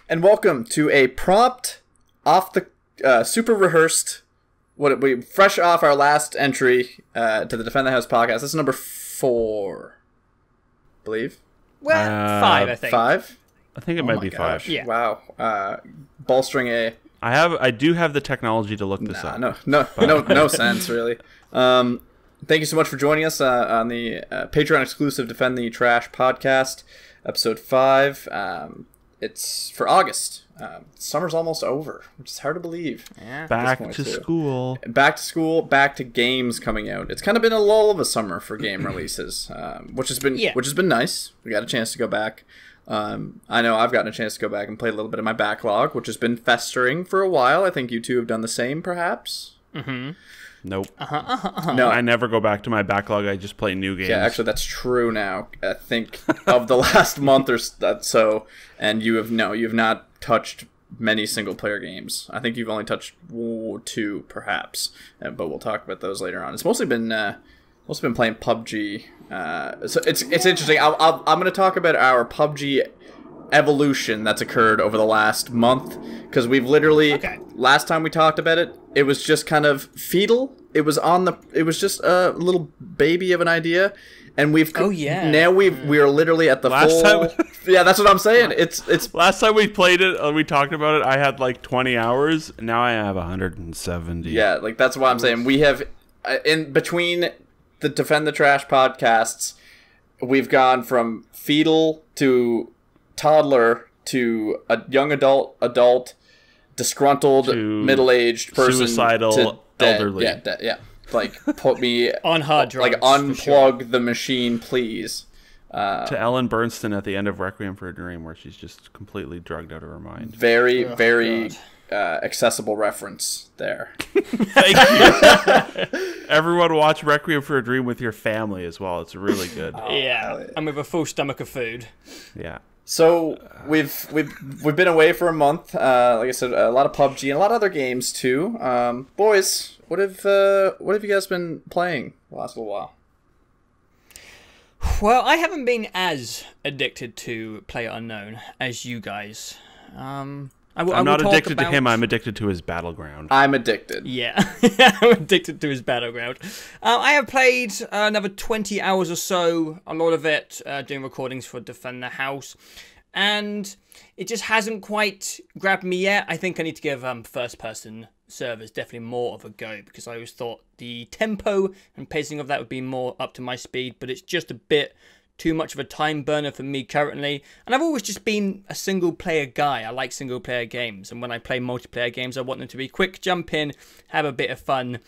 and welcome to a prompt, off the super rehearsed, we fresh off our last entry to the Defend the House podcast. This is number 4, I believe. Well, 5, I think. 5? I think it might be 5. Yeah. Wow. Bolstering a. I do have the technology to look this up. No sense really. Thank you so much for joining us on the Patreon exclusive Defend the Trash podcast, episode 5. It's for August. Summer's almost over, which is hard to believe. Yeah. Back to school. Back to school, back to games coming out. It's kind of been a lull of a summer for game releases, which has been nice. We got a chance to go back. I know I've gotten a chance to go back and play a little bit of my backlog, which has been festering for a while. I think you two have done the same, perhaps. Mm-hmm. Nope. No, I never go back to my backlog. I just play new games. Yeah, actually, that's true now. I think of the last month or so, and you have not touched many single-player games. I think you've only touched 2, perhaps, but we'll talk about those later on. It's mostly been playing PUBG. So it's interesting. I'm going to talk about our PUBG evolution that's occurred over the last month, because we've literally last time we talked about it was just kind of fetal. It was just a little baby of an idea, and we are literally at the full. Yeah, that's what I'm saying. It's last time we played it, we talked about it, I had like 20 hours. Now I have 170. Yeah, like that's what I'm saying. We have in between the Defend the Trash podcasts, we've gone from fetal to toddler to a young adult, disgruntled, middle-aged person, suicidal, to elderly. Yeah. Like, put me on hard drugs. Like, unplug the machine, please. To Ellen Bernstein at the end of Requiem for a Dream, where she's just completely drugged out of her mind. Very accessible reference there. Thank you. Everyone watch Requiem for a Dream with your family as well. It's really good. Yeah, and with a full stomach of food. Yeah. So we've been away for a month. Like I said, a lot of PUBG and a lot of other games too. Boys, what have you guys been playing the last little while? Well, I haven't been as addicted to PlayerUnknown as you guys. I'm not addicted to him. I'm addicted to his Battleground. I'm addicted. Yeah, I'm addicted to his Battleground. I have played another 20 hours or so, a lot of it doing recordings for Defend the House, and it just hasn't quite grabbed me yet. I think I need to give first-person servers definitely more of a go, because I always thought the tempo and pacing of that would be more up to my speed, but it's just a bit too much of a time burner for me currently, and I've always just been a single player guy. I like single player games, and when I play multiplayer games I want them to be quick, jump in, have a bit of fun,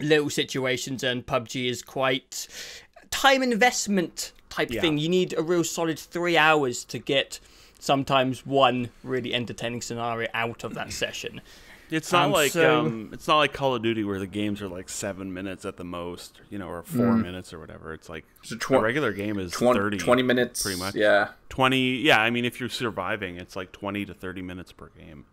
little situations, and PUBG is quite time investment type thing. You need a real solid 3 hours to get sometimes one really entertaining scenario out of that session. It's not it's not like Call of Duty where the games are like 7 minutes at the most, or 4 minutes or whatever. It's like a regular game is 20 minutes, pretty much. Yeah, 20. Yeah, I mean, if you're surviving, it's like 20 to 30 minutes per game,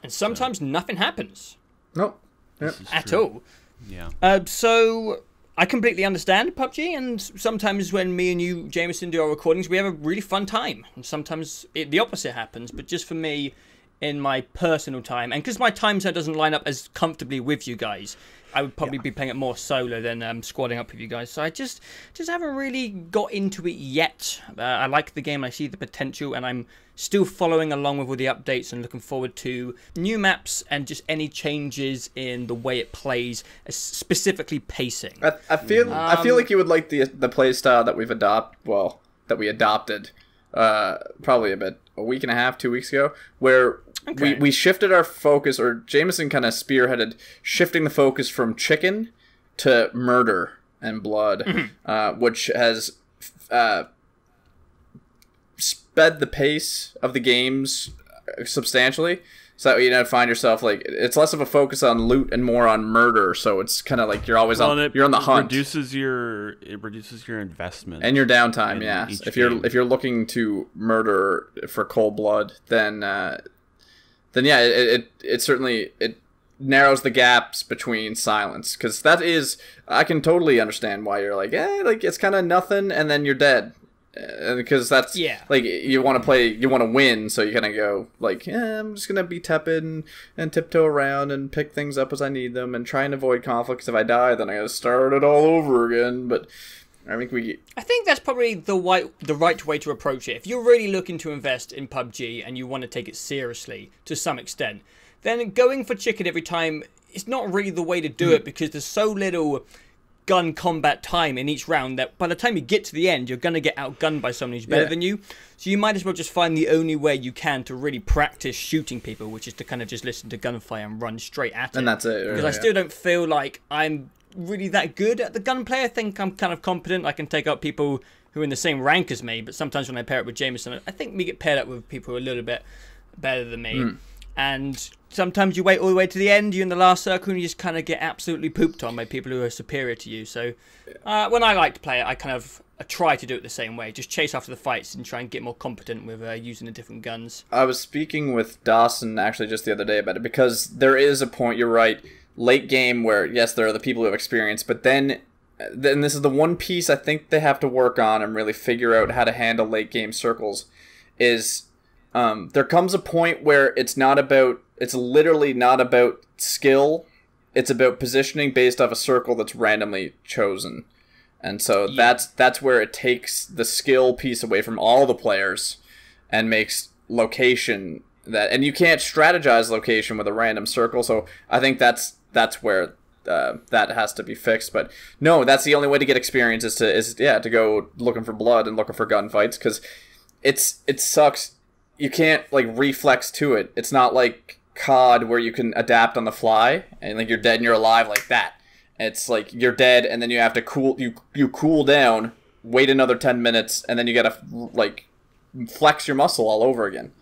and sometimes nothing happens. Nope, at all. Yeah. So I completely understand PUBG, and sometimes when me and you, Jamison, do our recordings, we have a really fun time, and sometimes the opposite happens. But just for me, in my personal time, and because my time zone doesn't line up as comfortably with you guys, I would probably be playing it more solo than squadding up with you guys. So I just haven't really got into it yet. I like the game, I see the potential, and I'm still following along with all the updates and looking forward to new maps and just any changes in the way it plays, specifically pacing. I feel like you would like the play style that we adopted probably about a week and a half, 2 weeks ago, where we shifted our focus, or Jamison kind of spearheaded shifting the focus from chicken to murder and blood, which has sped the pace of the games substantially. So find yourself like it's less of a focus on loot and more on murder. So it's kind of like you're always you're on the hunt. It reduces your investment and your downtime. Yeah, if you're looking to murder for cold blood, then yeah, it certainly narrows the gaps between silence, because I can totally understand why you're like it's kind of nothing, and then you're dead. because that's like you want to win, so you kind of go like, I'm just gonna be tepid and tiptoe around and pick things up as I need them and try and avoid conflicts. If I die, then I gotta start it all over again. But I think that's probably the right way to approach it. If you're really looking to invest in PUBG and you want to take it seriously to some extent, then going for chicken every time is not really the way to do it, because there's so little gun combat time in each round that by the time you get to the end, you're going to get outgunned by someone who's better than you. So you might as well just find the only way you can to really practice shooting people, which is to kind of just listen to gunfire and run straight at it. And that's it. Because I still don't feel like I'm really that good at the gunplay. I think I'm kind of competent. I can take out people who are in the same rank as me, but sometimes when I pair it with Jamison, I think we get paired up with people who are a little bit better than me. And sometimes you wait all the way to the end, you're in the last circle, and you just kind of get absolutely pooped on by people who are superior to you. So when I like to play it, I try to do it the same way. Just chase after the fights and try and get more competent with using the different guns. I was speaking with Dawson actually just the other day about it, because there is a point, you're right, late game where, yes, there are the people who have experience, but then this is the one piece I think they have to work on and really figure out how to handle late game circles, is there comes a point where it's literally not about skill, it's about positioning based off a circle that's randomly chosen. And so that's where it takes the skill piece away from all the players and makes location and you can't strategize location with a random circle, so I think that's where that has to be fixed. But no, that's the only way to get experience is to go looking for blood and looking for gunfights, because it sucks. You can't like reflex to it. It's not like COD where you can adapt on the fly and like you're dead and you're alive like that. It's like you're dead and then you have to cool down, wait another 10 minutes, and then you gotta like flex your muscle all over again.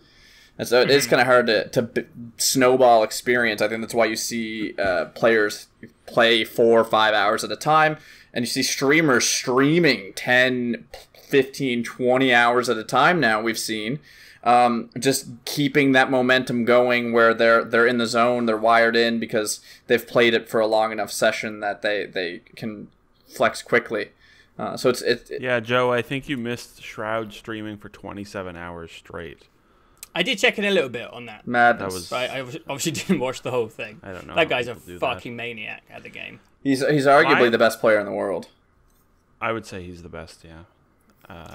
And so it is kind of hard to snowball experience. I think that's why you see players play 4 or 5 hours at a time, and you see streamers streaming 10, 15, 20 hours at a time now, we've seen. Just keeping that momentum going where they're in the zone, they're wired in because they've played it for a long enough session that they can flex quickly. So it's yeah, Joe, I think you missed Shroud streaming for 27 hours straight. I did check in a little bit on that. Madness. But I obviously didn't watch the whole thing. I don't know. That guy's a fucking maniac at the game. He's arguably the best player in the world. I would say he's the best, yeah.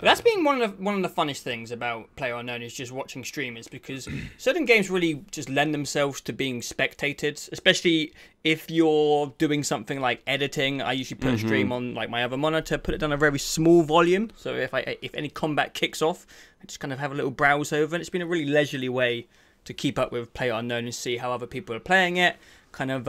That's been one of the funnest things about PlayerUnknown, is just watching streamers, because certain games really just lend themselves to being spectated, especially if you're doing something like editing. I usually put a stream on like my other monitor, put it down a very small volume, so if any combat kicks off, I just kind of have a little browse over, and it's been a really leisurely way to keep up with PlayerUnknown and see how other people are playing it. Kind of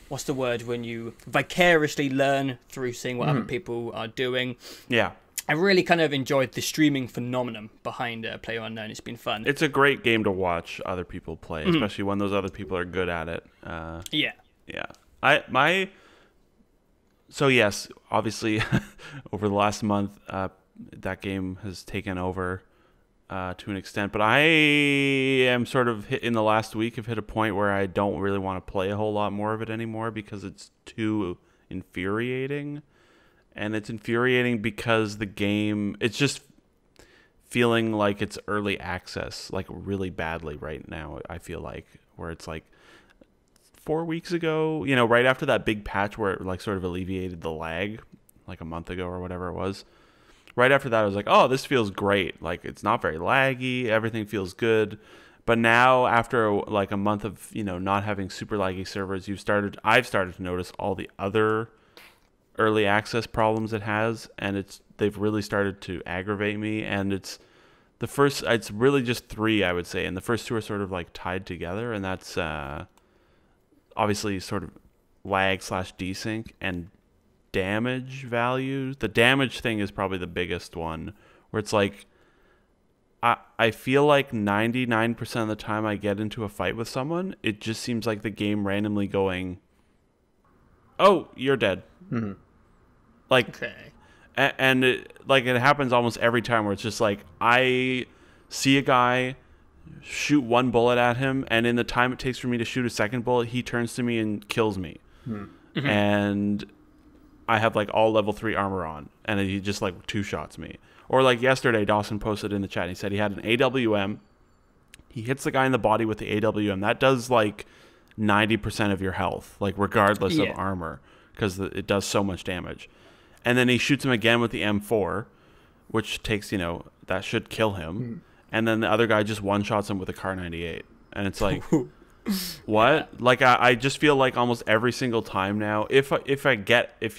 what's the word when you vicariously learn through seeing what other people are doing. Yeah. I really kind of enjoyed the streaming phenomenon behind PlayerUnknown. It's been fun. It's a great game to watch other people play, especially when those other people are good at it. Yeah. So yes, obviously, over the last month, that game has taken over to an extent. But I am sort of in the last week have hit a point where I don't really want to play a whole lot more of it anymore, because it's too infuriating. And it's infuriating because the game, it's just feeling like it's early access, like really badly right now, I feel like, where it's like 4 weeks ago, right after that big patch where it like sort of alleviated the lag, like a month ago or whatever it was. Right after that, I was like, oh, this feels great. Like, it's not very laggy. Everything feels good. But now, after like a month of, not having super laggy servers, I've started to notice all the other early access problems it has, and they've really started to aggravate me. And it's really just 3, I would say, and the first 2 are sort of like tied together, and that's obviously sort of lag/desync and damage values. The damage thing is probably the biggest one, where it's like I feel like 99% of the time I get into a fight with someone, it just seems like the game randomly going, oh, you're dead. Mm-hmm. Like, okay. And it happens almost every time, where it's just like I see a guy, shoot one bullet at him, and in the time it takes for me to shoot a second bullet, he turns to me and kills me. And I have like all level 3 armor on, and he just like 2 shots me. Or like yesterday, Dawson posted in the chat, and he said he had an AWM. He hits the guy in the body with the AWM. That does like 90% of your health, like regardless of armor, because it does so much damage. And then he shoots him again with the M4, which takes, that should kill him. And then the other guy just one-shots him with a Kar 98. And it's like, what? Like, I just feel like almost every single time now, if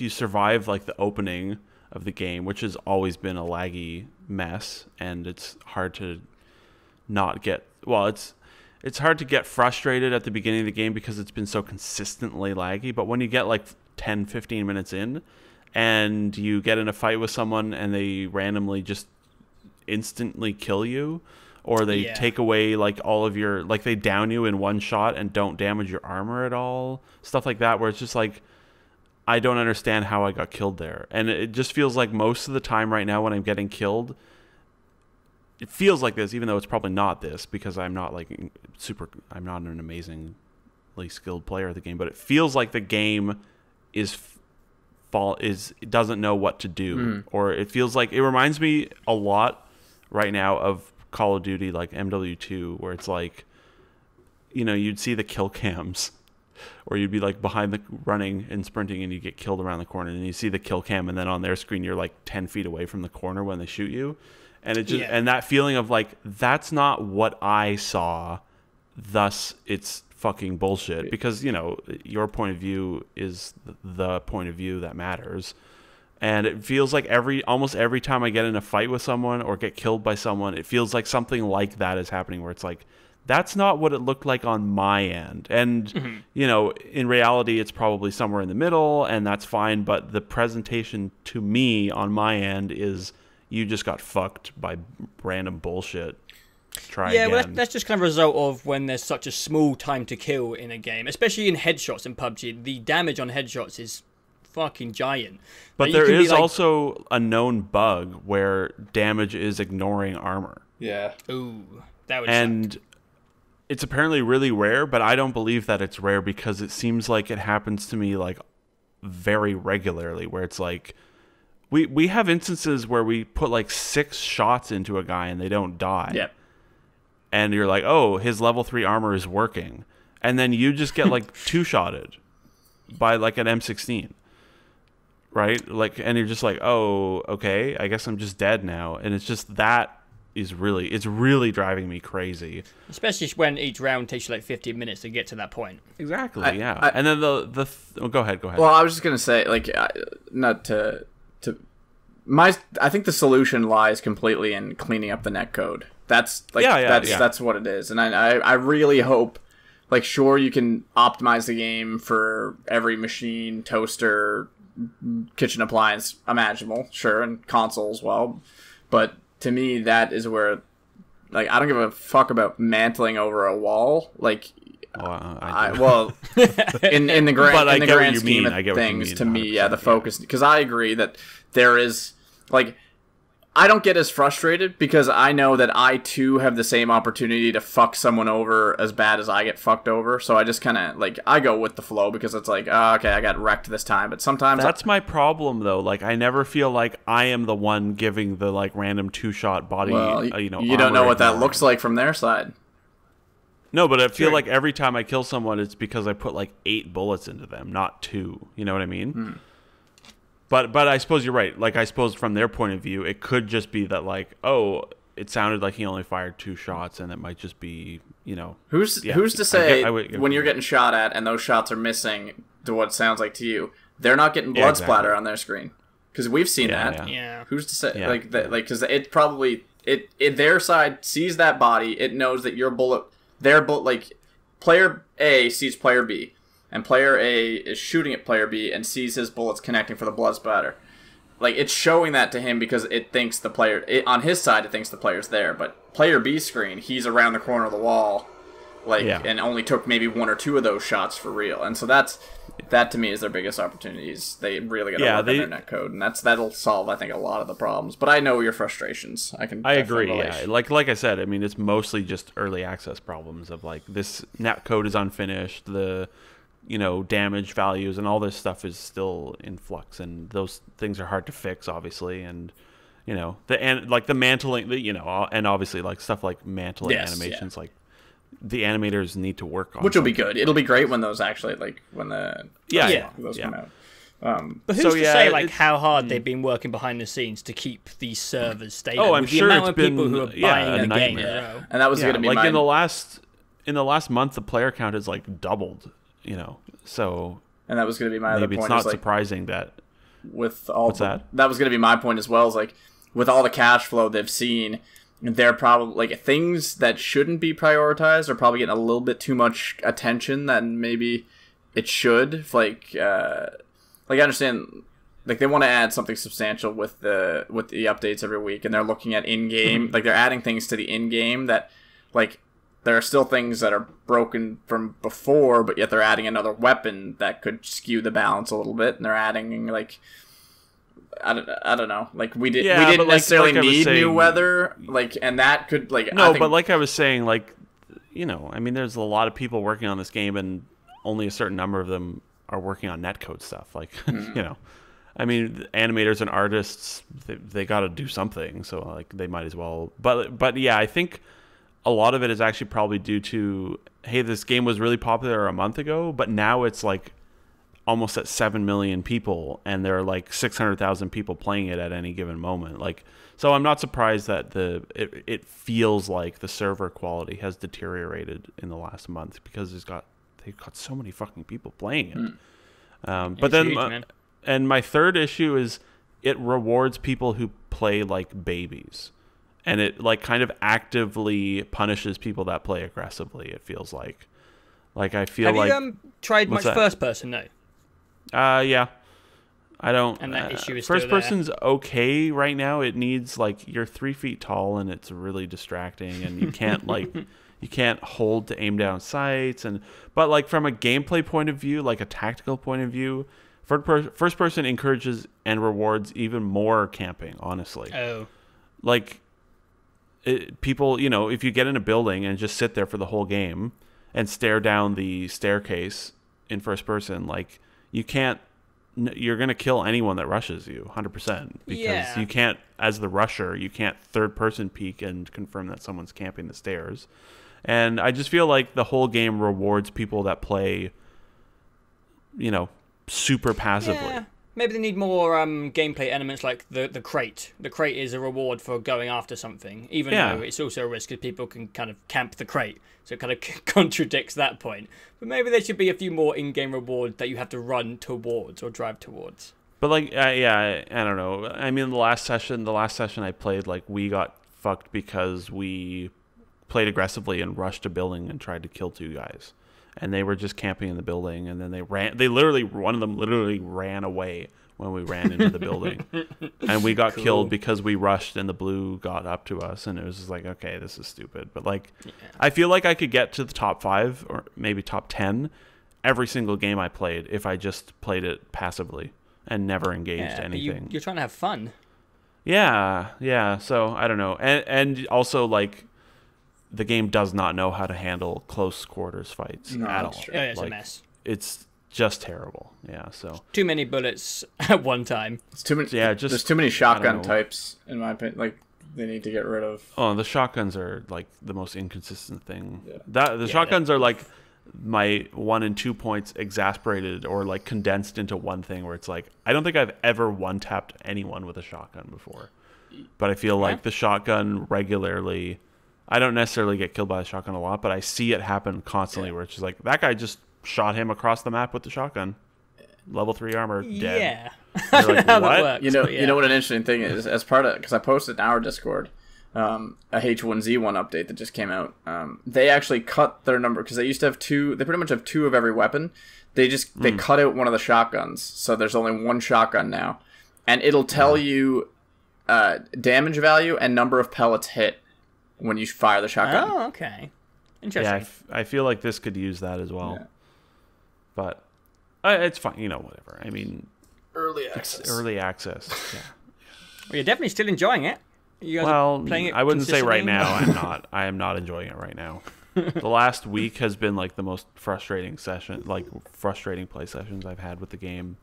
you survive like the opening of the game, which has always been a laggy mess, and it's hard to not get, it's hard to get frustrated at the beginning of the game because it's been so consistently laggy. But when you get like 10, 15 minutes in and you get in a fight with someone and they randomly just instantly kill you, or they take away like all of your, like they down you in one shot and don't damage your armor at all, stuff like that, where it's just like, I don't understand how I got killed there. And it just feels like most of the time right now when I'm getting killed, it feels like this, even though it's probably not this, because I'm not like I'm not an amazingly skilled player of the game, but it feels like the game it doesn't know what to do, or it feels like, it reminds me a lot right now of Call of Duty, like MW2, where it's like, you'd see the kill cams, or you'd be like behind the running and sprinting and you get killed around the corner, and you see the kill cam, and then on their screen you're like 10 feet away from the corner when they shoot you. And it just, and that feeling of like, that's not what I saw, thus it's fucking bullshit, because your point of view is the point of view that matters. And it feels like almost every time I get in a fight with someone or get killed by someone, it feels like something like that is happening, where it's like, that's not what it looked like on my end. And in reality it's probably somewhere in the middle, and that's fine, but the presentation to me on my end is, you just got fucked by random bullshit. Try again. Well, that's just kind of a result of when there's such a small time to kill in a game, especially in headshots in PUBG. The damage on headshots is fucking giant. But there is also a known bug where damage is ignoring armor. Yeah. Ooh, that would And suck. It's apparently really rare, but I don't believe that it's rare, because it seems like it happens to me like very regularly, where it's like, we have instances where we put like 6 shots into a guy and they don't die. Yep. And you're like, oh, his level 3 armor is working. And then you just get like 2-shotted by like an M16. Right? Like, and you're just like, oh, okay, I guess I'm just dead now. And it's just, it's really driving me crazy. Especially when each round takes you like 15 minutes to get to that point. Exactly, and then go ahead. Well, I was just going to say, like, I think the solution lies completely in cleaning up the netcode. That's like, that's what it is. And I really hope, like, sure, you can optimize the game for every machine, toaster, kitchen appliance imaginable, sure, and console as well. But to me, that is where, like, I don't give a fuck about mantling over a wall. Like, in the grand scheme of things, to me, the focus, because I agree that there is, like, I don't get as frustrated because I know that I too have the same opportunity to fuck someone over as bad as I get fucked over. So I just kind of, like, I go with the flow, because it's like, oh, okay, I got wrecked this time. But sometimes that's my problem, though. Like, I never feel like I am the one giving the like random 2-shot body. Well, you don't know what that looks like from their side. No, but I feel like every time I kill someone, it's because I put like 8 bullets into them, not 2. You know what I mean? But I suppose you're right. Like, I suppose from their point of view, it could just be that, like, oh, it sounded like he only fired 2 shots, and it might just be, Who's to say when you're getting shot at and those shots are missing to what it sounds like to you, they're not getting blood splatter on their screen? Because we've seen that. Yeah. Who's to say? Like, because it probably their side sees that body. It knows that like, player A sees player B. And player A is shooting at player B and sees his bullets connecting for the blood splatter. Like, it's showing that to him because it thinks the player... on his side, it thinks the player's there. But player B's screen, he's around the corner of the wall, and only took maybe 1 or 2 of those shots for real. And so that to me is their biggest opportunities. They really got to work on their netcode, and that'll solve, I think, a lot of the problems. But I know your frustrations. I agree. Yeah, like I said, I mean, it's mostly just early access problems of, like, this netcode is unfinished. The damage values and all this stuff is still in flux, and those things are hard to fix, obviously. And you know, the mantling, you know, and obviously like stuff like mantling animations, like the animators need to work on, which will be good. It'll be great when those actually those come out. But who's to say like how hard they've been working behind the scenes to keep these servers stable? Oh, I'm with sure the amount it's of been people who are buying a game. And that was going to be like in the last month, the player count has like doubled. You know, so and that was going to be my other point. Maybe it's not surprising that with all that was going to be my point as well. Is like with all the cash flow they've seen, they're probably like things that shouldn't be prioritized are probably getting a little bit too much attention than maybe it should. Like I understand, like they want to add something substantial with the updates every week, and they're looking at in-game, like they're adding things to the in-game that, like, there are still things that are broken from before, but yet they're adding another weapon that could skew the balance a little bit, and they're adding like I don't know, like we didn't necessarily need new weather, like, and that could but like I was saying, like, you know, I mean, there's a lot of people working on this game, and only a certain number of them are working on netcode stuff, like you know, I mean, animators and artists, they got to do something, so like they might as well. But yeah, I think a lot of it is actually probably due to, hey, this game was really popular a month ago, but now it's like almost at 7 million people, and there are like 600,000 people playing it at any given moment. Like, so I'm not surprised that it feels like the server quality has deteriorated in the last month, because they've got so many fucking people playing it. But then, and my third issue is it rewards people who play like babies, and it like kind of actively punishes people that play aggressively. It feels like I feel Have you tried much first person? No. Yeah. I don't. And that issue is first still person's okay right now. It needs, like, you're 3 feet tall and it's really distracting, and you can't like you can't hold to aim down sights, but like from a gameplay point of view, like a tactical point of view, first person encourages and rewards even more camping, honestly. Oh. Like people, you know, if you get in a building and just sit there for the whole game and stare down the staircase in first person, like you're going to kill anyone that rushes you 100%, because you can't, as the rusher, you can't third person peek and confirm that someone's camping the stairs. And I just feel like the whole game rewards people that play, you know, super passively. Yeah. Maybe they need more gameplay elements like the crate. The crate is a reward for going after something, even though it's also a risk because people can kind of camp the crate. So it kind of contradicts that point. But maybe there should be a few more in-game rewards that you have to run towards or drive towards. But like, I don't know. I mean, the last session I played, like, we got fucked because we played aggressively and rushed a building and tried to kill 2 guys. And they were just camping in the building, and then one of them literally ran away when we ran into the building. And we got killed because we rushed and the blue got up to us, and it was just like, okay, this is stupid. But like, I feel like I could get to the top 5 or maybe top 10 every single game I played if I just played it passively and never engaged anything. You're trying to have fun. Yeah. So I don't know. And also, like, the game does not know how to handle close quarters fights at all. Yeah, it's a mess. It's just terrible. Yeah, so too many bullets at one time. It's too many. Yeah, there's too many shotgun types, in my opinion. Like, they need to get rid of. Oh, the shotguns are like the most inconsistent thing. Yeah. The shotguns are like my 1 and 2 points exasperated or like condensed into one thing, where it's like, I don't think I've ever one-tapped anyone with a shotgun before, but I feel like the shotgun regularly. I don't necessarily get killed by the shotgun a lot, but I see it happen constantly, where it's just like, that guy just shot him across the map with the shotgun. Level 3 armor, dead. Yeah. You're like, what? Works, you know what an interesting thing is? As part of, because I posted in our Discord a H1Z1 update that just came out. They actually cut their number, because they used to have 2. They pretty much have 2 of every weapon. They cut out one of the shotguns, so there's only 1 shotgun now, and it'll tell you damage value and number of pellets hit when you fire the shotgun. Oh, okay. Interesting. Yeah, I feel like this could use that as well. Yeah. But it's fine, you know, whatever. I mean, early access. It's early access. Yeah. Well, you're definitely still enjoying it. You guys are playing it. I wouldn't say right now. I'm not. I am not enjoying it right now. The last week has been like the most frustrating play sessions I've had with the game.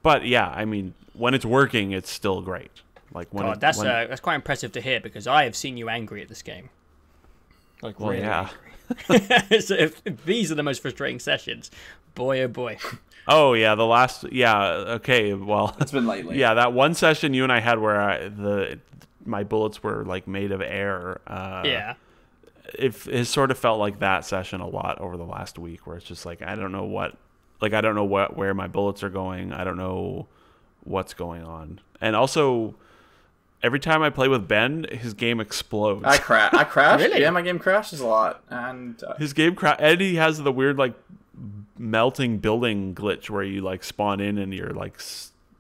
But yeah, I mean, when it's working, it's still great. Like when God, that's quite impressive to hear because I have seen you angry at this game. Like well, really yeah. angry. So if these are the most frustrating sessions, boy oh boy. Oh yeah, okay, well, It's been lately. yeah, that one session you and I had where my bullets were like made of air. Yeah. It sort of felt like that session a lot over the last week, where it's just like I don't know where my bullets are going. I don't know what's going on, and also every time I play with Ben, his game explodes. I crash. Really? Yeah, my game crashes a lot, and His game and he has the weird like melting building glitch where you like spawn in and you're like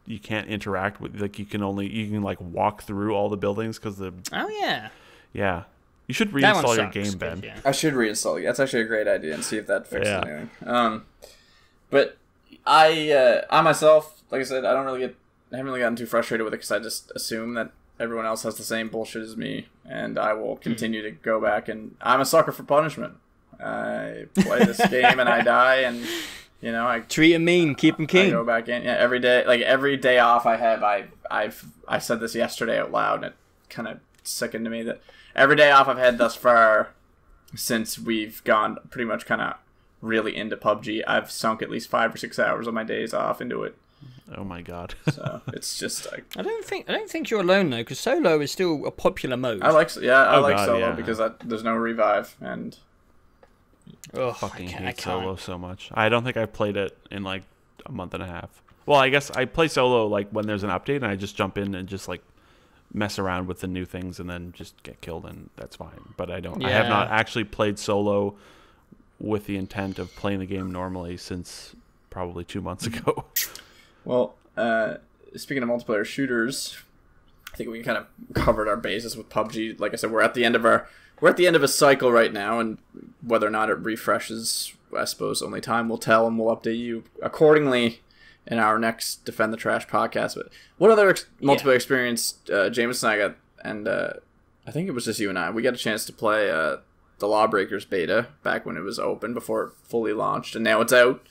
you can't interact with you can like walk through all the buildings because the yeah. You should That one reinstall your sucks, game, 'cause, Ben. yeah. I should reinstall it. That's actually a great idea, and see if that fixes Yeah. anything. But I myself, like I said, I haven't really gotten too frustrated with it because I just assume that everyone else has the same bullshit as me, and I will continue to go back. And I'm a sucker for punishment. I play this game and I die, and I Treat him mean, keep him I king. go back in. Yeah, every day off I have. I said this yesterday out loud, and it kind of sickened to me that every day off I've had thus far, since we've gone pretty much kind of really into PUBG, I've sunk at least 5 or 6 hours of my days off into it. Oh my god. So it's just like I don't think you're alone though, because solo is still a popular mode. I like God, solo yeah. because there's no revive, and Ugh, Fucking I hate can't. solo so much. I don't think I've played it in like a month and a half. Well, I guess I play solo like when there's an update and I just jump in and just like mess around with the new things and then just get killed, and that's fine. But I have not actually played solo with the intent of playing the game normally since probably 2 months ago. well, speaking of multiplayer shooters, I think we kind of covered our bases with PUBG. Like I said, we're at the end of a cycle right now, and whether or not it refreshes, I suppose only time will tell, and we'll update you accordingly in our next Defend the Trash podcast. But what other multiplayer experience Jamison and I got, and I think it was just you and I, we got a chance to play the Lawbreakers beta back when it was open before it fully launched, and now it's out.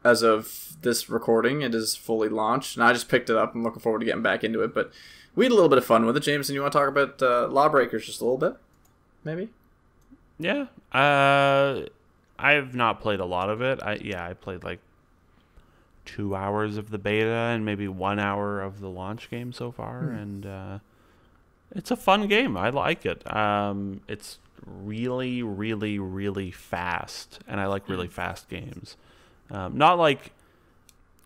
As of this recording, it is fully launched, and I just picked it up. I'm looking forward to getting back into it, but we had a little bit of fun with it. Jamison, you want to talk about Lawbreakers just a little bit? Maybe? Yeah. I've not played a lot of it. I played like 2 hours of the beta and maybe 1 hour of the launch game so far, and it's a fun game. I like it. It's really, really, really fast, and I like really fast games. Not like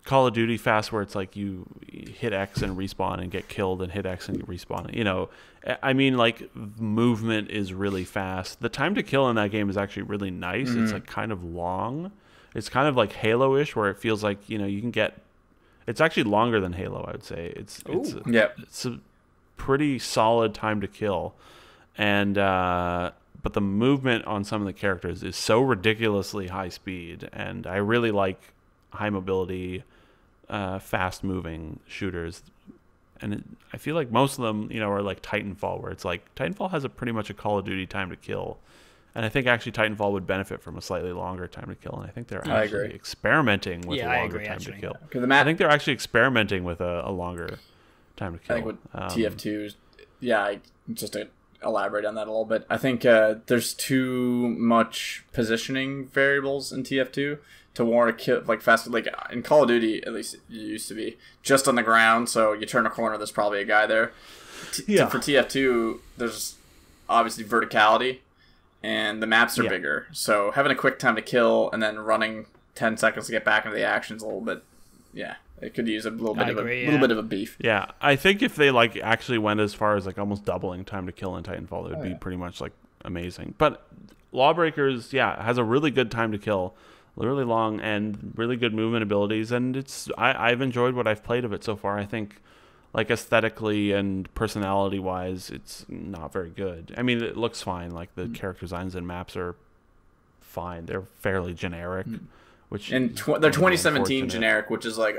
Call of Duty fast, where it's like you hit X and respawn and get killed, and hit X and respawn. I mean, like, movement is really fast. The time to kill in that game is actually really nice. Mm-hmm. It's like kind of long. It's kind of like Halo-ish, where it feels like you can get. It's actually longer than Halo, I would say. It's a pretty solid time to kill, and but the movement on some of the characters is so ridiculously high speed, and I really like high mobility, fast moving shooters. And I feel like most of them, are like Titanfall, where it's like Titanfall has pretty much a Call of Duty time to kill. And I think actually Titanfall would benefit from a slightly longer time to kill. And I think they're actually experimenting with a longer time to kill. I think they're actually experimenting with a longer time to kill. I think with TF2, just to elaborate on that a little bit, I think there's too much positioning variables in TF2 to warrant a kill like fast. Like in Call of Duty, at least it used to be just on the ground, so you turn a corner, there's probably a guy there. For TF2, there's obviously verticality, and the maps are bigger, so having a quick time to kill and then running 10 seconds to get back into the action is a little bit, it could use a little bit bit of a beef. Yeah, I think if they like actually went as far as like almost doubling time to kill in Titanfall, it would be pretty much like amazing. But Lawbreakers, has a really good time to kill, really long, and really good movement abilities, and I've enjoyed what I've played of it so far. I think like aesthetically and personality wise, it's not very good. I mean, it looks fine. Like the character designs and maps are fine. They're fairly generic. Which and they're 2017 generic, which is like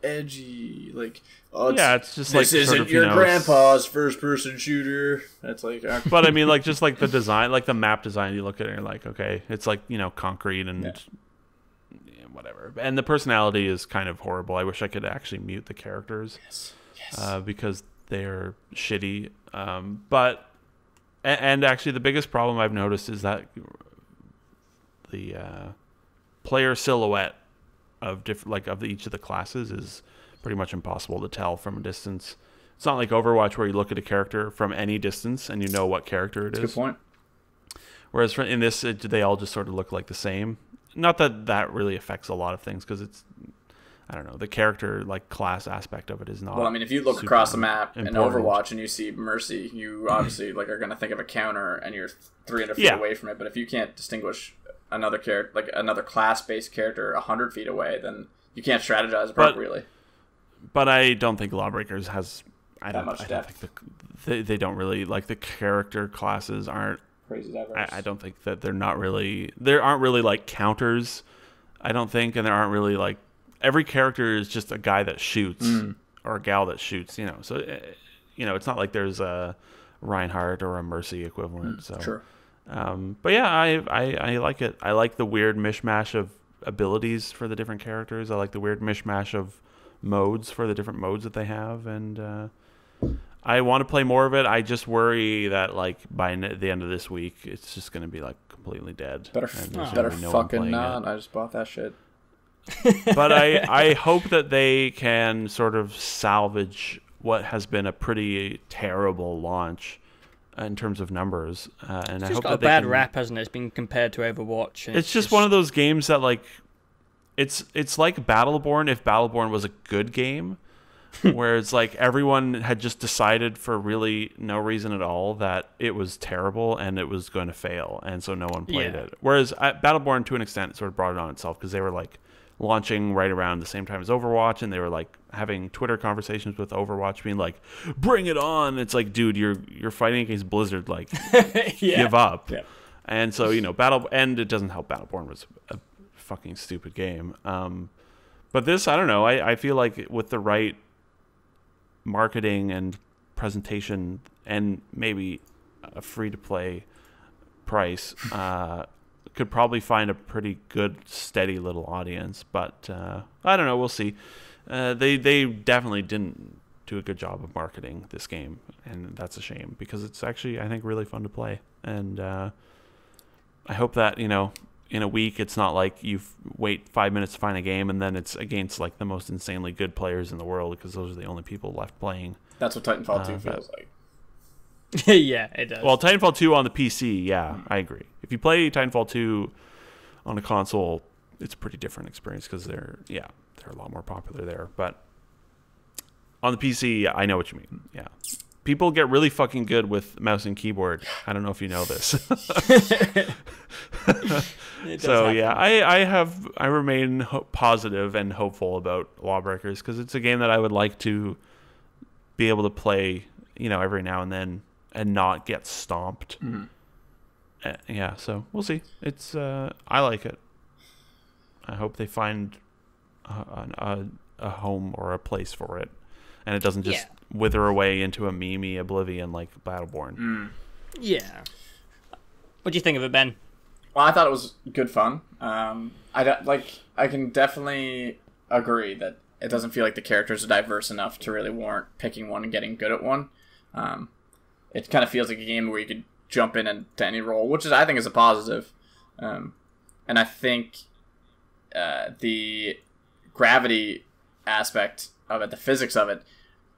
edgy, it's just this isn't your grandpa's first-person shooter. That's like, but I mean, like just like the design, like the map design, you look at it and you're like, okay, it's like concrete and whatever. And the personality is kind of horrible. I wish I could actually mute the characters. Yes. because they're shitty. But actually, the biggest problem I've noticed is that the player silhouette of each of the classes is pretty much impossible to tell from a distance. It's not like Overwatch where you look at a character from any distance and you know what character it is. Good point. Whereas in this, they all just sort of look like the same. Not that that really affects a lot of things because it's, I don't know, the character class aspect of it is not. Well, I mean, if you look across the map important. in Overwatch and you see Mercy, you obviously are going to think of a counter and you're 300 feet away from it. But if you can't distinguish another character, another class-based character 100 feet away, then you can't strategize appropriately. But I don't think Lawbreakers has that much depth. They don't really the character classes aren't crazy diverse. I don't think that there aren't really counters. I don't think, and there aren't really every character is just a guy that shoots or a gal that shoots. So it's not like there's a Reinhardt or a Mercy equivalent. So sure. But yeah, I like it. I like the weird mishmash of abilities for the different characters. I like the weird mishmash of modes for the different modes that they have, and I want to play more of it. I just worry that by the end of this week, it's just going to be completely dead. Better fucking not. I just bought that shit. But I hope that they can sort of salvage what has been a pretty terrible launch in terms of numbers. And it's I hope got that a bad rap, hasn't it? It's been compared to Overwatch. And it's just one of those games that it's like Battleborn if Battleborn was a good game, where it's everyone had just decided for really no reason at all that it was terrible and it was going to fail, and so no one played it. Whereas Battleborn, to an extent, sort of brought it on itself because they were launching right around the same time as Overwatch, and they were having Twitter conversations with Overwatch being bring it on. It's dude, you're fighting against Blizzard, give up. Yeah. And so and it doesn't help Battleborn was a fucking stupid game. But this, I don't know, I feel with the right marketing and presentation and maybe a free to play price, could probably find a pretty good steady little audience. But I don't know, we'll see. They definitely didn't do a good job of marketing this game, and that's a shame because it's actually, I think, really fun to play. And I hope that in a week, it's not you wait 5 minutes to find a game and then it's against the most insanely good players in the world because those are the only people left playing. That's what Titanfall 2 feels like. Yeah, it does. Well, Titanfall 2 on the PC, yeah, I agree. If you play Titanfall 2 on a console, it's a pretty different experience because they're a lot more popular there. But on the PC, I know what you mean. Yeah. People get really fucking good with mouse and keyboard. I don't know if you know this. So yeah, I remain positive and hopeful about Lawbreakers because it's a game that I would like to be able to play, every now and then and not get stomped. Yeah, so we'll see. It's I like it. I hope they find a home or a place for it, and it doesn't just wither away into a memey oblivion like Battleborn. Yeah. What do you think of it, Ben? Well, I thought it was good fun. I can definitely agree that it doesn't feel like the characters are diverse enough to really warrant picking one and getting good at one. It kind of feels like a game where you could jump in into any role, which I think is a positive. And I think the gravity aspect of it, the physics of it,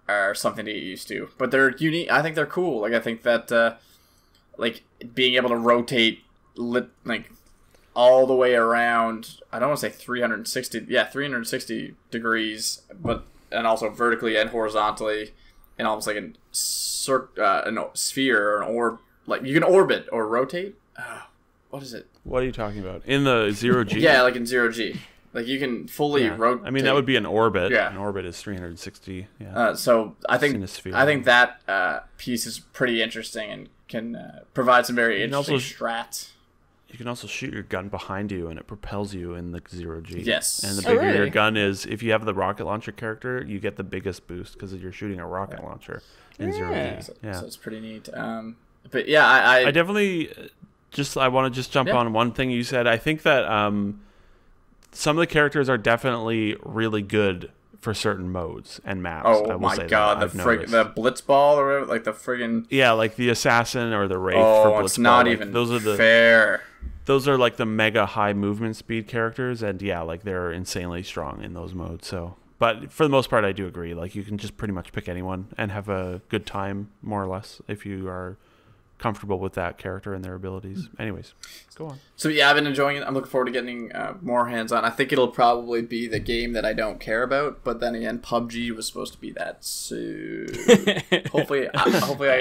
are something to get used to. But they're unique. I think they're cool. I think that being able to rotate all the way around, I don't want to say 360 degrees, and also vertically and horizontally, and almost like a sphere or an orb. You can orbit or rotate. What is it? What are you talking about? In the 0G? Yeah, in 0G. You can fully rotate. I mean, that would be an orbit. Yeah. An orbit is 360. Yeah. So I think that piece is pretty interesting and can provide some very interesting strats. You can also shoot your gun behind you, and it propels you in the 0G. Yes. And the bigger your gun is, if you have the rocket launcher character, you get the biggest boost because you're shooting a rocket launcher in 0G. So it's pretty neat. But yeah, I definitely I want to just jump on one thing you said. I think that some of the characters are definitely really good for certain modes and maps. Oh I will my say god, that. the Blitzball or whatever, like the friggin'... Yeah, like the Assassin or the Wraith oh, for Blitzball. It's not like, even those are the fair. Those are like the mega high movement speed characters, and yeah, like they're insanely strong in those modes. So, but for the most part, I do agree. Like you can just pretty much pick anyone and have a good time, more or less, if you are comfortable with that character and their abilities. Anyways, go on. So yeah, I've been enjoying it. I'm looking forward to getting more hands-on. I think it'll probably be the game that I don't care about, but then again, PUBG was supposed to be that, so hopefully I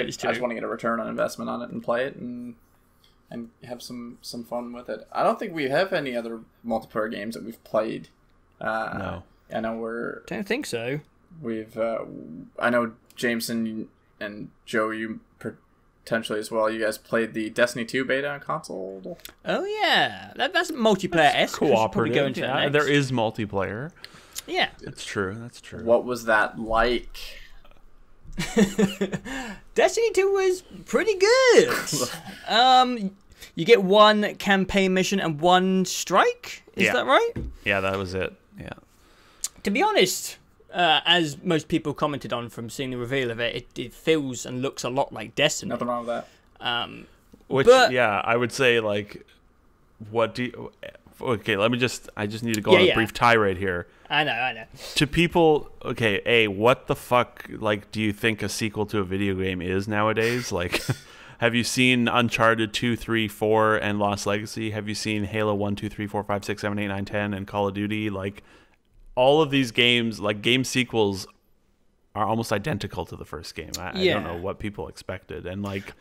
just want to get a return on investment on it and play it and have some fun with it. I don't think we have any other multiplayer games that we've played. No. I know don't think so. I know Jameson and Joe, you potentially as well. You guys played the Destiny 2 beta on console. Oh yeah, that's multiplayer-esque. Cooperative. Go into yeah, there is multiplayer. Yeah, that's true. That's true. What was that like? Destiny 2 was pretty good. You get one campaign mission and one strike. Is that right? Yeah, that was it. Yeah. To be honest, as most people commented on from seeing the reveal of it, it feels and looks a lot like Destiny. Nothing wrong with that. I would say, like, what do you... Okay, I just need to go on a brief tirade here. I know. To people, okay, what the fuck, like, do you think a sequel to a video game is nowadays? Like, have you seen Uncharted 2, 3, 4, and Lost Legacy? Have you seen Halo 1, 2, 3, 4, 5, 6, 7, 8, 9, 10, and Call of Duty? Like, all of these games, like, game sequels are almost identical to the first game. I don't know what people expected. And, like...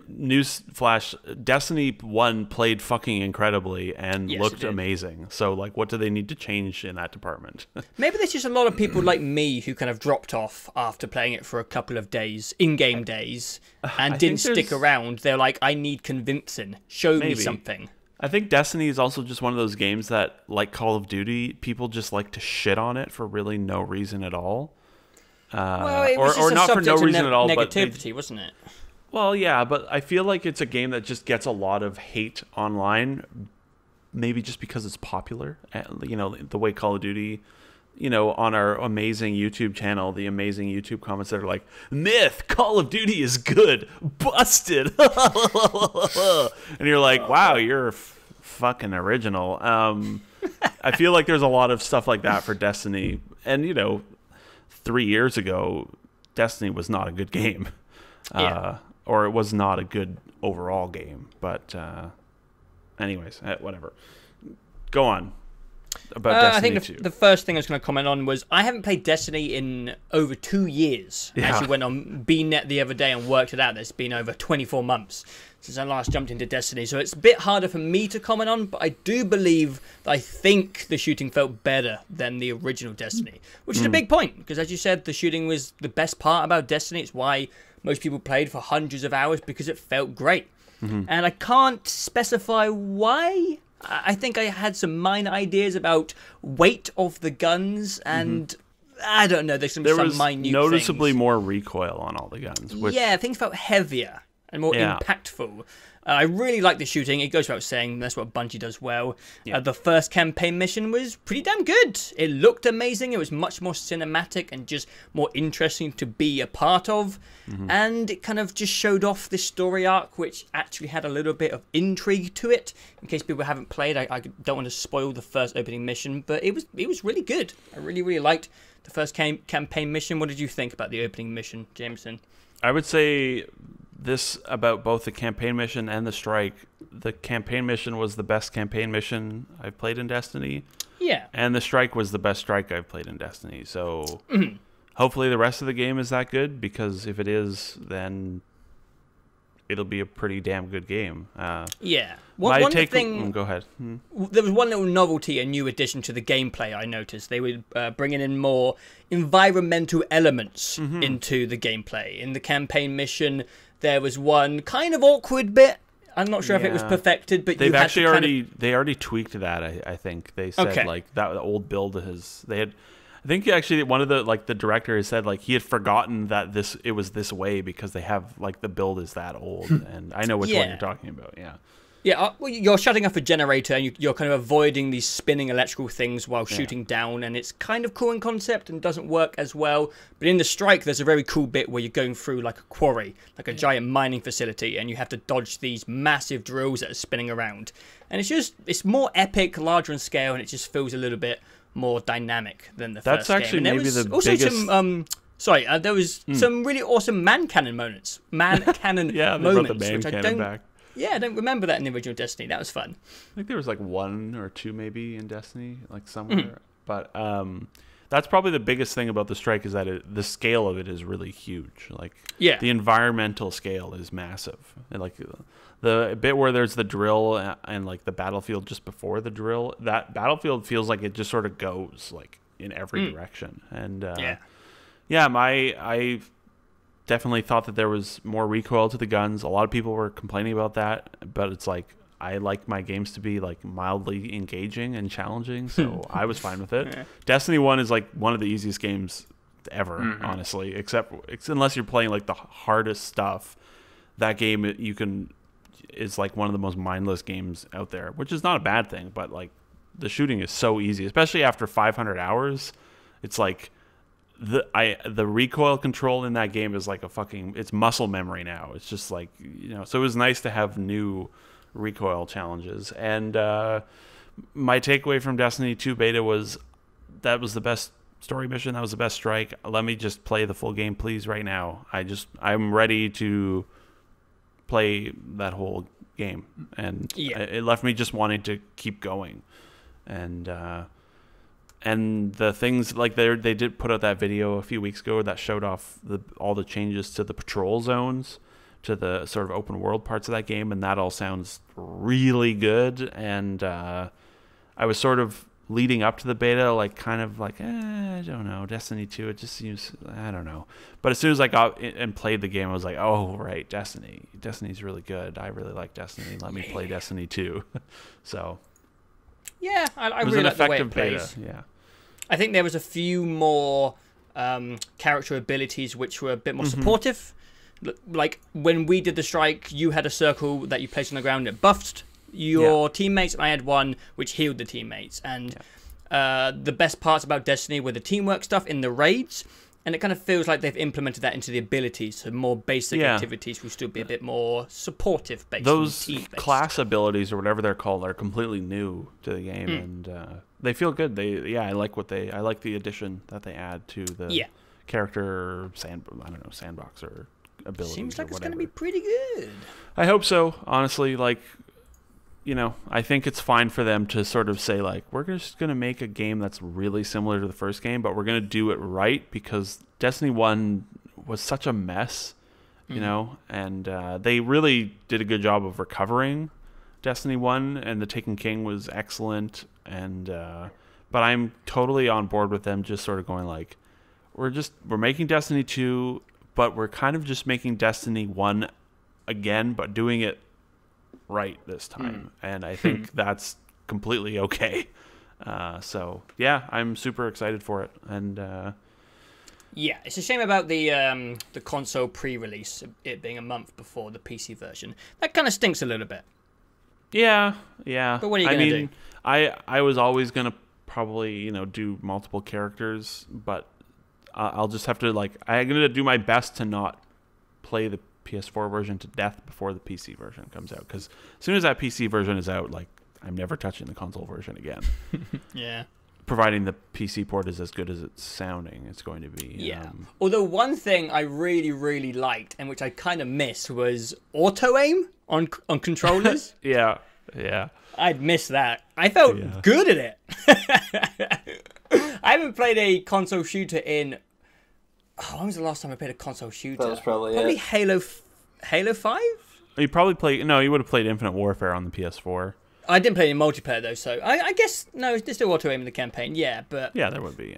Newsflash, Destiny 1 played fucking incredibly and looked amazing. So, like, what do they need to change in that department? Maybe there's just a lot of people like me who kind of dropped off after playing it for a couple of days, in-game days, and didn't stick around. They're like, I need convincing. Show me something. I think Destiny is also just one of those games that, like Call of Duty, people just like to shit on it for really no reason at all. Well, it was or not for no reason at all, negativity, wasn't it? Well, yeah, but I feel like it's a game that just gets a lot of hate online, maybe just because it's popular. You know, the way Call of Duty, you know, on our amazing YouTube channel, the amazing YouTube comments that are like, myth, Call of Duty is good, busted. And you're like, wow, you're fucking original. I feel like there's a lot of stuff like that for Destiny. And, you know, 3 years ago, Destiny was not a good game. Or it was not a good overall game. But anyways, whatever. Go on about Destiny 2. I think the first thing I was going to comment on was I haven't played Destiny in over 2 years. I actually went on BNet the other day and worked it out. It's been over 24 months since I last jumped into Destiny. So it's a bit harder for me to comment on, but I do believe that I think the shooting felt better than the original Destiny, which is a big point, because as you said, the shooting was the best part about Destiny. It's why most people played for hundreds of hours, because it felt great. And I can't specify why. I think I had some minor ideas about weight of the guns, and I don't know. There's some minute noticeably things. More recoil on all the guns. Which... Yeah, things felt heavier and more impactful. I really like the shooting. It goes without saying. That's what Bungie does well. The first campaign mission was pretty damn good. It looked amazing. It was much more cinematic and just more interesting to be a part of. And it kind of just showed off this story arc, which actually had a little bit of intrigue to it. In case people haven't played, I don't want to spoil the first opening mission, but it was really good. I really, really liked the first campaign mission. What did you think about the opening mission, Jameson? I would say this about both the campaign mission and the strike. The campaign mission was the best campaign mission I've played in Destiny. Yeah. And the strike was the best strike I've played in Destiny. So hopefully the rest of the game is that good, because if it is, then it'll be a pretty damn good game. One thing. Go ahead. There was one little novelty, a new addition to the gameplay I noticed. They were bringing in more environmental elements into the gameplay. In the campaign mission, there was one kind of awkward bit. I'm not sure if it was perfected, but they've actually they already tweaked that. I think they said like that the old build they had. I think actually one of the director has said like he had forgotten that it was this way, because they have like the build is that old, and I know which one you're talking about. Yeah. Yeah, well, you're shutting off a generator and you're kind of avoiding these spinning electrical things while shooting down, and it's kind of cool in concept and doesn't work as well. But in the Strike, there's a very cool bit where you're going through like a quarry, like a giant mining facility, and you have to dodge these massive drills that are spinning around. And it's more epic, larger in scale, and it just feels a little bit more dynamic than the first game. That's actually maybe the also biggest... there was some really awesome man cannon moments. Man cannon yeah, they moments, brought the man cannon back. Yeah, I don't remember that in the original Destiny. That was fun. I think there was like 1 or 2 maybe in Destiny, like somewhere. But that's probably the biggest thing about the Strike is that the scale of it is really huge. Like the environmental scale is massive. And like the bit where there's the drill and like the battlefield just before the drill, that battlefield feels like it just sort of goes like in every direction. And I definitely thought that there was more recoil to the guns. A lot of people were complaining about that, but it's like I like my games to be like mildly engaging and challenging, so I was fine with it. Destiny 1 is like one of the easiest games ever, honestly, except unless you're playing like the hardest stuff. That game is like one of the most mindless games out there, which is not a bad thing, but like the shooting is so easy, especially after 500 hours. It's like the recoil control in that game is like it's muscle memory now. It's just like, so it was nice to have new recoil challenges. And my takeaway from Destiny 2 beta was that was the best story mission, that was the best Strike. Let me just play the full game, please, right now. I'm ready to play that whole game, and it left me just wanting to keep going. And the things like they did put out that video a few weeks ago that showed off all the changes to the patrol zones, to the sort of open world parts of that game, and that all sounds really good. And I was sort of leading up to the beta, like kind of like, I don't know, Destiny 2, it just seems, I don't know. But as soon as I got and played the game, I was like, oh, right, Destiny's really good. I really like Destiny. Let me play Destiny 2. So yeah, I really like the way it plays. Beta. Yeah, I think there was a few more character abilities which were a bit more supportive. Like when we did the Strike, you had a circle that you placed on the ground that buffed your teammates, and I had one which healed the teammates. And the best parts about Destiny were the teamwork stuff in the raids, and it kind of feels like they've implemented that into the abilities, so more basic activities will still be a bit more supportive based. Those class abilities or whatever they're called are completely new to the game, and they feel good. I like the addition that they add to the character sandbox or abilities. Seems like or it's going to be pretty good. I hope so, honestly. Like, I think it's fine for them to sort of say, like, we're just going to make a game that's really similar to the first game, but we're going to do it right, because Destiny 1 was such a mess, and they really did a good job of recovering Destiny 1, and the Taken King was excellent, and but I'm totally on board with them just sort of going, like, we're making Destiny 2, but we're kind of just making Destiny 1 again, but doing it right this time, and I think that's completely okay. So yeah, I'm super excited for it, and it's a shame about the console pre-release, it being a month before the PC version. That kind of stinks a little bit. Yeah. But what are you gonna do? I was always gonna probably do multiple characters, but I'll just have to I'm gonna do my best to not play the PS4 version to death before the PC version comes out, because as soon as that PC version is out, I'm never touching the console version again. Yeah. Providing the PC port is as good as it's sounding, it's going to be. Yeah. Although one thing I really, really liked, and which I kind of missed, was auto-aim on controllers. Yeah. I'd missed that. I felt good at it. I haven't played a console shooter in... when was the last time I played a console shooter? That was probably Halo 5? You probably played... No, you would have played Infinite Warfare on the PS4. I didn't play any multiplayer, though, so I guess... No, there's still auto-aim in the campaign, but... Yeah, there would be,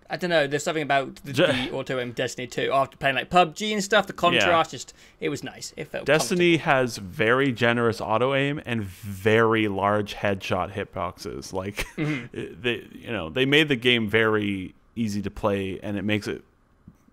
I don't know, there's something about the auto-aim Destiny 2. After playing PUBG and stuff, the contrast, it was nice. It felt Destiny has very generous auto-aim and very large headshot hitboxes. They made the game very easy to play, and it makes it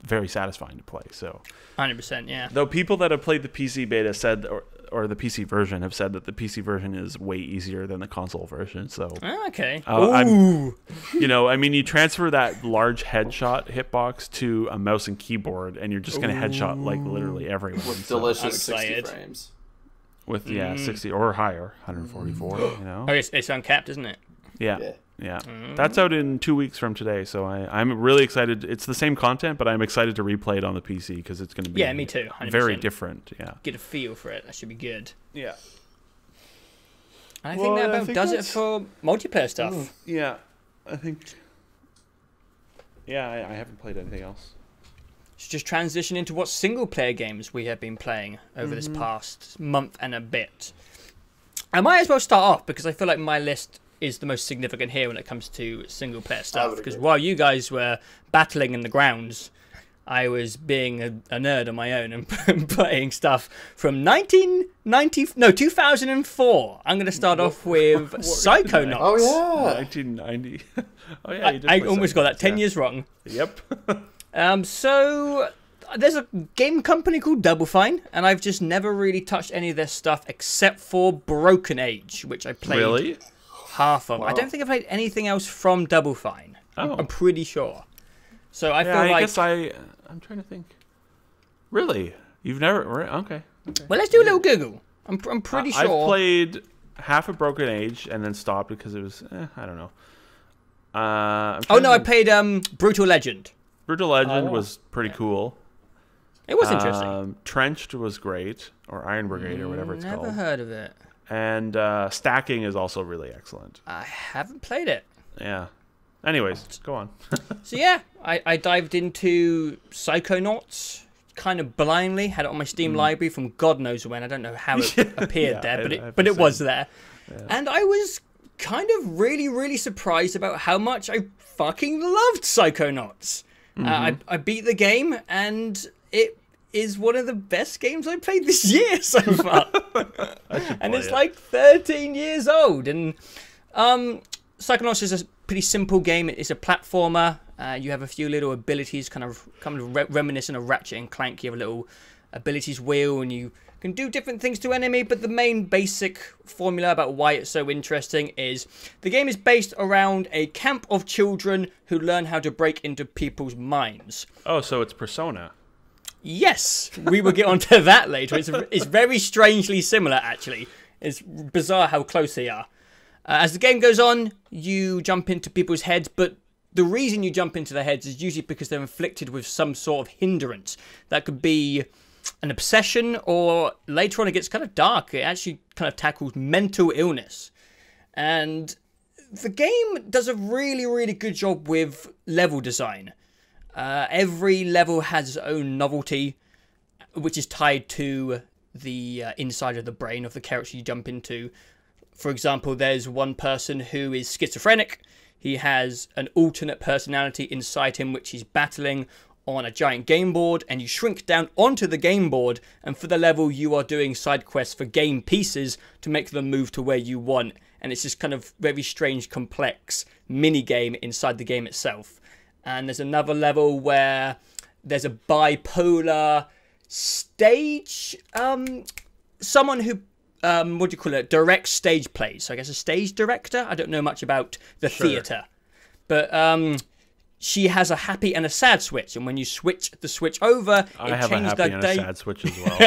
very satisfying to play. So 100%, yeah. Though people that have played the PC beta said, or the PC version have said that the PC version is way easier than the console version. So okay. I mean, you transfer that large headshot hitbox to a mouse and keyboard, and you're just going to headshot like literally everyone. With delicious 60 frames. With 60 or higher, 144. You know. Oh, it's uncapped, isn't it? Yeah. That's out in 2 weeks from today, so I'm really excited. It's the same content, but I'm excited to replay it on the PC because it's going to be me too. 100%. Very different. Yeah, get a feel for it. That should be good. Yeah, and I think that about does it for multiplayer stuff. Yeah, I think. Yeah, I haven't played anything else. Let's just transition into what single player games we have been playing over this past month and a bit. I might as well start off because I feel like my list is the most significant here when it comes to single player stuff, because while you guys were battling in the grounds, I was being a nerd on my own and playing stuff from 2004. I'm going to start off with Psychonauts. Oh yeah, 1990. Oh yeah, you did I almost got that 10 years wrong. Yep. So there's a game company called Double Fine, and I've just never really touched any of their stuff except for Broken Age, which I played. Really? Half of. Wow. I don't think I played anything else from Double Fine. I'm pretty sure. So I feel like. I guess I'm trying to think. Really, you've never? Okay. Well, let's do a little Google. I'm pretty sure. I've played half of Broken Age and then stopped because it was I don't know. I played Brutal Legend. Brutal Legend was pretty cool. It was interesting. Trenched was great, or Iron Brigade, or whatever it's called. Never heard of it. And Stacking is also really excellent. I haven't played it. Yeah. Anyways, go on. So yeah, I dived into Psychonauts kind of blindly. Had it on my Steam library from God knows when. I don't know how it appeared there, but it was there. Yeah. And I was kind of really, really surprised about how much I fucking loved Psychonauts. I beat the game, and it is one of the best games I played this year so far. And it's like 13 years old. And Psychonauts is a pretty simple game. It's a platformer. You have a few little abilities, kind of reminiscent of Ratchet and Clank. You have a little abilities wheel, and you can do different things to enemy. But the main basic formula about why it's so interesting is the game is based around a camp of children who learn how to break into people's minds. Oh, so it's Persona. Yes, we will get onto that later. It's very strangely similar, actually. It's bizarre how close they are. As the game goes on, you jump into people's heads, but the reason you jump into their heads is usually because they're inflicted with some sort of hindrance. That could be an obsession, or later on it gets kind of dark. It actually kind of tackles mental illness. And the game does a really, really good job with level design. Every level has its own novelty, which is tied to the inside of the brain of the character you jump into. For example, there's one person who is schizophrenic. He has an alternate personality inside him, which he's battling on a giant game board, and you shrink down onto the game board, and for the level you are doing side quests for game pieces to make them move to where you want. And it's this kind of very strange, complex mini game inside the game itself. And there's another level where there's a bipolar stage, someone who, directs stage plays. So I guess a stage director. I don't know much about the theatre. But she has a happy and a sad switch. And when you switch the switch over, I have a happy and a sad switch as well.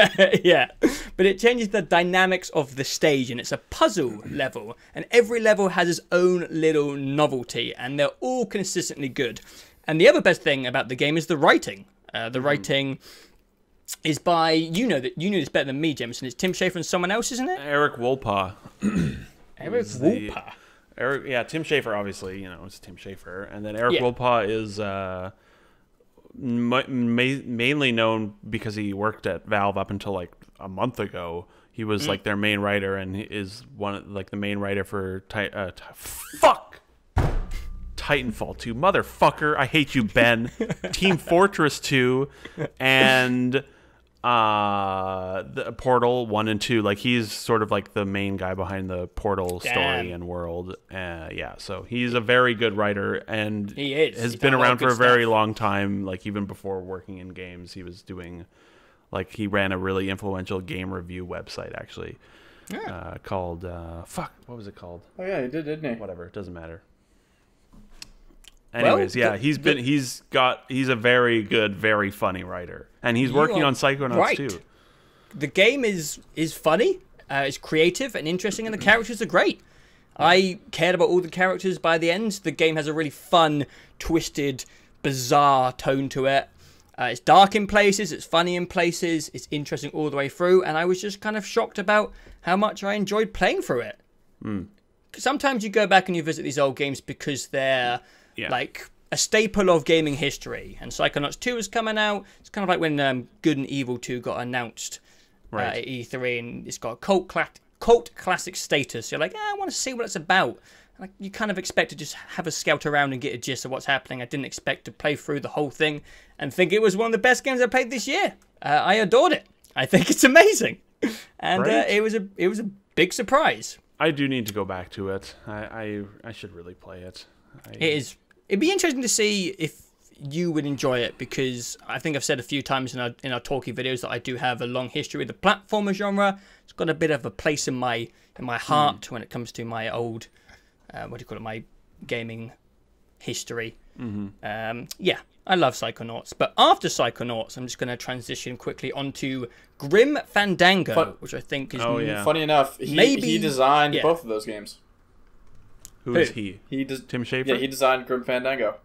Yeah. But it changes the dynamics of the stage, and it's a puzzle level. And every level has its own little novelty, and they're all consistently good. And the other best thing about the game is the writing. The writing is by, you know this better than me, Jamison. It's Tim Schafer and someone else, isn't it? Eric Wolpa. Eric Wolpa. Tim Schafer, obviously, it's Tim Schafer. And then Eric Wolpa is mainly known because he worked at Valve up until like a month ago. He was like their main writer, and he is the main writer for Titanfall 2, motherfucker. I hate you, Ben. Team Fortress 2, and the Portal 1 and 2. Like, he's sort of like the main guy behind the Portal story and world. So he's a very good writer, and he is. Has been around for a very long time. Like, even before working in games, he was doing Like he ran a really influential game review website actually, called what was it called? Oh yeah, he did, didn't he? Whatever, it doesn't matter. Anyways, he's a very good, very funny writer, and he's working on Psychonauts too. The game is funny, it's creative and interesting, and the characters are great. I cared about all the characters by the end. The game has a really fun, twisted, bizarre tone to it. It's dark in places, it's funny in places, it's interesting all the way through, and I was just kind of shocked about how much I enjoyed playing through it. Sometimes you go back and you visit these old games because they're like a staple of gaming history, and Psychonauts 2 is coming out. It's kind of like when Good and Evil 2 got announced at E3, and it's got cult classic status. You're like, I want to see what it's about. Like, you kind of expect to just have a scout around and get a gist of what's happening. I didn't expect to play through the whole thing and think it was one of the best games I played this year. I adored it. I think it's amazing, and it was a big surprise. I do need to go back to it. I should really play it. It'd be interesting to see if you would enjoy it, because I think I've said a few times in our talkie videos that I do have a long history with the platformer genre. It's got a bit of a place in my heart when it comes to my old my gaming history. I love Psychonauts, but after Psychonauts, I'm just going to transition quickly onto Grim Fandango, which I think is funny enough. He designed both of those games. Who is he? Tim Schafer? Yeah, he designed Grim Fandango.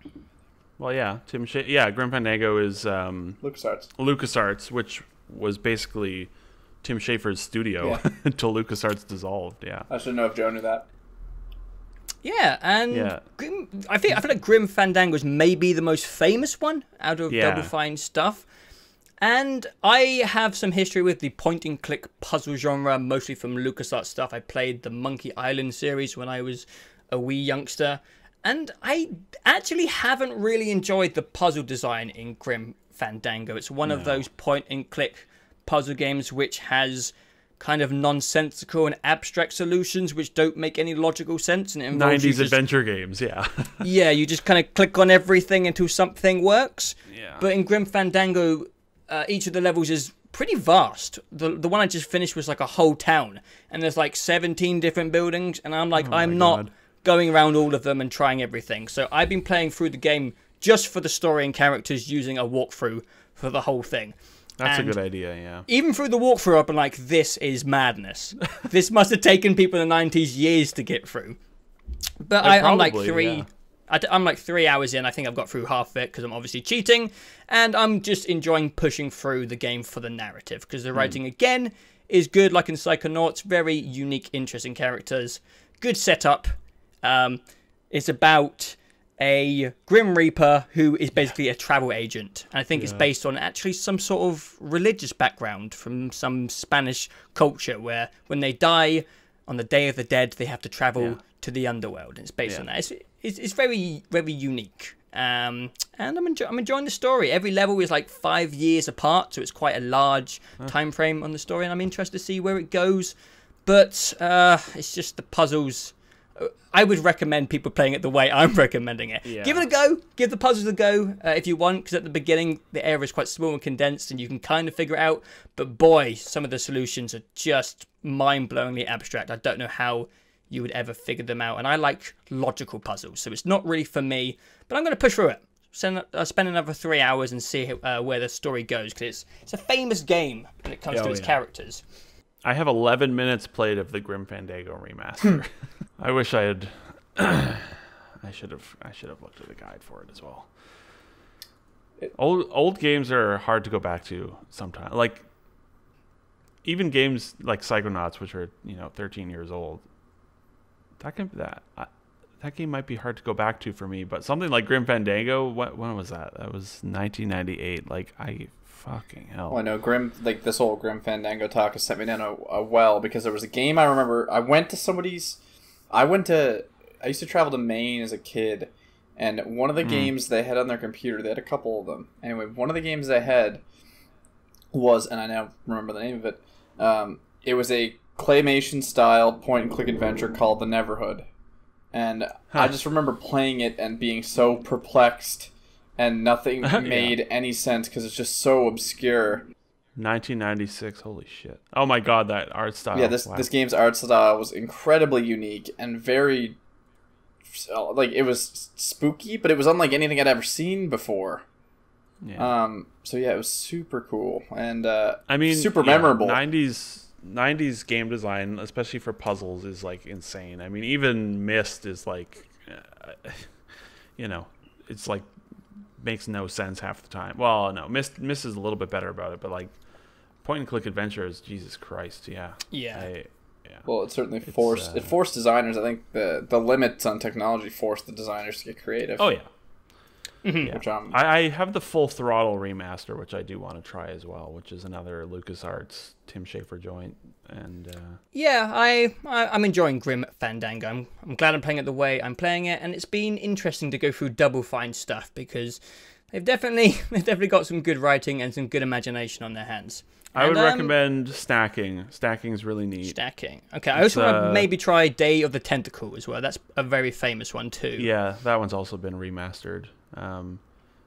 Well, yeah, Grim Fandango is LucasArts, which was basically Tim Schafer's studio until LucasArts dissolved. Yeah, I should know if Joe knew that. Yeah, and I feel like Grim Fandango is maybe the most famous one out of Double Fine stuff. And I have some history with the point-and-click puzzle genre, mostly from LucasArts stuff. I played the Monkey Island series when I was a wee youngster, and I actually haven't really enjoyed the puzzle design in Grim Fandango. It's one of those point-and-click puzzle games which has kind of nonsensical and abstract solutions which don't make any logical sense, and it involves 90s adventure games. You just kind of click on everything until something works. But in Grim Fandango, each of the levels is pretty vast. The one I just finished was like a whole town, and there's like 17 different buildings, and I'm like, I'm not going around all of them and trying everything. So I've been playing through the game just for the story and characters, using a walkthrough for the whole thing. That's a good idea, yeah. Even through the walkthrough, I've been like, this is madness. This must have taken people in the 90s years to get through. But I'm like 3 hours in. I think I've got through half of it because I'm obviously cheating. And I'm just enjoying pushing through the game for the narrative, because the writing, again, is good, like in Psychonauts. Very unique, interesting characters. Good setup. It's about a Grim Reaper who is basically a travel agent. And I think it's based on actually some sort of religious background from some Spanish culture, where when they die on the Day of the Dead, they have to travel to the underworld. And it's based on that. It's very, very unique. And I'm enjoying the story. Every level is like 5 years apart, so it's quite a large time frame on the story, and I'm interested to see where it goes. But it's just the puzzles. I would recommend people playing it the way I'm recommending it. Give it a go. Give the puzzles a go if you want, because at the beginning the area is quite small and condensed and you can kind of figure it out. But boy, some of the solutions are just mind-blowingly abstract. I don't know how you would ever figure them out. And I like logical puzzles, so it's not really for me. But I'm going to push through it. Spend another 3 hours and see where the story goes, because it's a famous game when it comes to its characters. I have 11 minutes played of the Grim Fandango remaster. I wish I had. I should have looked at the guide for it as well. Old games are hard to go back to sometimes. Like even games like Psychonauts, which are 13 years old. That game might be hard to go back to for me. But something like Grim Fandango, when was that? That was 1998. Like fucking hell. Well, I know this whole Grim Fandango talk has sent me down a well, because there was a game I remember. I used to travel to Maine as a kid, and one of the games they had on their computer, they had a couple of them. Anyway, one of the games they had was, and I now remember the name of it, it was a claymation style point and click adventure called The Neverhood. And I just remember playing it and being so perplexed, and nothing made any sense because it's just so obscure. 1996. Holy shit! Oh my god, that art style. Yeah, this game's art style was incredibly unique and very, like, it was spooky, but it was unlike anything I'd ever seen before. Yeah. So yeah, it was super cool and I mean, super memorable. 90s game design, especially for puzzles, is like insane. I mean, even Myst is like, it's like makes no sense half the time. Well, no, Myst is a little bit better about it, but like point and click adventures, Jesus Christ, yeah. Yeah. Well, it certainly forced designers. I think the limits on technology forced the designers to get creative. Oh yeah. Mm-hmm. Which I have the Full Throttle remaster, which I do want to try as well, which is another LucasArts Tim Schafer joint. And yeah, I'm enjoying Grim Fandango. I'm glad I'm playing it the way I'm playing it, and it's been interesting to go through Double Fine stuff because they've definitely got some good writing and some good imagination on their hands. I would recommend Stacking. Stacking is really neat. Stacking. Okay, I also want to maybe try Day of the Tentacle as well. That's a very famous one too. Yeah, that one's also been remastered.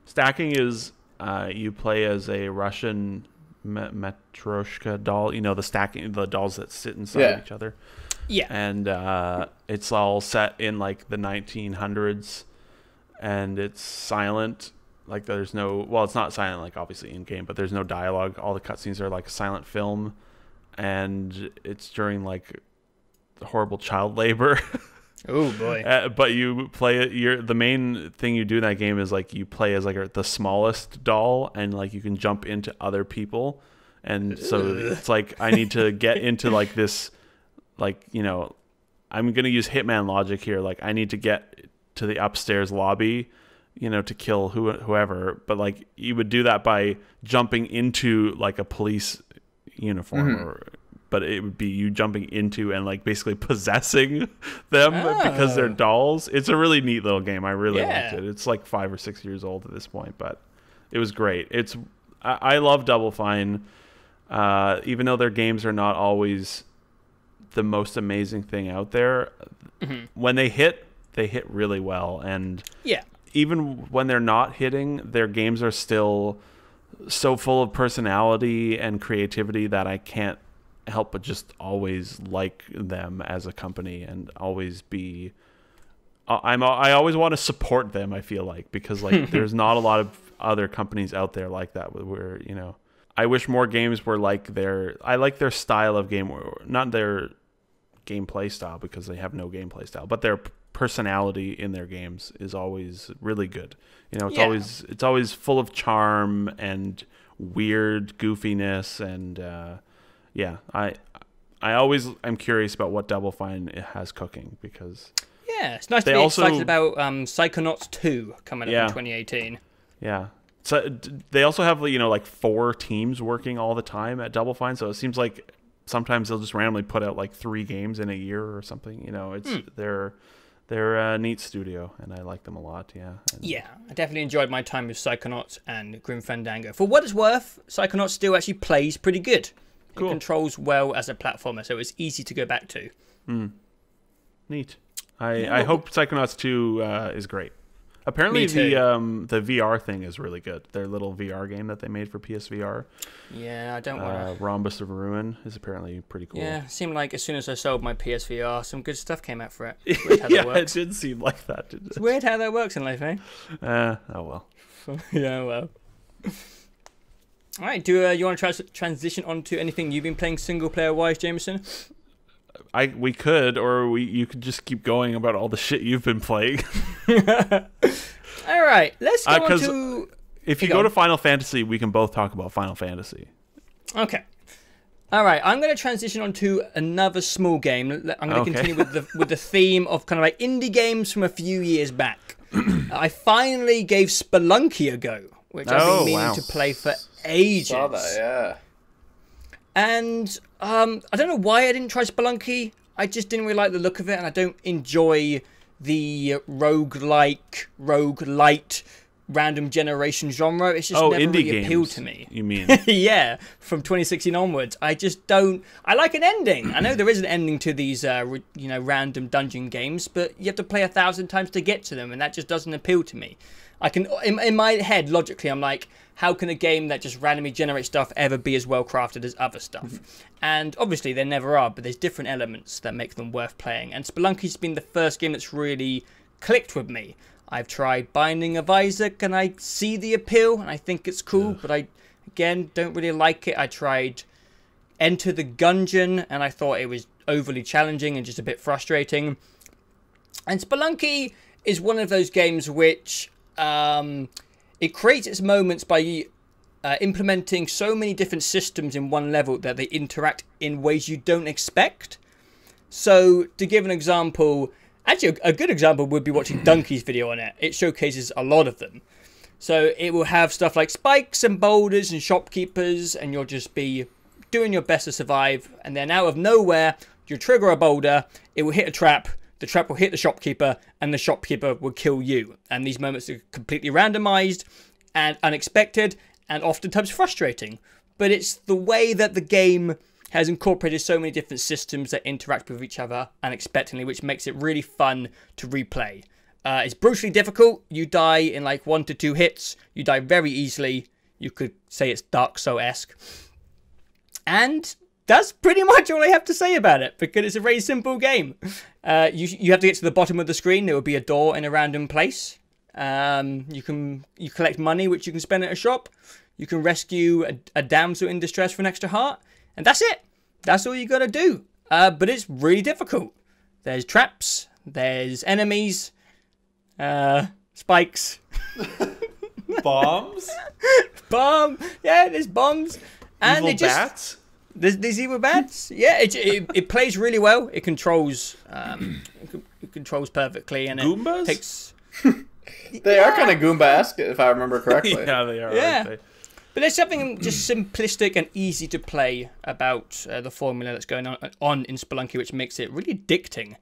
Stacking is you play as a Russian Matryoshka doll. You know, the dolls that sit inside each other. Yeah. And it's all set in like the 1900s, and it's silent. Like there's no, well, it's not silent like obviously in game, but there's no dialogue. All the cutscenes are like a silent film, and it's during like horrible child labor. Oh boy! But you play it. The main thing you do in that game is like you play as like the smallest doll, and like you can jump into other people, and so it's like I need to get into like this, like I'm gonna use Hitman logic here. Like I need to get to the upstairs lobby, to kill whoever. But like you would do that by jumping into like a police uniform but it would be you jumping into and like basically possessing them because they're dolls. It's a really neat little game. I really liked it. It's like 5 or 6 years old at this point, but it was great. I love Double Fine, even though their games are not always the most amazing thing out there. When they hit really well, and even when they're not hitting, their games are still so full of personality and creativity that I can't help but just always like them as a company and always be I always want to support them, I feel like, because like there's not a lot of other companies out there like that where I wish more games were like I like their style of game, not their gameplay style because they have no gameplay style, but their personality in their games is always really good. It's always full of charm and weird goofiness, and I always am curious about what Double Fine has cooking, because it's nice to be excited about Psychonauts 2 coming up in 2018. Yeah. So they also have like 4 teams working all the time at Double Fine, so it seems like sometimes they'll just randomly put out like 3 games in a year or something. They're a neat studio, and I like them a lot. Yeah, I definitely enjoyed my time with Psychonauts and Grim Fandango. For what it's worth, Psychonauts still actually plays pretty good. Cool. It controls well as a platformer, so it's easy to go back to. Neat. I hope Psychonauts 2 is great. Apparently the VR thing is really good. Their little VR game that they made for PSVR. Yeah, I don't want to... Rhombus of Ruin is apparently pretty cool. Yeah, it seemed like as soon as I sold my PSVR, some good stuff came out for it. Weird how that works. It did seem like that, didn't it? It's weird how that works in life, eh? Oh well. Yeah, well. All right, do you want to transition on to anything you've been playing single-player-wise, Jameson? We could, or you could just keep going about all the shit you've been playing. All right, let's go on to... If you go to Final Fantasy, we can both talk about Final Fantasy. Okay. All right, I'm going to transition on to another small game. I'm going to continue with the theme of kind of like indie games from a few years back. I finally gave Spelunky a go, which I've been meaning to play for ages. Saw that, yeah. And I don't know why I didn't try Spelunky. I just didn't really like the look of it, and I don't enjoy the roguelite random generation genre. It's just never indie really appealed games, to me. you mean? Yeah, from 2016 onwards, I just don't. I like an ending. I know there is an ending to these, random dungeon games, but you have to play 1,000 times to get to them, and that just doesn't appeal to me. I can, in my head, logically, I'm like, how can a game that just randomly generates stuff ever be as well crafted as other stuff? And obviously, there never are, but there's different elements that make them worth playing. And Spelunky's been the first game that's really clicked with me. I've tried Binding of Isaac, and I see the appeal, and I think it's cool, but I, again, don't really like it. I tried Enter the Gungeon, and I thought it was overly challenging and just a bit frustrating. And Spelunky is one of those games which it creates its moments by implementing so many different systems in one level that they interact in ways you don't expect. So, to give an example, actually a good example would be watching Donkey's video on it. It showcases a lot of them. So it will have stuff like spikes and boulders and shopkeepers, and you'll just be doing your best to survive, and then out of nowhere, you'll trigger a boulder, it will hit a trap, the trap will hit the shopkeeper, and the shopkeeper will kill you. And these moments are completely randomized and unexpected, and oftentimes frustrating. But it's the way that the game has incorporated so many different systems that interact with each other unexpectedly, which makes it really fun to replay. It's brutally difficult. You die in like 1 to 2 hits. You die very easily. You could say it's Dark Souls-esque. And that's pretty much all I have to say about it, because it's a very simple game. You have to get to the bottom of the screen. There will be a door in a random place. You collect money, which you can spend at a shop. You can rescue a damsel in distress for an extra heart. And that's it. That's all you got to do. But it's really difficult. There's traps. There's enemies. Spikes. Bombs? Yeah, there's bombs. And Evil bats? There's evil bats. Yeah, it plays really well. It controls perfectly. And Goombas? It takes... They are kind of Goomba-esque, if I remember correctly. Yeah, they are. Yeah. But there's something just simplistic and easy to play about the formula that's going on in Spelunky, which makes it really addicting.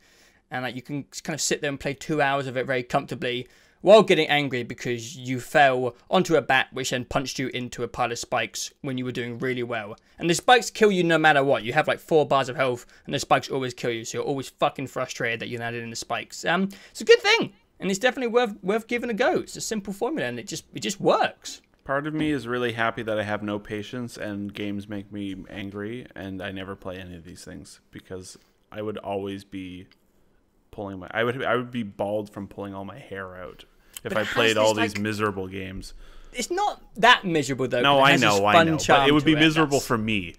And like you can kind of sit there and play 2 hours of it very comfortably while getting angry because you fell onto a bat, which then punched you into a pile of spikes when you were doing really well. And the spikes kill you no matter what. You have like 4 bars of health, and the spikes always kill you, so you're always fucking frustrated that you landed in the spikes. It's a good thing, and it's definitely worth giving a go. It's a simple formula, and it just works. Part of me is really happy that I have no patience and games make me angry, and I never play any of these things because I would always be pulling my... I would be bald from pulling all my hair out if I played all these miserable games. It's not that miserable though. No, I know. But it would be miserable for me.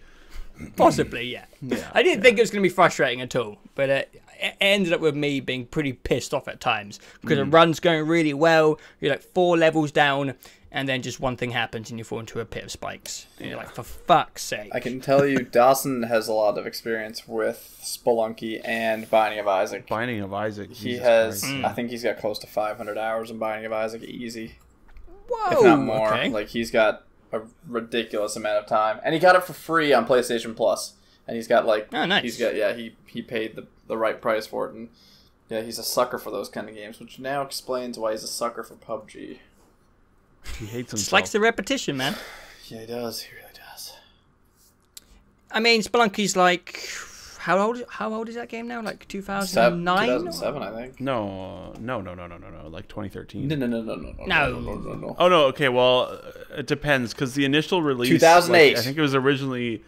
Possibly, yeah. I didn't think it was going to be frustrating at all, but it ended up with me being pretty pissed off at times because the run's going really well. You're like 4 levels down, and then just one thing happens and you fall into a pit of spikes. And you're like, for fuck's sake. I can tell you, Dawson has a lot of experience with Spelunky and Binding of Isaac. Binding of Isaac. He has, I think he's got close to 500 hours in Binding of Isaac, easy. Whoa, if not more. okay. Like, he's got a ridiculous amount of time. And he got it for free on PlayStation Plus. And he's got, like... Oh, nice. He's got, he paid the right price for it. And, yeah, he's a sucker for those kind of games, which now explains why he's a sucker for PUBG. He hates himself. Just likes the repetition, man. Yeah, he does. He really does. I mean, Spelunky's like... How old is that game now? Like 2009? 2007, I think. No. Like 2013. No. Oh no. Okay. Well, it depends because the initial release, 2008. I think it was originally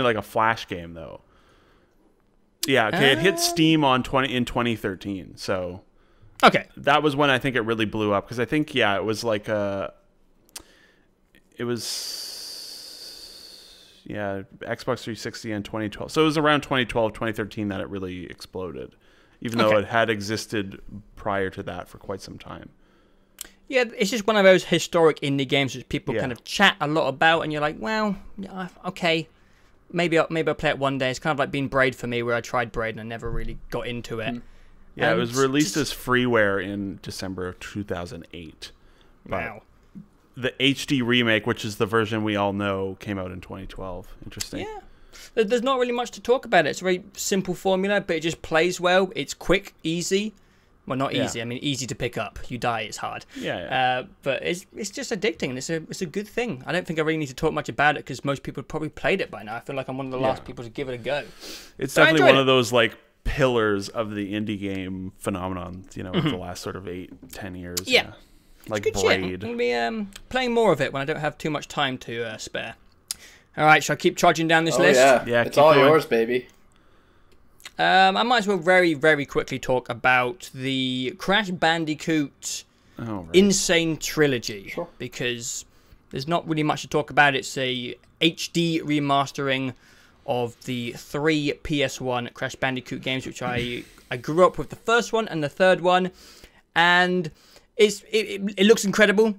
like a Flash game though. Yeah. Okay. It hit Steam in 2013. So. Okay. That was when I think it really blew up because I think it was like Xbox 360 in 2012. So it was around 2012, 2013 that it really exploded, even though it had existed prior to that for quite some time. Yeah, it's just one of those historic indie games which people kind of chat a lot about, and you're like, well, okay, maybe I'll play it one day. It's kind of like being Braid for me, where I tried Braid and I never really got into it. Yeah, it was released as freeware in December of 2008. Wow. The HD remake, which is the version we all know, came out in 2012. Interesting. Yeah. There's not really much to talk about it. It's a very simple formula, but it just plays well. It's quick, easy. Well, not Yeah. easy. I mean, easy to pick up. You die, it's hard. Yeah. But it's just addicting, and it's a good thing. I don't think I really need to talk much about it because most people have probably played it by now. I feel like I'm one of the last people to give it a go. It's So I definitely enjoyed one it. of those like pillars of the indie game phenomenon, you know, of the last sort of 8-10 years. Yeah. Like Good shit. I'm Braid. going to be playing more of it when I don't have too much time to spare. All right, shall I keep charging down this Oh list? yeah, Yeah, it's keep all going. yours, baby. I might as well very, very quickly talk about the Crash Bandicoot Oh, right. Insane Trilogy, Sure. because there's not really much to talk about. It's a HD remastering of the 3 PS1 Crash Bandicoot games, which I grew up with the first one and the third one, and it looks incredible,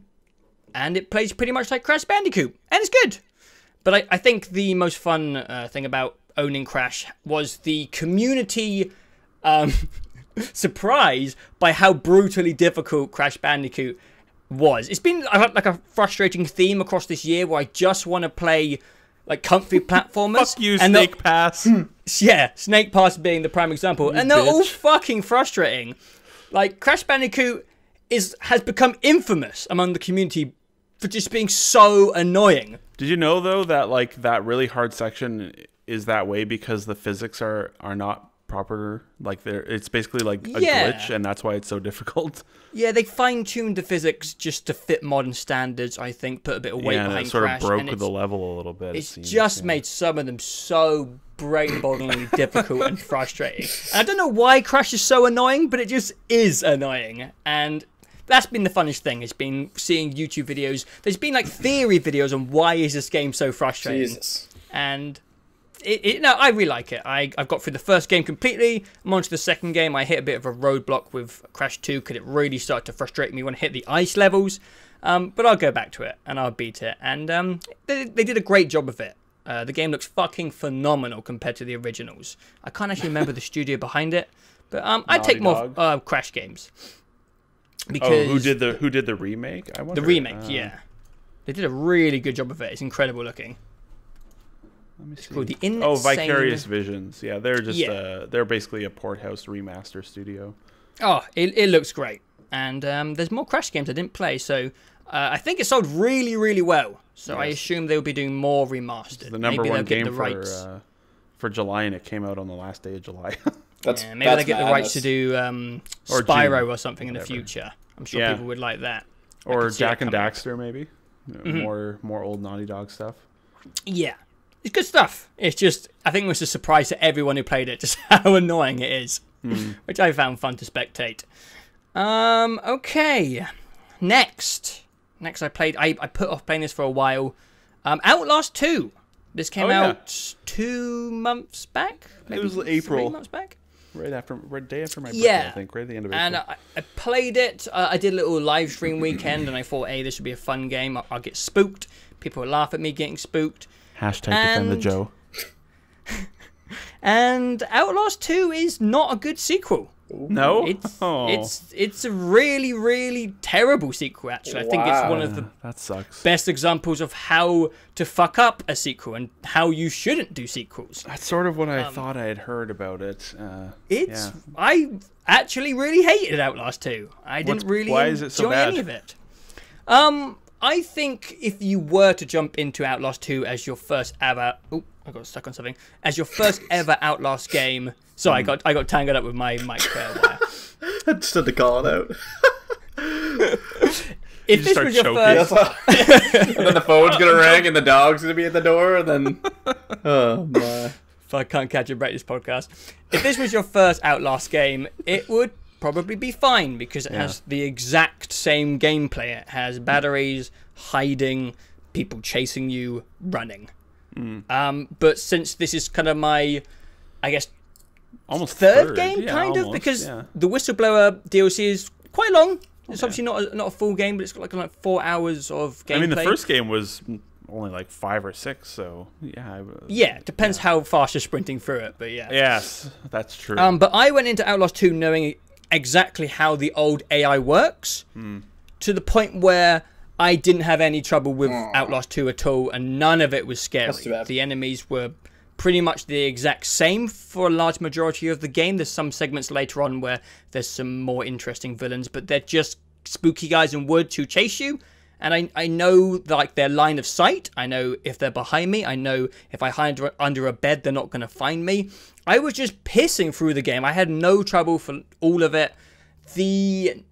and it plays pretty much like Crash Bandicoot, and it's good. But I think the most fun thing about owning Crash was the community surprise by how brutally difficult Crash Bandicoot was. It's been like a frustrating theme across this year where I just want to play like comfy platformers. Fuck you, and Snake Pass. yeah, Snake Pass being the prime example. And they're all bitch. fucking frustrating. Like, Crash Bandicoot has become infamous among the community for just being so annoying. Did you know though that like that really hard section is that way because the physics are not proper? Like it's basically like a Yeah. glitch, and that's why it's so difficult. Yeah, they fine-tuned the physics just to fit modern standards, I think, put a bit of weight Yeah, and behind it sort Crash. of broke and with the level a little bit. It's just made some of them so brain-bogglingly difficult and frustrating. And I don't know why Crash is so annoying, but it just is annoying. And that's been the funnest thing. It's been seeing YouTube videos. There's been like theory videos on why is this game so frustrating. Jesus. And no, I really like it. I've got through the first game completely. I'm on to the second game. I hit a bit of a roadblock with Crash 2 because it really started to frustrate me when I hit the ice levels. But I'll go back to it and I'll beat it. And they did a great job of it. The game looks fucking phenomenal compared to the originals. I can't actually remember the studio behind it, but I take more Crash games. Because who did the remake? I wonder. the remake, yeah, they did a really good job of it. It's incredible looking. Let me see. Called the Vicarious Visions. Yeah, they're just Yeah. they're basically a Porthouse remaster studio. Oh, it looks great. And there's more Crash games I didn't play, so I think it sold really, really well. So I assume they'll be doing more remastered. The number Maybe one they'll get game the rights. for July, and it came out on the last day of July. That's Yeah, maybe they get the rights to madness. do Or Spyro June, or something in the whatever. future. I'm sure Yeah. people would like that. Or can see Jack it and coming. Daxter, maybe. More old Naughty Dog stuff. Yeah, it's good stuff. It's just, I think it was a surprise to everyone who played it, just how annoying it is, which I found fun to spectate. Okay, next I put off playing this for a while. Outlast 2. This came out 2 months back. Maybe was 3 April. months back. Right day after my birthday, Yeah. I think. Right at the end of And April. I played it. I did a little live stream weekend, and I thought, hey, this would be a fun game. I'll get spooked. People will laugh at me getting spooked. Hashtag defend the and- Joe. And Outlast 2 is not a good sequel. No? It's a really, really terrible sequel, actually. I think it's one of the That sucks. best examples of how to fuck up a sequel and how you shouldn't do sequels. That's sort of what I thought I had heard about it. I actually really hated Outlast 2. I didn't really why is it so enjoy bad? any of it. I think if you were to jump into Outlast 2 as your first ever... Oh, I got stuck on something. As your first ever Outlast game... Sorry, I got tangled up with my mic wire. I just had to call it out. If this start was your choking. first... And then the phone's gonna ring and the dog's gonna be at the door, and then oh my! If I can't catch a break this podcast. If this was your first Outlast game, it would probably be fine because it has the exact same gameplay. It has batteries, hiding, people chasing you, running. But since this is kind of my, I guess, Almost third game, Yeah, kind of, almost, because yeah. the Whistleblower DLC is quite long. It's obviously not a full game, but it's got like 4 hours of gameplay. I mean, the first game was only like 5 or 6, so yeah. Yeah, depends how fast you're sprinting through it, but yeah. Yes, that's true. But I went into Outlast 2 knowing exactly how the old AI works, to the point where I didn't have any trouble with Outlast 2 at all, and none of it was That's too scary. bad. The enemies were pretty much the exact same for a large majority of the game. There's some segments later on where there's some more interesting villains, but they're just spooky guys in woods who chase you. And I know like their line of sight. I know if they're behind me. I know if I hide under a bed, they're not going to find me. I was just pissing through the game. I had no trouble for all of it. The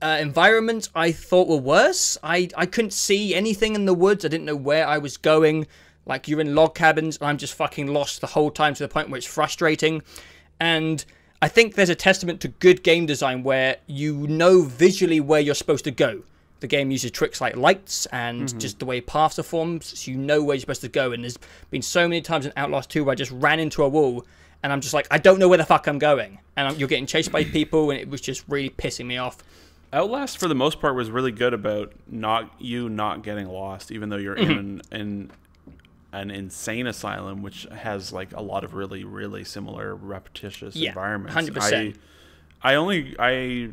environments I thought were worse. I couldn't see anything in the woods. I didn't know where I was going. Like, you're in log cabins, and I'm just fucking lost the whole time to the point where it's frustrating. And I think there's a testament to good game design where you know visually where you're supposed to go. The game uses tricks like lights and just the way paths are formed, so you know where you're supposed to go. And there's been so many times in Outlast 2 where I just ran into a wall, and I'm just like, I don't know where the fuck I'm going. And you're getting chased by people, and it was just really pissing me off. Outlast, for the most part, was really good about not getting lost, even though you're in an insane asylum, which has like a lot of really, really similar repetitious environments. 100%. I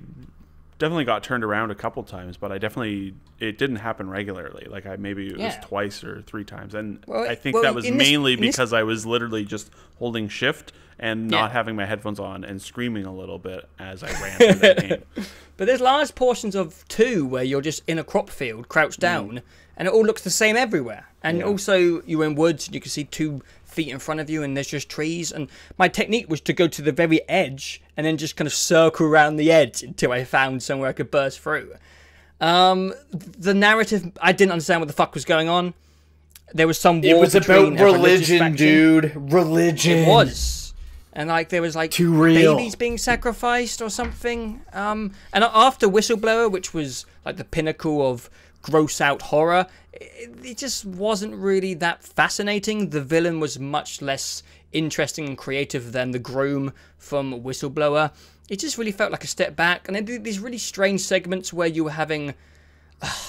definitely got turned around a couple times, but it didn't happen regularly. Like maybe it was twice or 3 times, and I think that was mainly because I was literally just holding shift and not having my headphones on and screaming a little bit as I ran through that game. But there's large portions of 2 where you're just in a crop field, crouched down, and it all looks the same everywhere. And also, you're in woods, and you can see 2 feet in front of you, and there's just trees. And my technique was to go to the very edge, and then just kind of circle around the edge until I found somewhere I could burst through. The narrative, I didn't understand what the fuck was going on. There was some war. It was about religion, dude. Religion. It was. And like there was like babies being sacrificed or something. And after Whistleblower, which was like the pinnacle of gross out horror, it just wasn't really that fascinating. The villain was much less interesting and creative than the groom from Whistleblower. It just really felt like a step back. And they did these really strange segments where you were having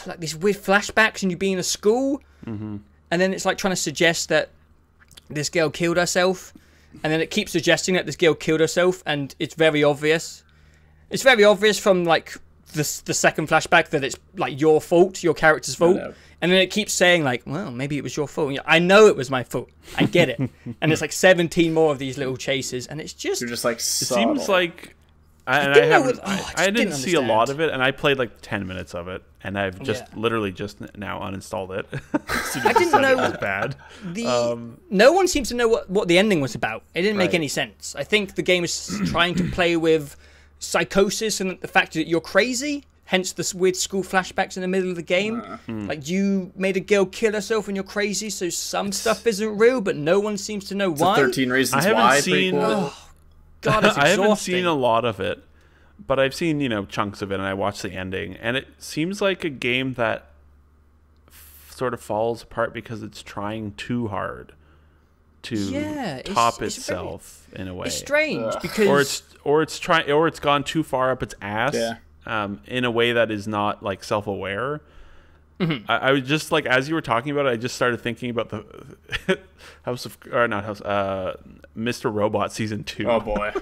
like these weird flashbacks and you'd be in a school. And then it's like trying to suggest that this girl killed herself. And then it keeps suggesting that this girl killed herself, and it's very obvious. It's very obvious from like the second flashback that it's like your fault, your character's fault. And then it keeps saying like, well, maybe it was your fault. I know it was my fault. I get it. And there's like 17 more of these little chases, and it's just... You're just like, subtle. It seems like... I didn't see a lot of it, and I played like 10 minutes of it, and I've just literally just now uninstalled it. I didn't know it was bad. No one seems to know what the ending was about. It didn't make any sense. I think the game is trying to play with psychosis and the fact that you're crazy, hence the weird school flashbacks in the middle of the game. Like, you made a girl kill herself and you're crazy, so some stuff isn't real, but no one seems to know why. 13 Reasons Why. God, it's exhausting. I haven't seen a lot of it, but I've seen, chunks of it, and I watched the ending, and it seems like a game that sort of falls apart because it's trying too hard to top itself in a way. It's strange because it's gone too far up its ass in a way that is not like self-aware. I was just like, as you were talking about it, I just started thinking about the Mr. Robot season 2. Oh boy.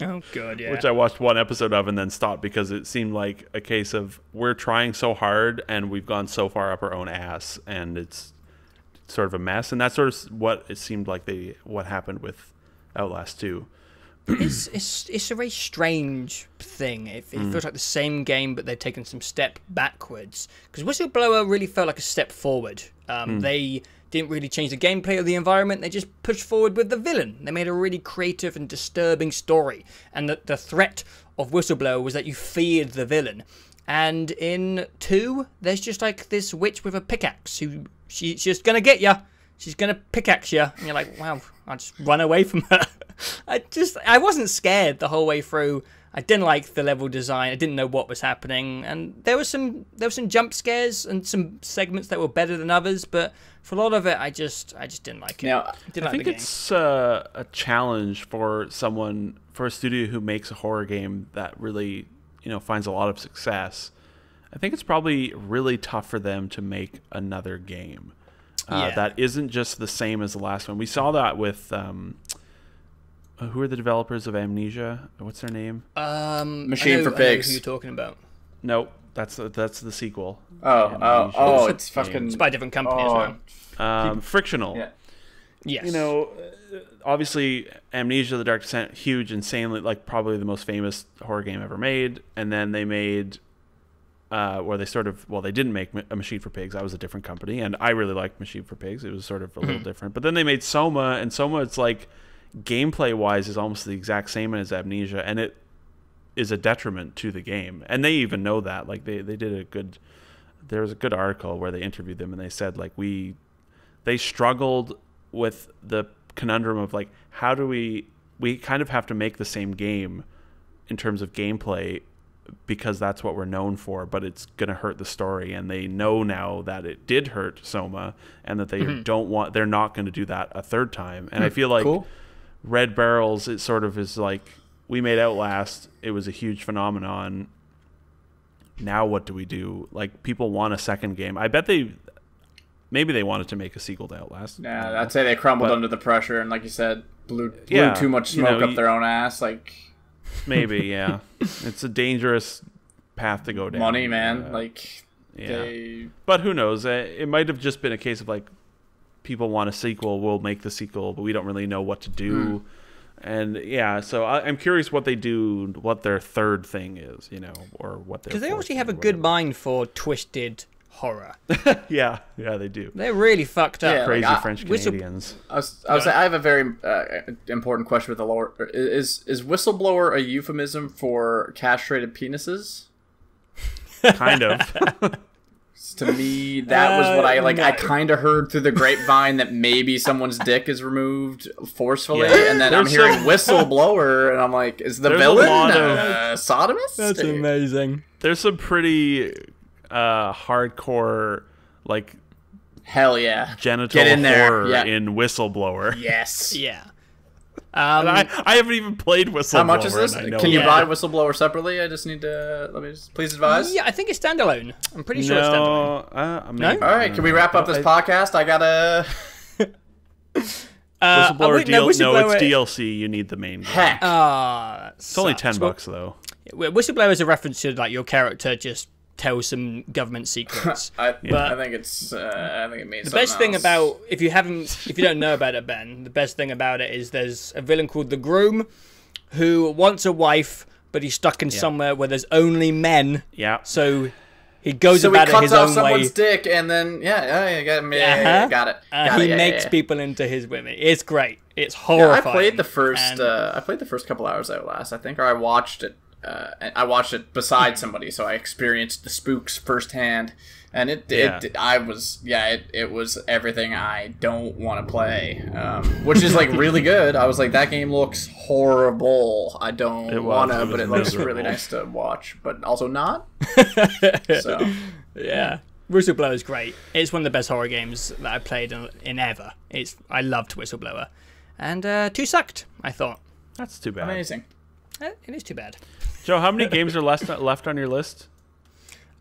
Oh god, yeah. Which I watched one episode of and then stopped because it seemed like a case of we're trying so hard and we've gone so far up our own ass and it's sort of a mess. And that's sort of what it seemed like what happened with Outlast 2. It's a very strange thing. It feels like the same game, but they've taken some step backwards. Because Whistleblower really felt like a step forward. They didn't really change the gameplay or the environment. They just pushed forward with the villain. They made a really creative and disturbing story. And the threat of Whistleblower was that you feared the villain. And in 2, there's just like this witch with a pickaxe who she's just gonna get you. She's gonna pickaxe you, and you're like, wow, I'll just run away from her. I wasn't scared the whole way through. I didn't like the level design. I didn't know what was happening, and there was some jump scares and some segments that were better than others. But for a lot of it, I just didn't like it. Now, I think it's a challenge for a studio who makes a horror game that really finds a lot of success. I think it's probably really tough for them to make another game. That isn't just the same as the last one. We saw that with who are the developers of Amnesia? What's their name? Machine for Pigs. Who you're talking about? Nope, that's the sequel. It's fucking. It's by a different company as well. Frictional. Yeah. Yes. You know, obviously, Amnesia: The Dark Descent, huge, insanely, like probably the most famous horror game ever made. And then they made, where they sort of, well, they didn't make A Machine for Pigs. That was a different company, and I really liked Machine for Pigs. It was sort of a little different. But then they made Soma, and Soma, it's like gameplay-wise, is almost the exact same as Amnesia, and it is a detriment to the game. And they even know that. Like they did a good. There was a good article where they interviewed them, and they said like they struggled with the conundrum of like, how do we kind of have to make the same game in terms of gameplay because that's what we're known for, but it's going to hurt the story. And they know now that it did hurt Soma, and that they they're not going to do that a third time. And I feel like Red Barrels, it sort of is like, we made Outlast. It was a huge phenomenon. Now what do we do? Like, people want a second game. I bet maybe they wanted to make a sequel to Outlast. Yeah, I'd say they crumbled under the pressure, and like you said, blew too much smoke up their own ass. Like, maybe, yeah, it's a dangerous path to go down. Money, man. But who knows? It might have just been a case of like, people want a sequel, we'll make the sequel, but we don't really know what to do. And yeah, so I'm curious what they do, what their third thing is, you know, or what because they obviously have a good mind for twisted horror. yeah, they do. They're really fucked up. Yeah, crazy French Canadians. I have a very important question with the lore. Is whistleblower a euphemism for castrated penises? Kind of. To me, that was what I like. No. I kind of heard through the grapevine that maybe someone's dick is removed forcefully, and then I'm hearing whistleblower, and I'm like, is the villain sodomist? That's amazing. There's some pretty hardcore, like, hell yeah, genital get in there. horror Yeah. in Whistleblower. Yes. Yeah. And I haven't even played Whistleblower. How much is this? Can you Yeah. buy Whistleblower separately? I just need to please advise. Yeah, I think it's standalone. I'm pretty sure it's standalone. No. All right, can we wrap up this podcast? I gotta. Whistleblower no, No, Whistleblower- it's DLC. You need the main game. Heck. It's only $10 though. Whistleblower is a reference to like your character just tells some government secrets. I think it's. I think it means The best thing about if you don't know about it, Ben, the best thing about it is there's a villain called the Groom who wants a wife, but he's stuck in somewhere where there's only men. Yeah. So he goes he about it cuts his off own someone's way. dick, and then got it. He makes people into his women. It's great. It's horrifying. I played the first. I played the first couple hours Outlast, I think, or I watched it. I watched it beside somebody, so I experienced the spooks firsthand, and it was everything I don't want to play, which is like really good. I was like, that game looks horrible. I don't want to, but it looks really nice to watch, but also not. So yeah. Whistleblower is great. It's one of the best horror games that I played in ever. I loved Whistleblower, and 2 sucked. I thought That's too bad. amazing. it is too bad. Joe, how many games are left on your list?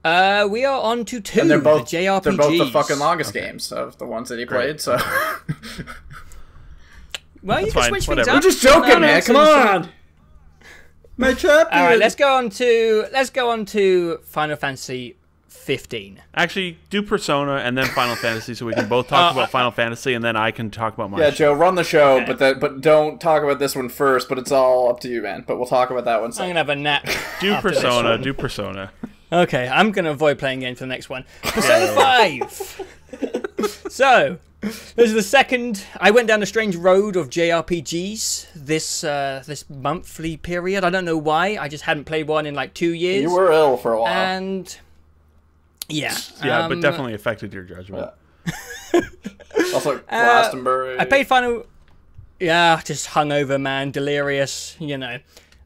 We are on to 2. And they're both the JRPGs. They're both the fucking longest games of the ones that he played. So Well, you can fine, switch whatever. things up. I'm just joking, man. Come on. My champion. All right, let's go on to Final Fantasy 15. Actually, do Persona and then Final Fantasy, so we can both talk about Final Fantasy, and then I can talk about my. Yeah, Joe, run the show, Okay. but don't talk about this one first. But it's all up to you, man. But we'll talk about that one I'm second. gonna have a nap. Do after this Persona. one. Do Persona. Okay, I'm gonna avoid playing games for the next one. Persona 5. So, this is the second. I went down a strange road of JRPGs this monthly period. I don't know why. I just hadn't played one in like 2 years. You were ill for a while. And yeah, But definitely affected your judgment. Also, Glastonbury. I played Final. Yeah, just hungover, man, delirious. You know,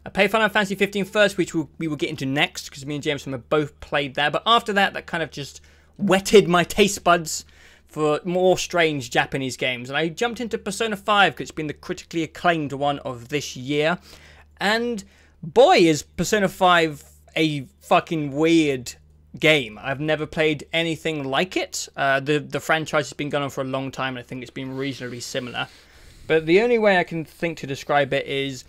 I played Final Fantasy 15 first, which we will get into next because me and Jameson have both played that. But after that, that kind of just whetted my taste buds for more strange Japanese games, and I jumped into Persona 5 because it's been the critically acclaimed one of this year. And boy, is Persona 5 a fucking weird game. I've never played anything like it. The franchise has been going on for a long time, and I think it's been reasonably similar. But the only way I can think to describe it is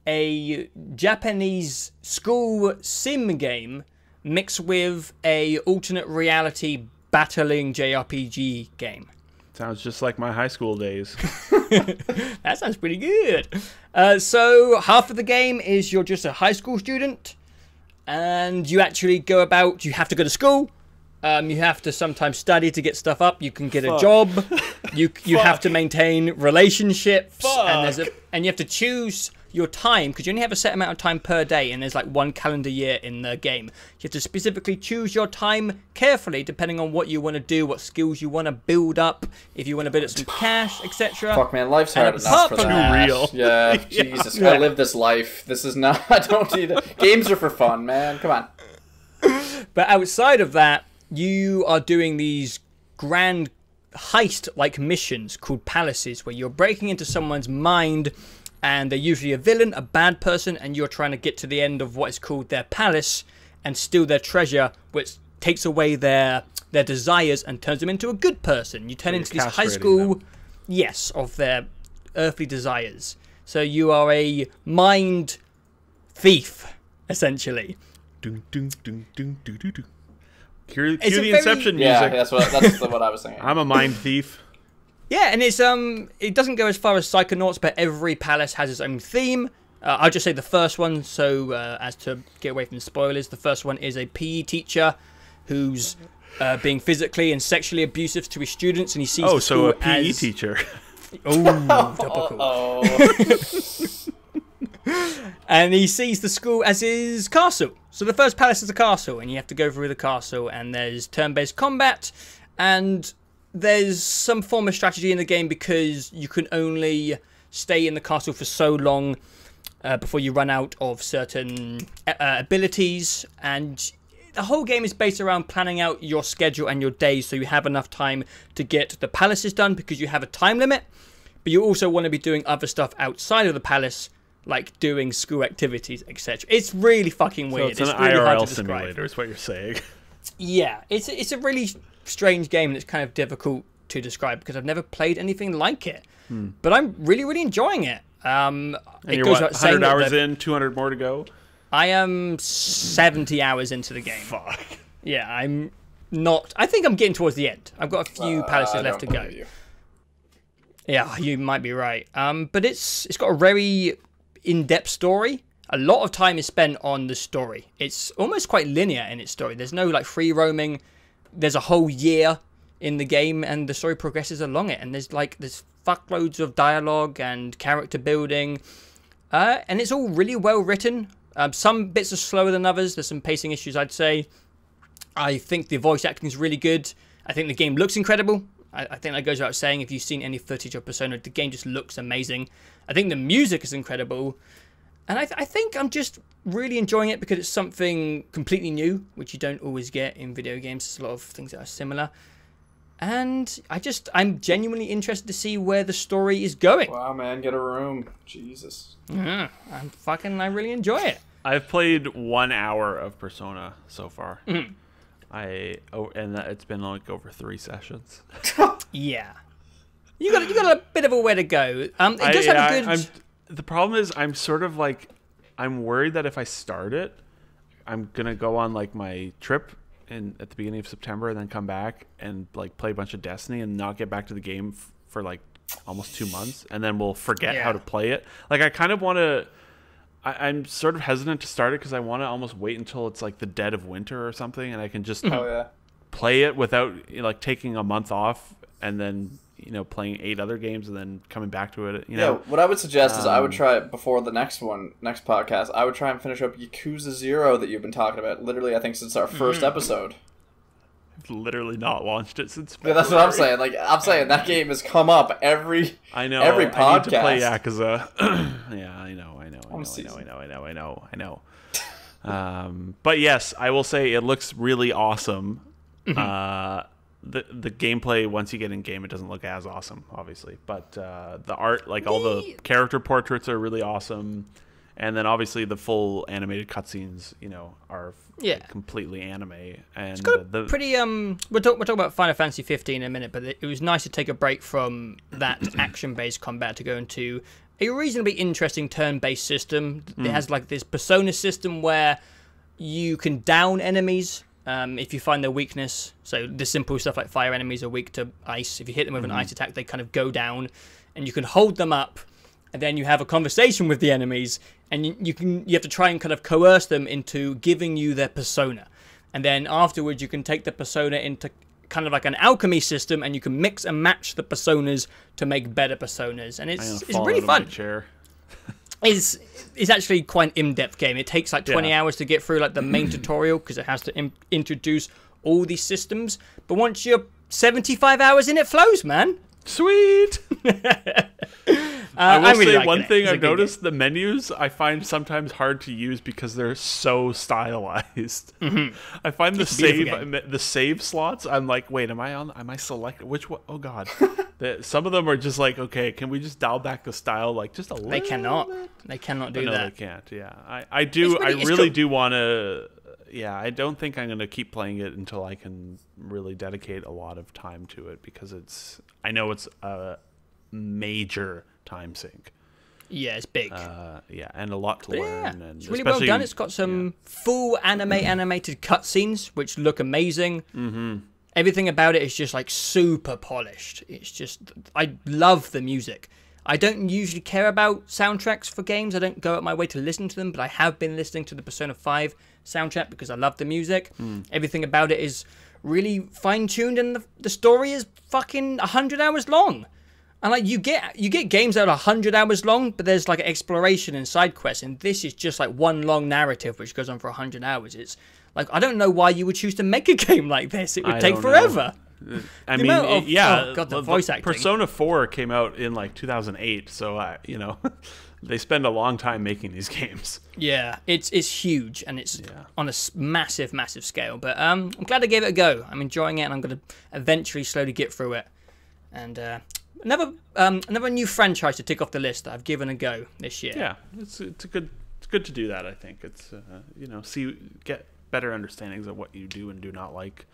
a Japanese school sim game mixed with a alternate reality battling JRPG game. Sounds just like my high school days. That sounds pretty good. So half of the game is you're just a high school student, and you actually go about. You have to go to school. You have to sometimes study to get stuff up. You can get a job. You have to maintain relationships, and you have to choose your time, because you only have a set amount of time per day, and there's like 1 calendar year in the game. You have to specifically choose your time carefully, depending on what you want to do, what skills you want to build up, if you want to build up some cash, etc. Fuck, man, life's hard enough for that. Real. Yeah, Jesus, I live this life. This is not. I don't need it. Games are for fun, man. Come on. But outside of that, you are doing these grand heist-like missions called palaces, where you're breaking into someone's mind, and they're usually a villain, a bad person, and you're trying to get to the end of what is called their palace and steal their treasure, which takes away their desires and turns them into a good person. You turn into this high school, yes, of their earthly desires. So you are a mind thief, essentially. Dun, dun, dun, dun, dun, dun, dun. Cue the Inception music. Yeah, that's what I was thinking. I'm a mind thief. Yeah, and it's it doesn't go as far as Psychonauts, but every palace has its own theme. I'll just say the first one, so as to get away from spoilers, the first one is a PE teacher who's being physically and sexually abusive to his students, and he sees the school a PE teacher. Oh, and he sees the school as his castle. So the first palace is a castle, and you have to go through the castle, and there's turn-based combat, and there's some form of strategy in the game, because you can only stay in the castle for so long before you run out of certain abilities, and the whole game is based around planning out your schedule and your days so you have enough time to get the palaces done, because you have a time limit, but you also want to be doing other stuff outside of the palace, like doing school activities, etc. It's really fucking weird. So it's an really IRL simulator, is what you're saying. Yeah, it's a really strange game, and it's kind of difficult to describe because I've never played anything like it. But I'm really, really enjoying it. And it you're goes what, without saying 100 hours that in, 200 more to go? I am 70 hours into the game. Fuck. Yeah, I'm not. I think I'm getting towards the end. I've got a few palaces left to go. You. Yeah, you might be right. But it's got a very in-depth story. A lot of time is spent on the story. It's almost quite linear in its story. There's no like free roaming. There's a whole year in the game, and the story progresses along it. And there's fuckloads of dialogue and character building, and it's all really well written. Some bits are slower than others. There's some pacing issues, I'd say. I think the voice acting is really good. I think the game looks incredible. I think that goes without saying. If you've seen any footage of Persona, the game just looks amazing. I think the music is incredible. And I think I'm just really enjoying it because it's something completely new, which you don't always get in video games. There's a lot of things that are similar. And I'm genuinely interested to see where the story is going. Wow, man, get a room. Jesus. Yeah, I really enjoy it. I've played 1 hour of Persona so far. And it's been like over 3 sessions. Yeah. You got a bit of a way to go. It does have a good... The problem is I'm sort of like, I'm worried that if I start it, I'm going to go on like my trip at the beginning of September and then come back and like play a bunch of Destiny and not get back to the game for like almost 2 months, and then we'll forget how to play it. Like I kind of want to, I'm sort of hesitant to start it because I want to almost wait until it's like the dead of winter or something, and I can just play it without like taking a month off and then playing 8 other games and then coming back to it. Yeah, what I would suggest is I would try it before the next podcast. I would try and finish up Yakuza 0 that you've been talking about. Literally, I think since our first episode. I've literally not launched it since February. Yeah, that's what I'm saying. Like I'm saying, that game has come up every podcast. I need to play Yakuza. Yeah, I know. But yes, I will say it looks really awesome. The gameplay, once you get in game, it doesn't look as awesome, obviously. But the art, like all the character portraits, are really awesome. And then obviously the full animated cutscenes, are completely anime. And it's got a pretty we'll talk about Final Fantasy 15 in a minute, but it was nice to take a break from that action-based combat to go into a reasonably interesting turn-based system. It has like this Persona system where you can down enemies if you find their weakness. So the simple stuff like fire enemies are weak to ice. If you hit them with an ice attack, they kind of go down. and you can hold them up, and then you have a conversation with the enemies, and you have to try and kind of coerce them into giving you their persona. And then afterwards, you can take the persona into kind of like an alchemy system, and you can mix and match the personas to make better personas. And it's really fun. It's actually quite an in-depth game. It takes like 20 hours to get through like the main tutorial, because it has to introduce all these systems. But once you're 75 hours in, it flows, man. Sweet. I will really say like one it. thing I've noticed: the menus I find sometimes hard to use because they're so stylized. I find the save slots. I'm like, wait, am I selected? Which one? Oh god, some of them are just like, okay, can we just dial back the style like just a little? They cannot. bit? They cannot do no, that. they can't. Yeah, I do. I really do want to. Yeah, I don't think I'm going to keep playing it until I can really dedicate a lot of time to it, because I know it's a major time sink. Yeah, it's big. And a lot to learn. And it's really well done. It's got some full animated cutscenes, which look amazing. Everything about it is just like super polished. It's just, I love the music. I don't usually care about soundtracks for games. I don't go out my way to listen to them, but I have been listening to the Persona 5 soundtrack because I love the music. Everything about it is really fine-tuned, and the story is fucking 100 hours long. And like you get games that are 100 hours long, but there's like exploration and side quests, and this is just like one long narrative which goes on for 100 hours. It's like, I don't know why you would choose to make a game like this. It would take forever. I mean, oh god, the voice acting. Persona 4 came out in like 2008, so they spend a long time making these games. Yeah, it's huge, and it's on a massive scale. But I'm glad I gave it a go. I'm enjoying it, and I'm going to eventually slowly get through it. And another new franchise to tick off the list that I've given a go this year. Yeah, it's good to do that. I think it's get better understandings of what you do and do not like.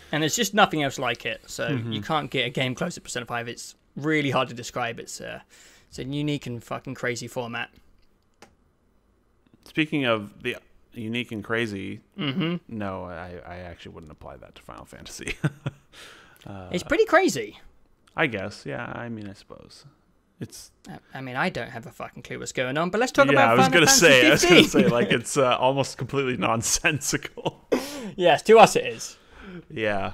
And there's just nothing else like it, so you can't get a game close to Persona 5. It's really hard to describe. It's a unique and fucking crazy format. Speaking of the unique and crazy, no, I actually wouldn't apply that to Final Fantasy. It's pretty crazy. I guess, yeah. I mean, I suppose it's. I mean, I don't have a fucking clue what's going on, but let's talk about Final Fantasy 15. I was gonna say, like, it's almost completely nonsensical. Yes, to us it is. Yeah.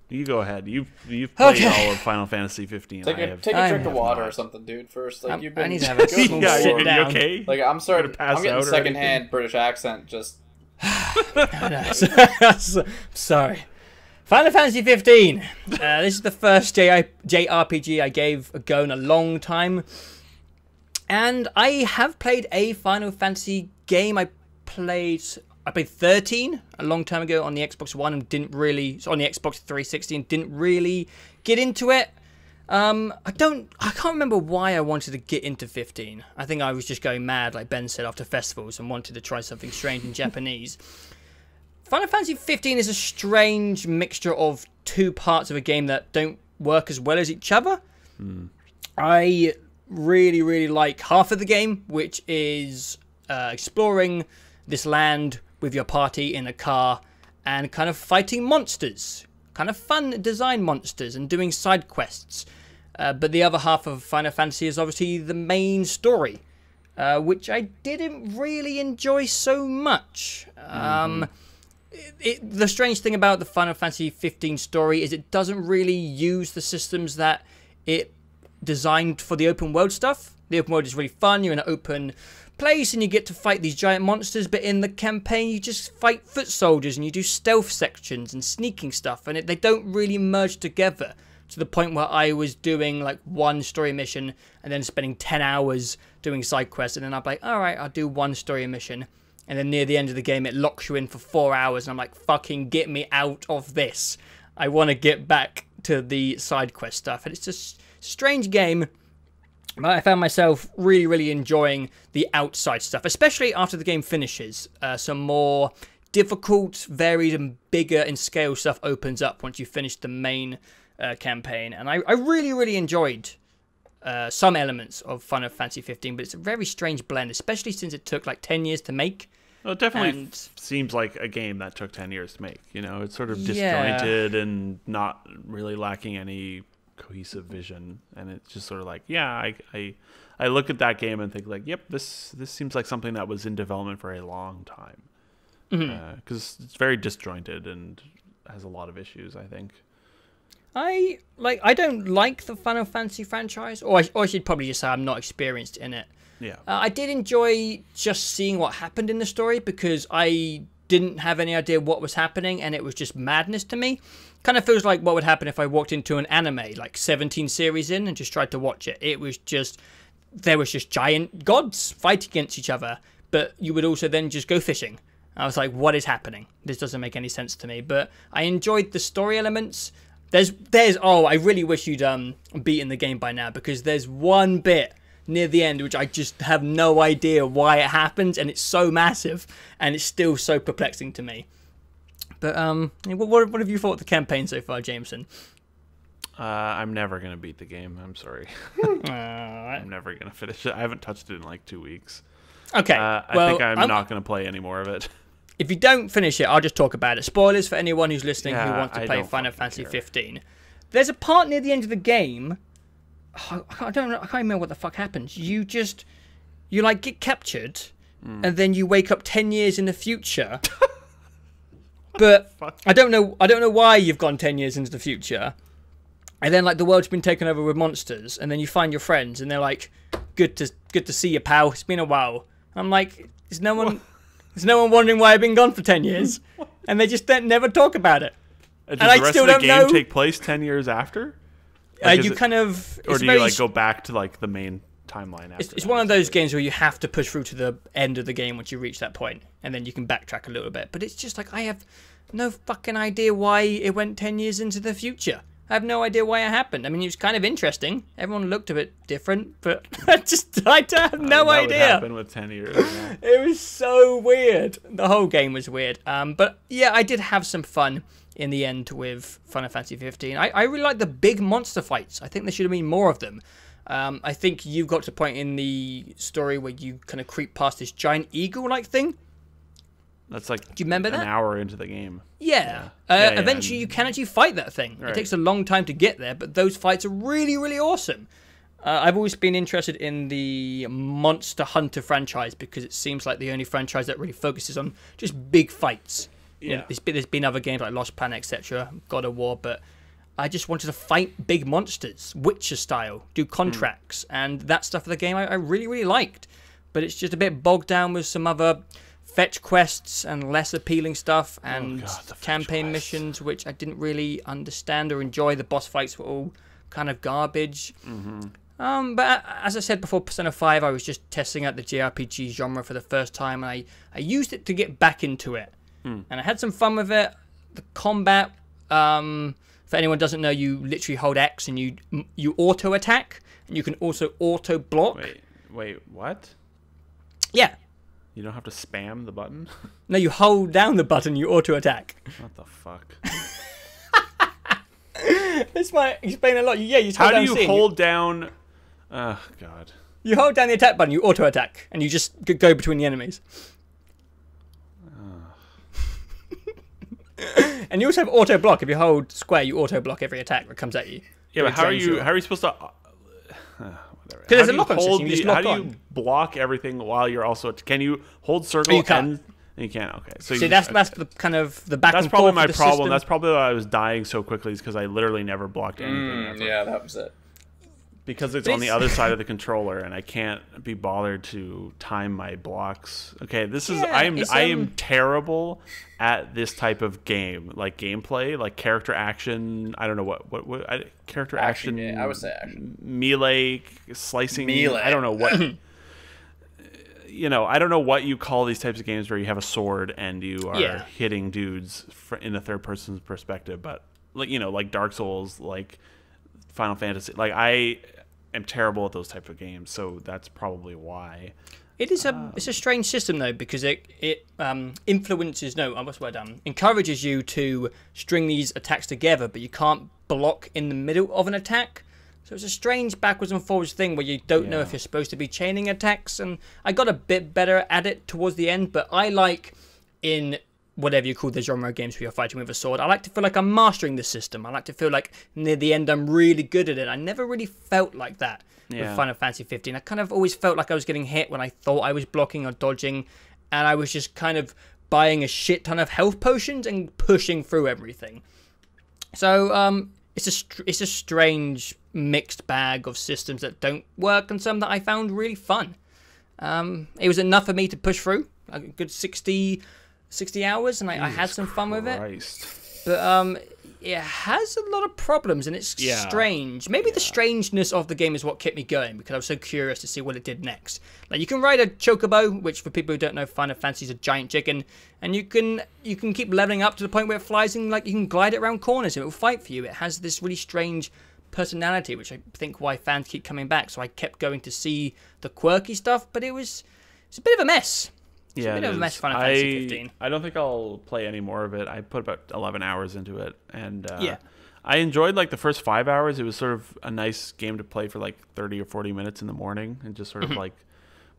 You go ahead. You've played all of Final Fantasy 15. Take a drink of water or something, dude. First, like you've been. I need to have a small sit down. You okay? Like I'm getting secondhand British accent. Just. Sorry. Final Fantasy 15. This is the first JRPG I gave a go in a long time, and I have played a Final Fantasy game. I played 13 a long time ago on the Xbox One, and on the Xbox 360, and didn't really get into it. I can't remember why I wanted to get into 15. I think I was just going mad, like Ben said, after festivals, and wanted to try something strange in Japanese. Final Fantasy 15 is a strange mixture of two parts of a game that don't work as well as each other. I really, really like half of the game, which is exploring this land with your party in a car and kind of fighting monsters. Kind of fun design monsters and doing side quests. But the other half of Final Fantasy is obviously the main story, which I didn't really enjoy so much. The strange thing about the Final Fantasy 15 story is it doesn't really use the systems that it designed for the open world stuff. The open world is really fun. You're in an open place and you get to fight these giant monsters, but in the campaign you just fight foot soldiers and you do stealth sections and sneaking stuff, and they don't really merge together to the point where I was doing like one story mission and then spending 10 hours doing side quests, and then I'm like, alright, I'll do one story mission. And then near the end of the game, it locks you in for 4 hours. And I'm like, fucking get me out of this. I want to get back to the side quest stuff. And it's just a strange game. But I found myself really, really enjoying the outside stuff. Especially after the game finishes. Some more difficult, varied, and bigger in scale stuff opens up once you finish the main campaign. And I really, really enjoyed some elements of Final Fantasy 15, but it's a very strange blend, especially since it took like 10 years to make. Well, it definitely seems like a game that took 10 years to make. You know, it's sort of disjointed and not really lacking any cohesive vision, and it's just sort of like, yeah, I look at that game and think like, yep, this seems like something that was in development for a long time, because it's very disjointed and has a lot of issues, I think. I don't like the Final Fantasy franchise, or I should probably just say I'm not experienced in it. Yeah. I did enjoy just seeing what happened in the story, because I didn't have any idea what was happening, and it was just madness to me. Kind of feels like what would happen if I walked into an anime like 17 series in and just tried to watch it. There was just giant gods fighting against each other, but you would also then just go fishing. I was like, what is happening? This doesn't make any sense to me. But I enjoyed the story elements. I really wish you'd beaten the game by now, because there's one bit near the end which I just have no idea why it happens, and it's so massive, and it's still so perplexing to me. But what have you thought of the campaign so far, Jameson? I'm never gonna beat the game. I'm sorry. I'm never gonna finish it. I haven't touched it in like 2 weeks. Okay. I think I'm not gonna play any more of it. If you don't finish it, I'll just talk about it. Spoilers for anyone who's listening who wants to I play don't Final fucking Fantasy care. 15. There's a part near the end of the game. I can't remember what the fuck happens. You like get captured, and then you wake up 10 years in the future. But I don't know why you've gone 10 years into the future. And then like the world's been taken over with monsters, and then you find your friends, and they're like, "Good to see you, pal. It's been a while." I'm like, "Is no one wondering why I've been gone for 10 years?" And they just never talk about it. Does And I the rest still of the don't game know. take place 10 years after? Like, You kind of, or it's do very, you like go back to like the main timeline after? it's one of those games where you have to push through to the end of the game once you reach that point, and then you can backtrack a little bit. But it's just like, I have no fucking idea why it went 10 years into the future. I have no idea why it happened. I mean, it was kind of interesting. Everyone looked a bit different, but I have no that would idea. happen with 10 years. Yeah. It was so weird. The whole game was weird. But yeah, I did have some fun in the end with Final Fantasy 15. I really like the big monster fights. I think there should have been more of them. I think you got to a point in the story where you kind of creep past this giant eagle-like thing. That's like, do you remember an that? hour into the game. Yeah. Eventually, you can actually fight that thing. Right. It takes a long time to get there, but those fights are really, really awesome. I've always been interested in the Monster Hunter franchise, because it seems like the only franchise that really focuses on just big fights. Yeah. You know, there's been other games like Lost Planet, etc., God of War, but I just wanted to fight big monsters, Witcher style, do contracts, and that stuff of the game I really, really liked. But it's just a bit bogged down with some other fetch quests and less appealing stuff, and campaign missions which I didn't really understand or enjoy. The boss fights were all kind of garbage. But as I said before, Persona 5, I was just testing out the JRPG genre for the first time, and I used it to get back into it. And I had some fun with it. The combat, for anyone who doesn't know, you literally hold X and you auto attack, and you can also auto block. Wait, what? Yeah. You don't have to spam the button? No, you hold down the button, you auto attack. What the fuck? This might explain a lot. Yeah, you How do you hold down... Oh, God. You hold down the attack button, you auto attack, and you just go between the enemies. And you also have auto block. If you hold square, you auto block every attack that comes at you. Yeah, but how are you supposed to... Because there's a lock-on system. You just lock how do on. you block everything while you're also... Can you hold circle? You can't. You can't. Okay. So see, that's the kind of the back and forth. That's probably my of the problem. system. That's probably why I was dying so quickly, is because I literally never blocked anything. Yeah, that was it. Because it's on the other side of the controller, and I can't be bothered to time my blocks. Okay, this is I am terrible at this type of game, like gameplay, like character action. I don't know what character action. Yeah, I would say action. Melee, slicing. Melee. I don't know what. I don't know what you call these types of games where you have a sword and you are hitting dudes in a third person's perspective, but like Dark Souls, like Final Fantasy, like I am terrible at those type of games, so that's probably why. It's a strange system though, because it influences encourages you to string these attacks together, but you can't block in the middle of an attack. So it's a strange backwards and forwards thing where you don't know if you're supposed to be chaining attacks, and I got a bit better at it towards the end, but I like in whatever you call the genre of games where you're fighting with a sword. I like to feel like I'm mastering the system. I like to feel like near the end I'm really good at it. I never really felt like that with Final Fantasy 15. I kind of always felt like I was getting hit when I thought I was blocking or dodging, and I was just kind of buying a shit ton of health potions and pushing through everything. So it's a strange mixed bag of systems that don't work and some that I found really fun. It was enough for me to push through a good 60 hours, and I had some fun with it. But it has a lot of problems, and it's strange. Maybe the strangeness of the game is what kept me going, because I was so curious to see what it did next. Like, you can ride a chocobo, which for people who don't know, Final Fantasy is a giant chicken, and you can keep leveling up to the point where it flies, and like you can glide it around corners and it will fight for you. It has this really strange personality, which I think why fans keep coming back. So I kept going to see the quirky stuff, but it's a bit of a mess. It's a bit of a mess, Final Fantasy 15. I don't think I'll play any more of it. I put about 11 hours into it, and I enjoyed like the first 5 hours. It was sort of a nice game to play for like 30 or 40 minutes in the morning and just sort of like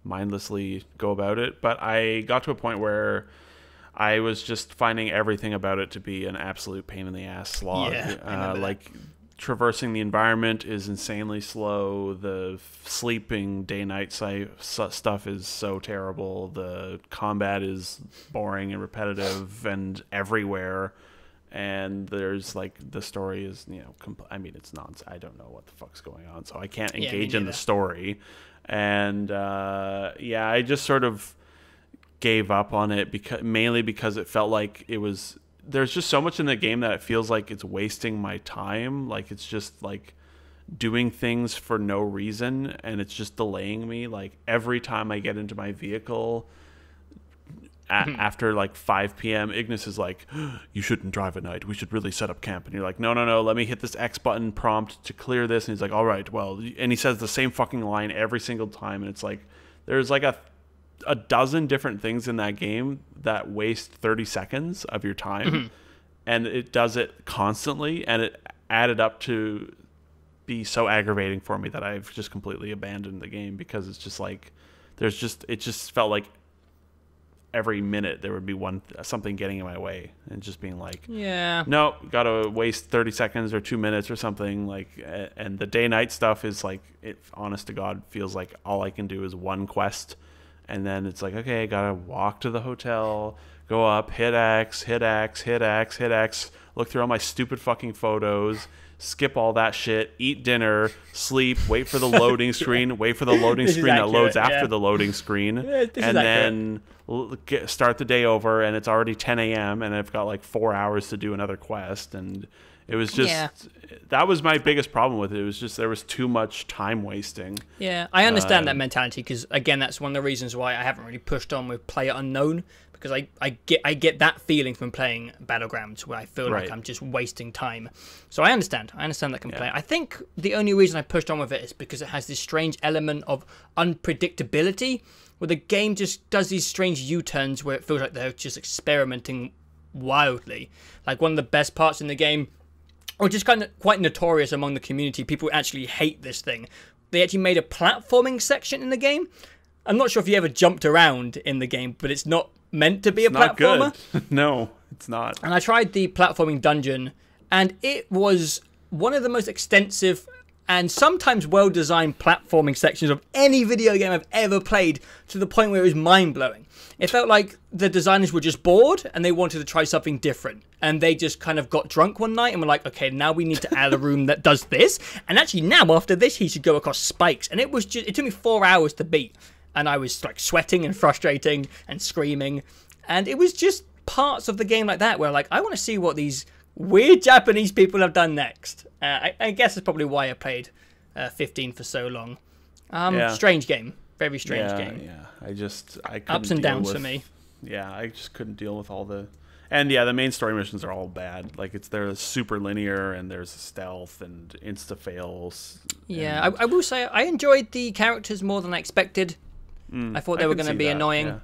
mindlessly go about it. But I got to a point where I was just finding everything about it to be an absolute pain in the ass slog. Like traversing the environment is insanely slow. The sleeping day-night stuff is so terrible. The combat is boring and repetitive and everywhere. And there's like the story is, I mean, it's nonsense. I don't know what the fuck's going on, so I can't engage in the story. And I just sort of gave up on it mainly because it felt like it was. There's just so much in the game that it feels like it's wasting my time. Like it's just like doing things for no reason, and it's just delaying me. Like every time I get into my vehicle after like 5 p.m., Ignis is like, you shouldn't drive at night. We should really set up camp. And you're like, no, let me hit this X button prompt to clear this. And he's like, all right, well, and he says the same fucking line every single time. And it's like, there's like a dozen different things in that game that waste 30 seconds of your time, and it does it constantly, and it added up to be so aggravating for me that I've just completely abandoned the game, because it's just like it just felt like every minute there would be something getting in my way, and just being like, no, gotta waste 30 seconds or 2 minutes or something. Like, and the day-night stuff is like, it honest to God feels like all I can do is one quest. And then it's like, okay, I gotta walk to the hotel, go up, hit X, look through all my stupid fucking photos, skip all that shit, eat dinner, sleep, wait for the loading screen, wait for the loading screen that loads after the loading screen, and then start the day over, and it's already 10 a.m., and I've got like 4 hours to do another quest, and it was just, that was my biggest problem with it. It was just, there was too much time wasting. Yeah, I understand that mentality, because again, that's one of the reasons why I haven't really pushed on with Player Unknown, because I get that feeling from playing Battlegrounds, where I feel like I'm just wasting time. So I understand that complaint. I think the only reason I pushed on with it is because it has this strange element of unpredictability, where the game just does these strange U-turns where it feels like they're just experimenting wildly. Like one of the best parts in the game, or just kind of quite notorious among the community, people actually hate this thing. They actually made a platforming section in the game. I'm not sure if you ever jumped around in the game, but it's not meant to be a platformer. Good. No, it's not. And I tried the platforming dungeon, and it was one of the most extensive and sometimes well-designed platforming sections of any video game I've ever played, to the point where it was mind-blowing. It felt like the designers were just bored and they wanted to try something different. And they just kind of got drunk one night and were like, okay, now we need to add a room that does this. And actually now, after this, he should go across spikes. And it took me 4 hours to beat. And I was like sweating and frustrating and screaming. And it was just parts of the game like that where like, I want to see what these weird Japanese people have done next. I guess that's probably why I played 15 for so long. Strange game. Very strange game. Yeah, I couldn't ups and downs for me. Yeah, I just couldn't deal with all the, and the main story missions are all bad. Like they're super linear, and there's stealth and insta fails. Yeah, I will say I enjoyed the characters more than I expected. I thought they were going to be annoying,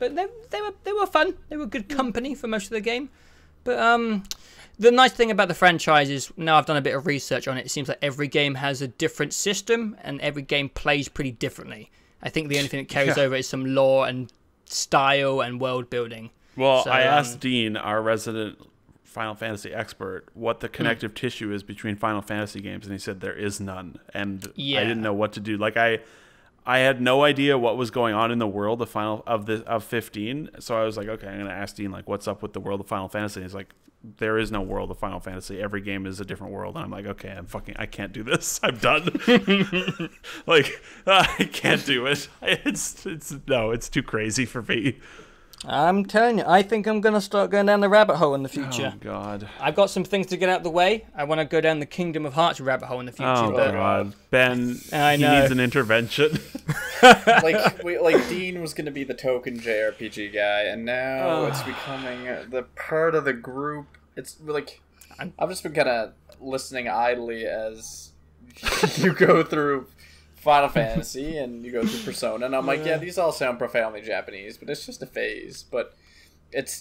but they were fun. They were good company for most of the game. But the nice thing about the franchise is, now I've done a bit of research on it, it seems like every game has a different system, and every game plays pretty differently. I think the only thing that carries over is some lore and style and world building. Well, So, I asked Dean, our resident Final Fantasy expert, what the connective tissue is between Final Fantasy games, and he said there is none. And I didn't know what to do. Like I had no idea what was going on in the world of 15. So I was like, okay, I'm going to ask Dean, like, what's up with the world of Final Fantasy? And he's like, there is no world of Final Fantasy. Every game is a different world. And I'm like, okay, I can't do this. I'm done. Like, I can't do it. It's too crazy for me. I'm telling you, I think I'm going to start going down the rabbit hole in the future. Oh, God. I've got some things to get out of the way. I want to go down the Kingdom of Hearts rabbit hole in the future. Oh, God. Ben, I he know. needs an intervention. like Dean was going to be the token JRPG guy, and now it's becoming the part of the group. It's like, I've just been kind of listening idly as you go through Final Fantasy and you go through Persona, and I'm like, yeah, these all sound profoundly Japanese, but it's just a phase. But this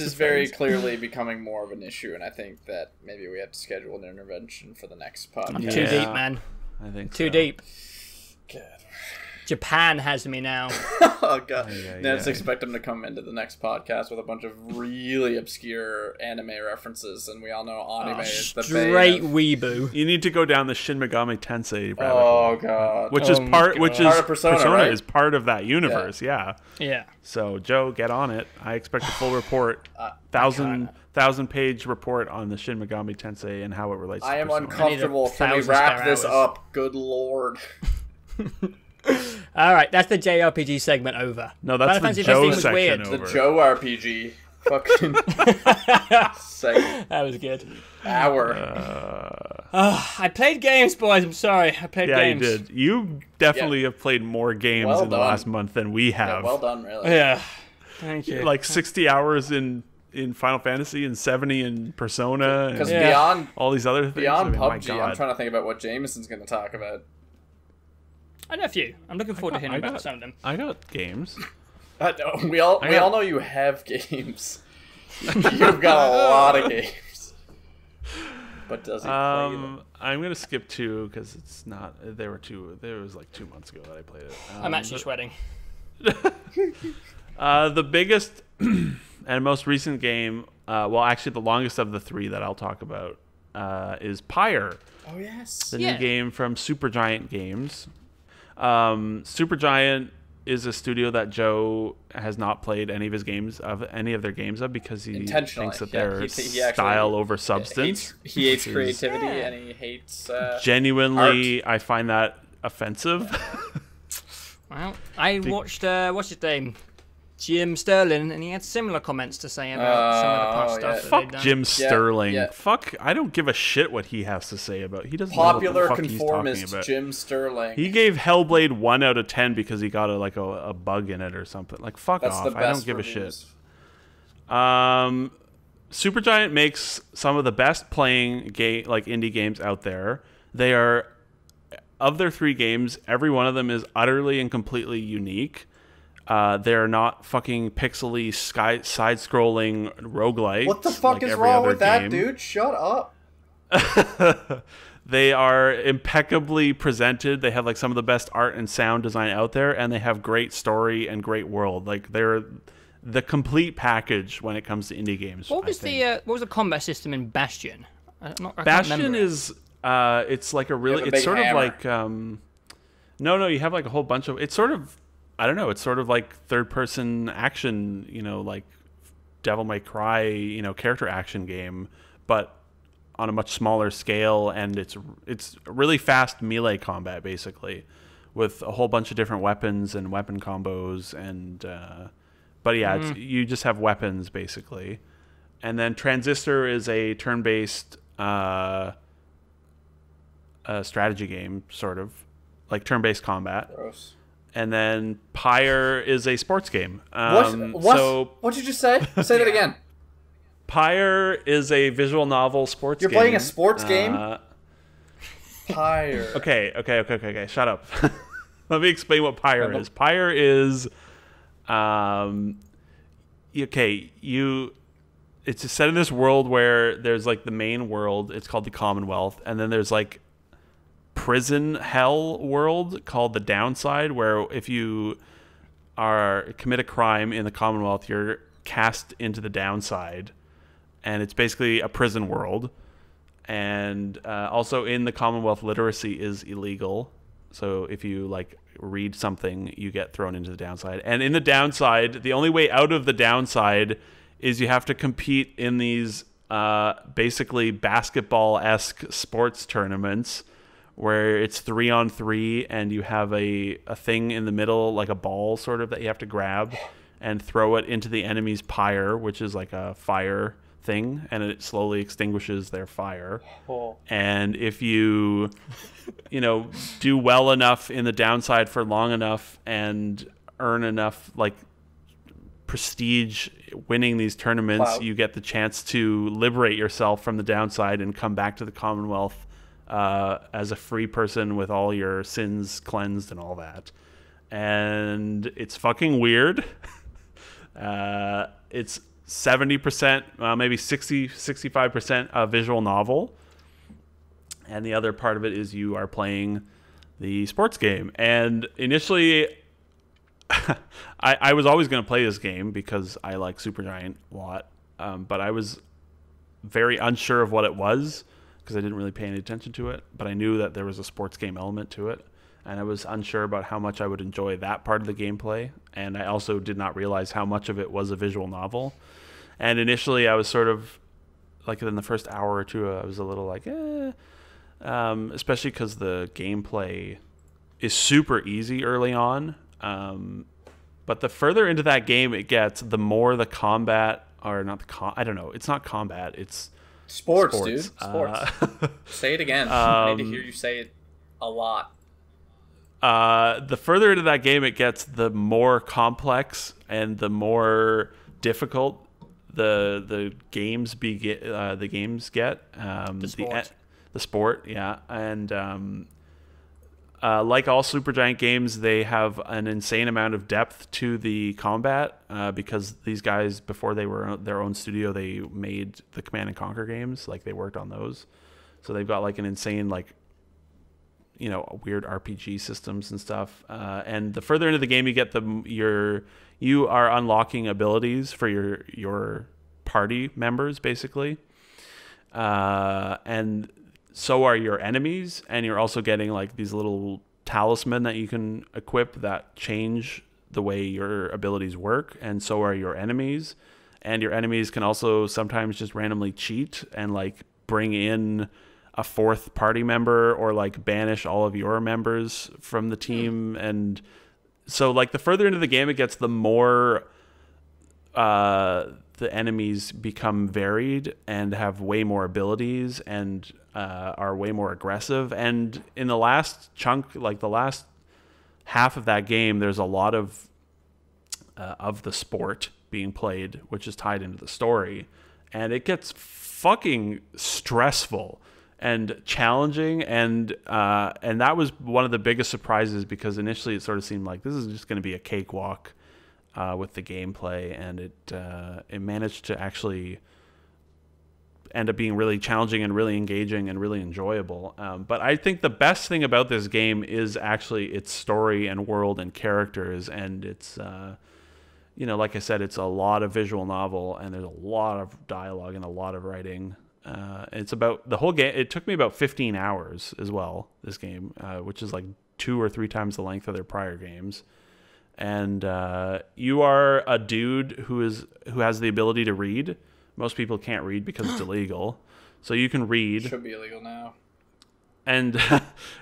is very clearly becoming more of an issue, and I think that maybe we have to schedule an intervention for the next podcast. I'm too deep, man. I think Too so. deep. God. Japan has me now. Oh, God. Yeah. Let's expect him to come into the next podcast with a bunch of really obscure anime references, and we all know anime is the Straight bane of- weeboo. You need to go down the Shin Megami Tensei rabbit Oh, hole, God. which is part of Persona, right? is part of that universe. Yeah. Yeah. So Joe, get on it. I expect a full report, thousand page report on the Shin Megami Tensei and how it relates. I to am Persona. uncomfortable. Can we 1,000 wrap spare this hours. up? Good Lord. All right, that's the JRPG segment over. No, that's Final the Fantasy Joe 15 was section weird. over. The Joe RPG. Fucking segment. That was good. Hour. I played games, boys. I'm sorry. I played Yeah, games. you did. You definitely have played more games Well in the done. last month than we have. Well done, really. Yeah. Thank you. Like 60 hours in Final Fantasy and 70 in Persona Because and beyond all these other things. beyond I mean, my PUBG, God. I'm trying to think about what Jamison's going to talk about. I know a few. I'm looking forward to hearing about some of them. I got games. We all know you have games. You've got a lot of games. But does he play them? I'm gonna skip two because it's not. There was like 2 months ago that I played it. I'm actually sweating. The biggest and most recent game, well, actually the longest of the three that I'll talk about, is Pyre, Oh, yes. the new game from Supergiant Games. Supergiant is a studio that Joe has not played any of their games of because he Intentionally, thinks that yeah. they're He actually style over substance. He hates which is- creativity, and he hates Genuinely, I find that offensive. Well, I watched, what's his name? Jim Sterling, and he had similar comments to say about some of the past stuff that they've Fuck done. Jim Sterling. yeah. Fuck, I don't give a shit what he has to say about. He doesn't popular know what the fuck he's talking conformist about. Jim Sterling. He gave Hellblade 1 out of 10 because he got a bug in it or something. Like, fuck That's off. the best I don't give reviews. a shit. Supergiant makes some of the best playing indie games out there. They are, of their 3 games, every one of them is utterly and completely unique. They're not fucking pixely side-scrolling roguelites. What the fuck like is every wrong other with that, game. dude? Shut up. They are impeccably presented. They have like some of the best art and sound design out there, and they have great story and great world. Like they're the complete package when it comes to indie games. What was what was the combat system in Bastion? I can't Bastion remember. is it's like a really have a it's big sort hammer. of like no you have like a whole bunch of it's sort of I don't know, it's sort of like third person action, like Devil May Cry, character action game, but on a much smaller scale, and it's really fast melee combat basically, with a whole bunch of different weapons and weapon combos, and but yeah, you just have weapons basically, and then Transistor is a turn-based strategy game, sort of like turn-based combat. Gross. And then Pyre is a sports game. What? So What'd you just say? Say that again. Pyre is a visual novel sports You're game. playing a sports game? Pyre. Okay. Shut up. Let me explain what Pyre is. Pyre is, it's set in this world where there's like the main world. It's called the Commonwealth, and then there's like prison hell world called the Downside, where if you commit a crime in the Commonwealth, you're cast into the downside, and it's basically a prison world. And also in the Commonwealth, literacy is illegal. So if you like read something, you get thrown into the downside. And in the downside, the only way out of the downside is you have to compete in these basically basketball-esque sports tournaments where it's 3-on-3 and you have a thing in the middle, like a ball sort of, that you have to grab and throw it into the enemy's pyre, which is like a fire thing, and it slowly extinguishes their fire. And if you do well enough in the downside for long enough and earn enough like prestige winning these tournaments, you get the chance to liberate yourself from the downside and come back to the Commonwealth as a free person with all your sins cleansed and all that. And it's fucking weird. It's 70%, maybe 65% a visual novel. And the other part of it is you are playing the sports game. And initially, I was always going to play this game because I like Supergiant a lot. But I was very unsure of what it was because I didn't really pay any attention to it. But I knew that there was a sports game element to it. And I was unsure about how much I would enjoy that part of the gameplay. And I also did not realize how much of it was a visual novel. And initially, I was sort of, like in the first hour or two, I was a little like, especially because the gameplay is super easy early on. But the further into that game it gets, the more the combat, or not the I don't know, it's not combat, it's sports. Dude. Sports. Say it again. I need to hear you say it a lot. The further into that game it gets, the more complex and the more difficult the games get. The sport, yeah. And like all Supergiant games, they have an insane amount of depth to the combat because these guys, before they were their own studio, they made the Command and Conquer games. Like, they worked on those. So they've got like an insane, like, weird RPG systems and stuff. And the further into the game you get, you are unlocking abilities for your party members, basically. And so are your enemies, and you're also getting like these little talisman that you can equip that change the way your abilities work, and so are your enemies. And your enemies can also sometimes just randomly cheat and like bring in a fourth party member or like banish all of your members from the team. And so like the further into the game it gets, the more the enemies become varied and have way more abilities and are way more aggressive. And in the last chunk, like the last half of that game, there's a lot of the sport being played, which is tied into the story. And it gets fucking stressful and challenging, and that was one of the biggest surprises, because initially it sort of seemed like this is just going to be a cakewalk with the gameplay, and it managed to actually end up being really challenging and really engaging and really enjoyable. But I think the best thing about this game is actually its story and world and characters, and it's like I said, it's a lot of visual novel, and there's a lot of dialogue and a lot of writing. It's about the whole game. It took me about 15 hours as well, this game, which is like 2 or 3 times the length of their prior games. And you are a dude who has the ability to read. Most people can't read because it's illegal. So you can read. Should be illegal now. And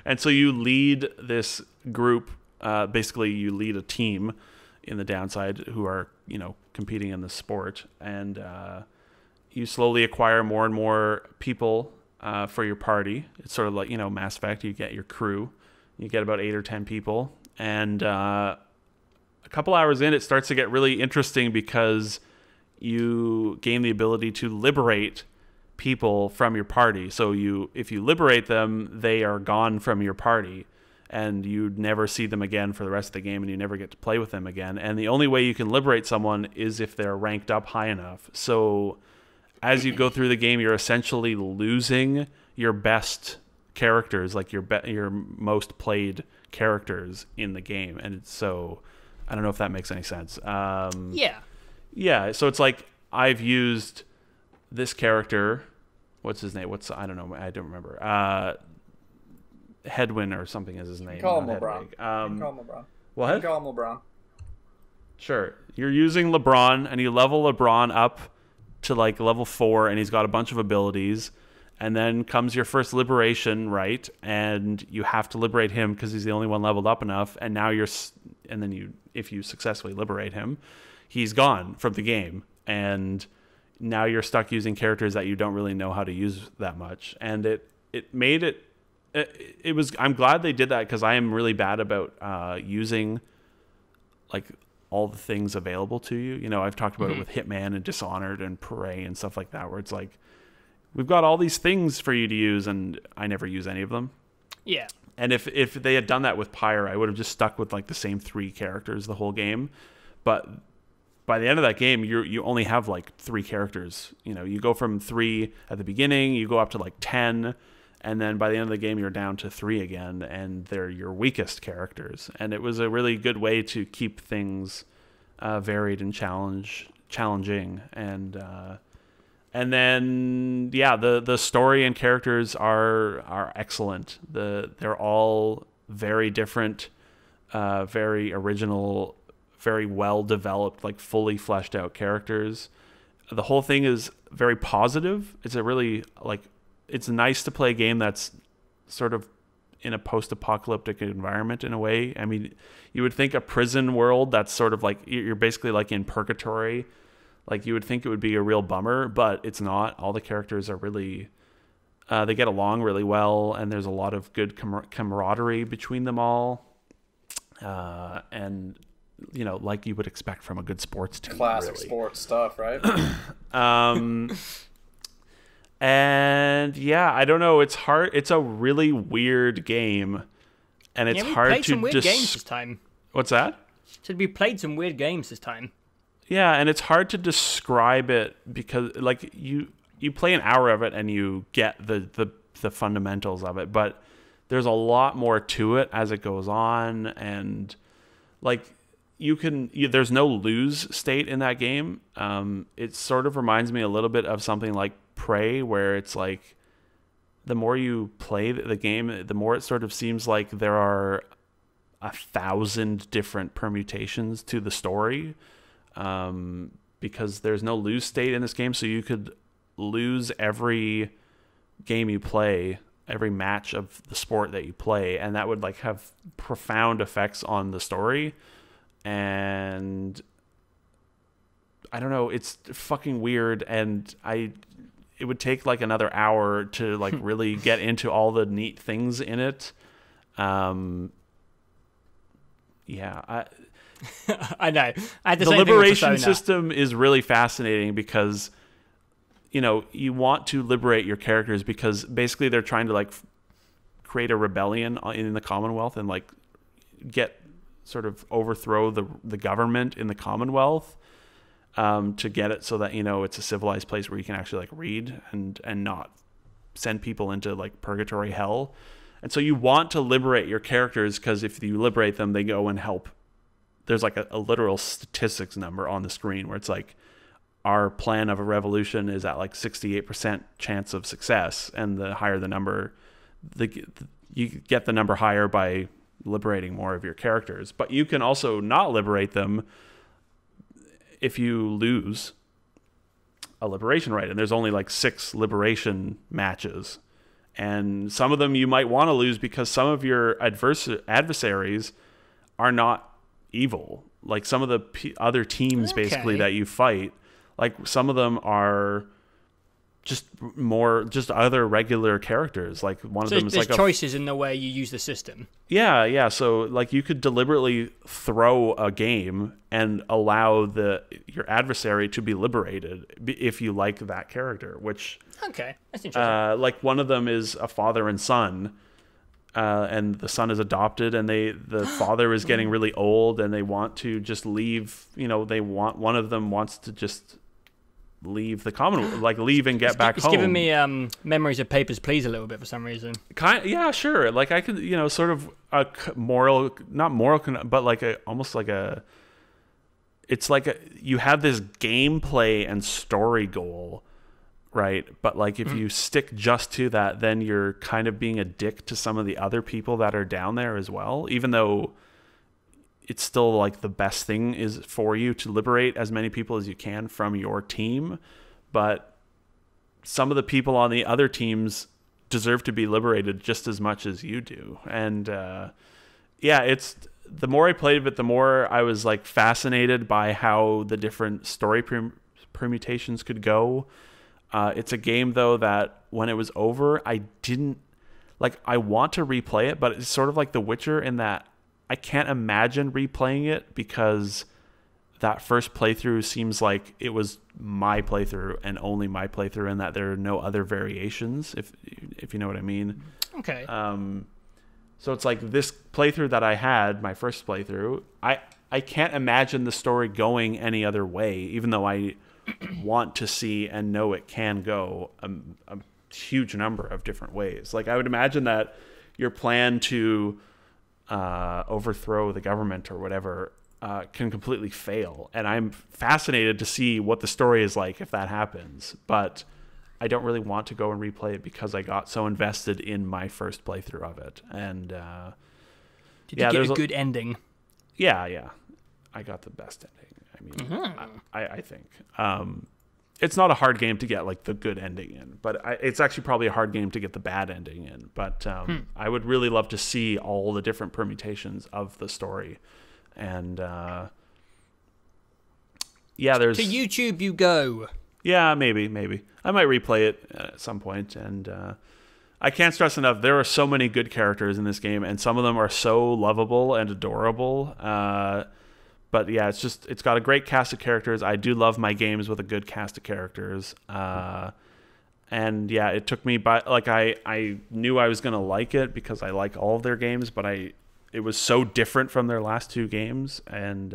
and so you lead this group. Basically, you lead a team in the downside who are competing in the sport, and you slowly acquire more and more people for your party. It's sort of like Mass Effect. You get your crew. You get about 8 or 10 people, and a couple hours in, it starts to get really interesting because you gain the ability to liberate people from your party. So if you liberate them, they are gone from your party, and you never see them again for the rest of the game, and you never get to play with them again. And the only way you can liberate someone is if they're ranked up high enough. So as you go through the game, you're essentially losing your best characters, like your most played characters in the game. And it's so, I don't know if that makes any sense. Yeah. Yeah, so it's like I've used this character. What's his name? I don't know. I don't remember. Hedwin or something is his name. Call him LeBron. Call him LeBron. What? Call him LeBron. Sure. You're using LeBron, and you level LeBron up to like level 4, and he's got a bunch of abilities. And then comes your first liberation, right? And you have to liberate him because he's the only one leveled up enough. And now if you successfully liberate him, he's gone from the game. And now you're stuck using characters that you don't really know how to use that much. And it made it. I'm glad they did that because I am really bad about using like all the things available to you. You know, I've talked about it with Hitman and Dishonored and Prey and stuff like that, where it's like, we've got all these things for you to use, and I never use any of them. Yeah. And if they had done that with Pyre, I would have just stuck with like the same 3 characters the whole game. But by the end of that game, you only have like 3 characters. You know, you go from 3 at the beginning, you go up to like 10, and then by the end of the game, you're down to 3 again, and they're your weakest characters. And it was a really good way to keep things varied and challenging. And then, yeah, the story and characters are excellent. They're all very different, very original, very well developed, like fully fleshed out characters. The whole thing is very positive. It's nice to play a game that's sort of in a post-apocalyptic environment in a way. I mean, you would think a prison world that's sort of like you're basically like in purgatory. Like you would think it would be a real bummer, but it's not. All the characters are really, they get along really well, and there's a lot of good camaraderie between them all. And, you know, like you would expect from a good sports team. Classic really. Sports stuff, right? And yeah, I don't know. It's hard. It's a really weird game, and it's hard to. We played some weird games this time. What's that? So we played some weird games this time. Yeah, and it's hard to describe it because, like, you play an hour of it and you get the fundamentals of it, but there's a lot more to it as it goes on, and like there's no lose state in that game. It sort of reminds me a little bit of something like Prey, where it's like the more you play the game, the more it sort of seems like there are 1,000 different permutations to the story, because there's no lose state in this game. So you could lose every game you play, every match of the sport that you play, and that would like have profound effects on the story. And I don't know, it's fucking weird, and it would take like another hour to like really get into all the neat things in it. Yeah, I know. The liberation system is really fascinating because, you know, you want to liberate your characters because basically they're trying to like create a rebellion in the Commonwealth and like sort of overthrow the government in the Commonwealth, to get it so that, you know, it's a civilized place where you can actually like read and not send people into like purgatory hell. And so you want to liberate your characters because if you liberate them, they go and help. There's like a literal statistics number on the screen where it's like our plan of a revolution is at like 68% chance of success, and the higher the number, you get the number higher by liberating more of your characters. But you can also not liberate them if you lose a liberation right, and there's only like 6 liberation matches, and some of them you might want to lose because some of your adversaries are not evil. Like some of the other teams basically that you fight, like some of them are just other regular characters. Like one of them is like choices in the way you use the system. Yeah. So like you could deliberately throw a game and allow your adversary to be liberated if you like that character. Which that's interesting. like one of them is a father and son, and the son is adopted, and the father is getting really old, and they want to just leave. You know, one of them wants to just leave the Commonwealth, like leave and get back home. It's giving me memories of Papers, Please a little bit for some reason. Yeah, sure. Like I could, you know, sort of a moral, not moral, but like almost like it's like you have this gameplay and story goal, right? But like if you stick just to that, then you're kind of being a dick to some of the other people that are down there as well, even though it's still like the best thing is for you to liberate as many people as you can from your team. But some of the people on the other teams deserve to be liberated just as much as you do. And it's the more I played of it, the more I was like fascinated by how the different story permutations could go. It's a game though that when it was over, I didn't like, I want to replay it, but it's sort of like The Witcher in that I can't imagine replaying it because that first playthrough seems like it was my playthrough and only my playthrough, and that there are no other variations, if you know what I mean. Okay. So it's like this playthrough that I had, my first playthrough, I can't imagine the story going any other way, even though I want to see and know it can go a huge number of different ways. Like I would imagine that your plan to overthrow the government or whatever can completely fail. And I'm fascinated to see what the story is like if that happens. But I don't really want to go and replay it because I got so invested in my first playthrough of it. And did you get a good ending? Yeah. I got the best ending. I mean, I think. It's not a hard game to get like the good ending in, but it's actually probably a hard game to get the bad ending in. But I would really love to see all the different permutations of the story. And there's to YouTube you go. Yeah, maybe I might replay it at some point. And I can't stress enough, there are so many good characters in this game, and some of them are so lovable and adorable. But yeah, it's got a great cast of characters. I do love my games with a good cast of characters. And yeah, it took me by, like, I knew I was going to like it because I like all of their games, but it was so different from their last two games. And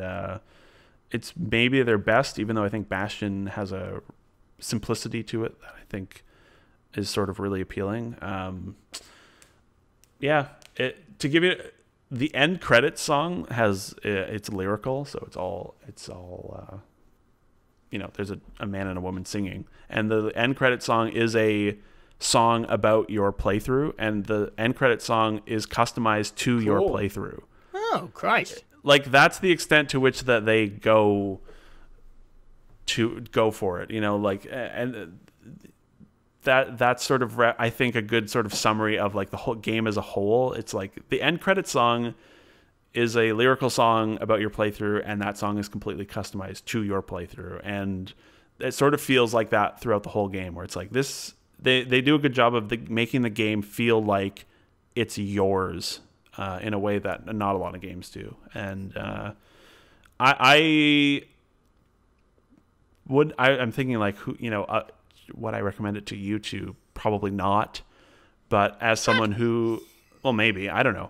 it's maybe their best, even though I think Bastion has a simplicity to it that I think is sort of really appealing. To give you the end credits song has it's lyrical, so it's all there's a man and a woman singing, and the end credit song is a song about your playthrough, and the end credit song is customized to your playthrough. Oh, Christ. Like that's the extent to which that they go for it, and that's sort of I think a good sort of summary of like the whole game as a whole. It's like the end credit song is a lyrical song about your playthrough, and that song is completely customized to your playthrough, and it sort of feels like that throughout the whole game, where it's like this they do a good job of making the game feel like it's yours in a way that not a lot of games do. And I'm thinking like who would I recommend it to you to? Probably not. But as someone who, well, maybe, I don't know.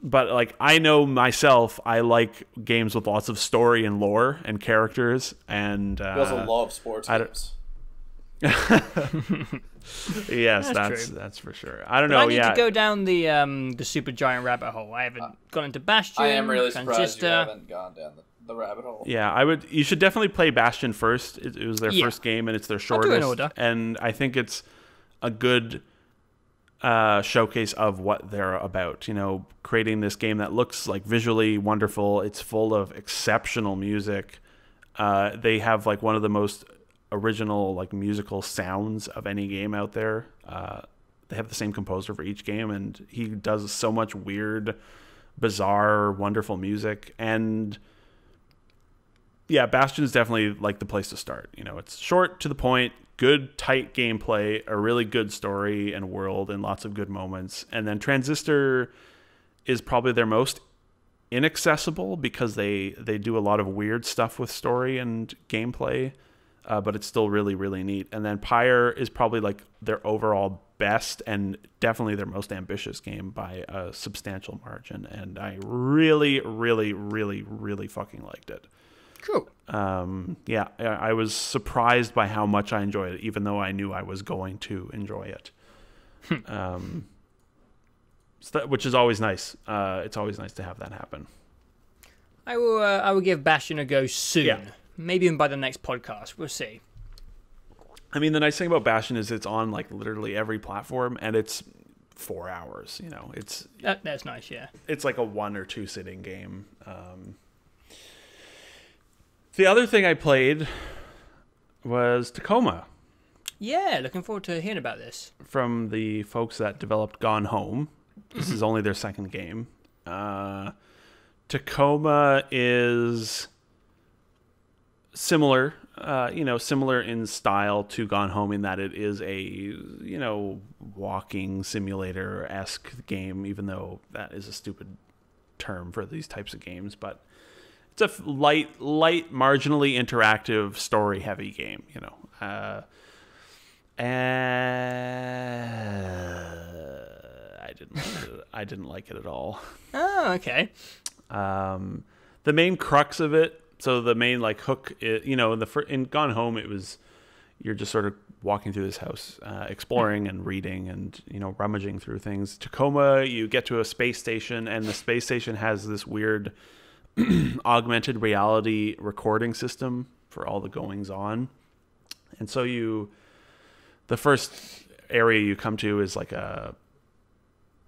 But like I know myself, I like games with lots of story and lore and characters. And you also love sports games. Yes, that's for sure. I don't know. I need to go down the super giant rabbit hole. I haven't gone into Bastion. I am really surprised Transistor. you haven't gone down the rabbit hole. Yeah, you should definitely play Bastion first. It was their first game, and it's their shortest. I'll do an order. And I think it's a good showcase of what they're about. Creating this game that looks like visually wonderful. It's full of exceptional music. They have like one of the most original like musical sounds of any game out there. They have the same composer for each game, and he does so much weird, bizarre, wonderful music. And yeah, Bastion is definitely like the place to start. It's short, to the point, good, tight gameplay, a really good story and world, and lots of good moments. And then Transistor is probably their most inaccessible because they do a lot of weird stuff with story and gameplay. But it's still really, really neat. And then Pyre is probably like their overall best and definitely their most ambitious game by a substantial margin. And I really, really, really, really fucking liked it. Cool. Yeah, I was surprised by how much I enjoyed it, even though I knew I was going to enjoy it. Which is always nice. It's always nice to have that happen. I will give Bastion a go soon. Yeah. Maybe even by the next podcast. We'll see. I mean, the nice thing about Bastion is it's on like literally every platform, and it's 4 hours. You know, That's nice. Yeah. it's like a 1 or 2 sitting game. The other thing I played was Tacoma Yeah, looking forward to hearing about this. from the folks that developed Gone Home. This is only their second game. Tacoma is similar, similar in style to Gone Home in that it is a, walking simulator-esque game, even though that is a stupid term for these types of games. But it's a light, marginally interactive, story-heavy game, I didn't like it at all. Oh, okay. The main crux of it, so the main hook, in Gone Home, it was you're just sort of walking through this house, exploring and reading and rummaging through things. Tacoma, you get to a space station, and the space station has this weird augmented reality recording system for all the goings on, and so the first area you come to is like a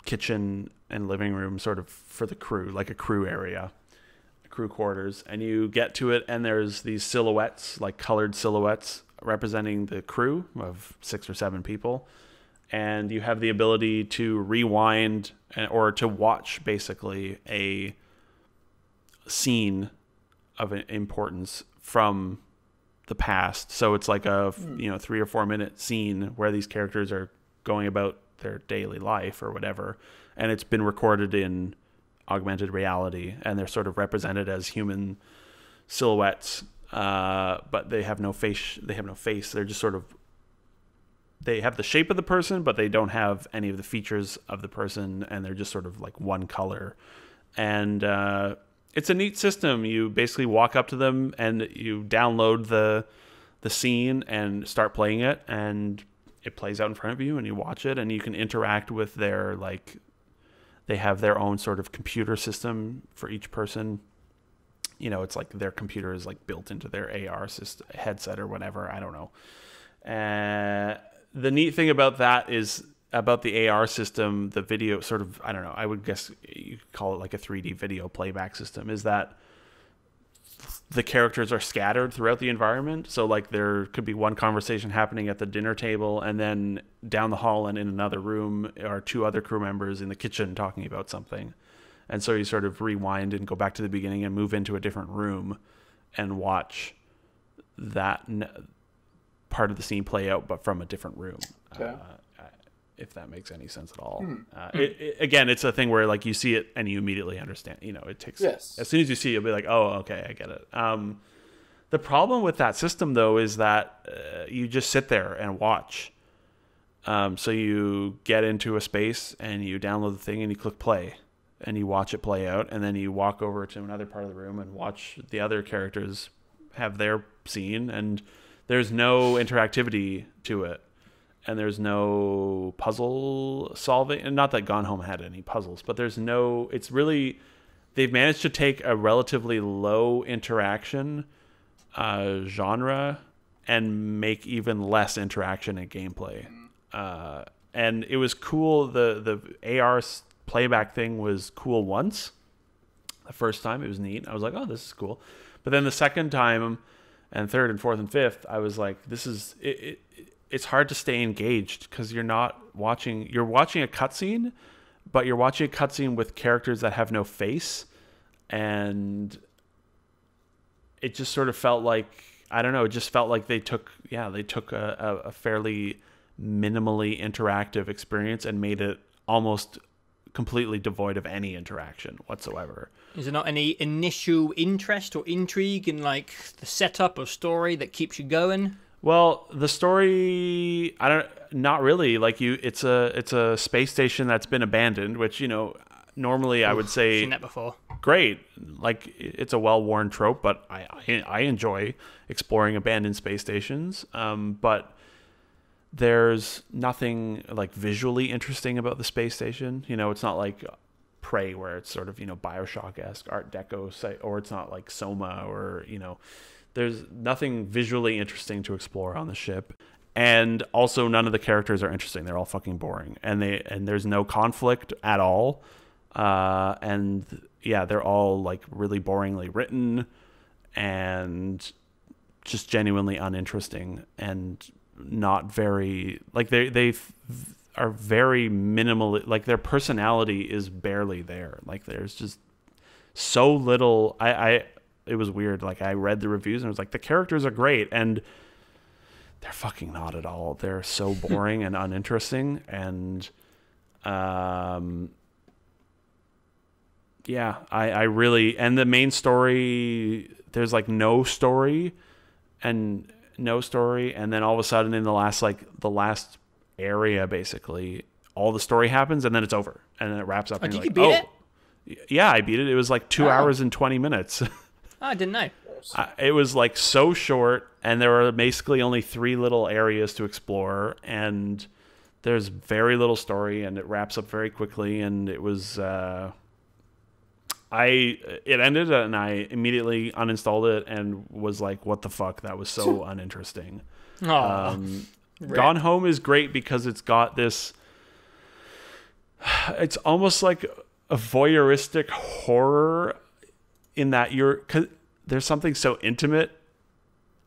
kitchen and living room sort of for the crew, like a crew area, crew quarters, and you get to it and there's these silhouettes, like colored silhouettes representing the crew of 6 or 7 people, and you have the ability to rewind or to watch basically a scene of importance from the past. So it's like a 3 or 4 minute scene where these characters are going about their daily life or whatever, and it's been recorded in augmented reality, and they're sort of represented as human silhouettes, but they have no face. They're just sort of, they have the shape of the person, but they don't have any of the features of the person, and they're just sort of like one color. And it's a neat system. You basically walk up to them and you download the scene and start playing it, and it plays out in front of you and you watch it, and you can interact with their, they have their own sort of computer system for each person. It's like their computer is like built into their AR system, headset or whatever. I don't know. The neat thing about that is about the AR system, the video sort of, I don't know, I would guess you could call it like a 3D video playback system, is that the characters are scattered throughout the environment. So like there could be one conversation happening at the dinner table, and then down the hall and in another room are 2 other crew members in the kitchen talking about something. And so you sort of rewind and go back to the beginning and move into a different room and watch that part of the scene play out, but from a different room. Okay. If that makes any sense at all. Again, it's a thing where like you see it and you immediately understand. It takes, yes. As soon as you see it, you'll be like, oh, okay, I get it. The problem with that system, though, is that you just sit there and watch. So you get into a space and you download the thing and you click play and you watch it play out, and then you walk over to another part of the room and watch the other characters have their scene, and there's no interactivity to it. And there's no puzzle solving, and not that Gone Home had any puzzles, but it's really, they've managed to take a relatively low interaction genre and make even less interaction in gameplay. And it was cool. The AR playback thing was cool once. The first time it was neat. I was like, oh, this is cool. But then the second time and third and fourth and fifth, I was like, this is it. It's hard to stay engaged because you're watching a cutscene, but you're watching a cutscene with characters that have no face. And it just sort of felt like, I don't know, it just felt like they took a fairly minimally interactive experience and made it almost completely devoid of any interaction whatsoever. Is there not any initial interest or intrigue in like the setup or story that keeps you going? Well, the story, not really. Like it's a space station that's been abandoned, which, normally I would say seen that before. Great. Like it's a well-worn trope, but I enjoy exploring abandoned space stations. But there's nothing like visually interesting about the space station. It's not like Prey, where it's sort of, Bioshock-esque Art Deco, or it's not like Soma, or, there's nothing visually interesting to explore on the ship. And also none of the characters are interesting. They're all fucking boring. And there's no conflict at all. And yeah, they're all like really boringly written and just genuinely uninteresting and not very, like, they are very minimal. Like, their personality is barely there. Like, there's just so little. It was weird. Like, I read the reviews and it was like, the characters are great, and they're fucking not at all. They're so boring and uninteresting. And yeah, I really, and the main story, there's like no story, and then all of a sudden in the last area, basically all the story happens and then it's over and then it wraps up. Oh, and did you're you like, beat it? Yeah, I beat it. It was like 2 hours and 20 minutes. Oh, I didn't know. It was like so short, and there were basically only 3 little areas to explore, and there's very little story, and it wraps up very quickly. And it was it ended, and I immediately uninstalled it and was like, what the fuck, that was so uninteresting. Gone Home is great because it's got this, it's almost like a voyeuristic horror, in that there's something so intimate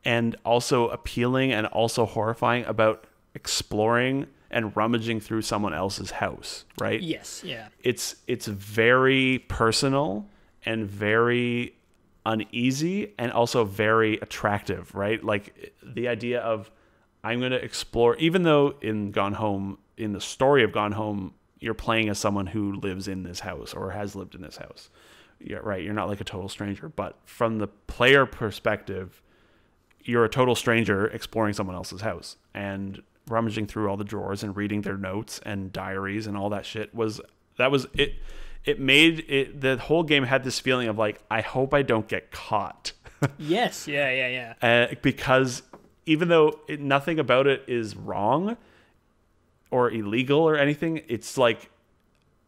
and also appealing and also horrifying about exploring and rummaging through someone else's house, right? Yes, yeah. It's very personal and very uneasy and also very attractive, right? Like, the idea of, I'm going to explore, even though in the story of Gone Home, you're playing as someone who lives in this house or has lived in this house. Yeah, right. You're not like a total stranger, but from the player perspective, you're a total stranger exploring someone else's house and rummaging through all the drawers and reading their notes and diaries and all that shit. It made it, the whole game had this feeling of like, I hope I don't get caught. Yes. Yeah. Because even though nothing about it is wrong or illegal or anything, it's like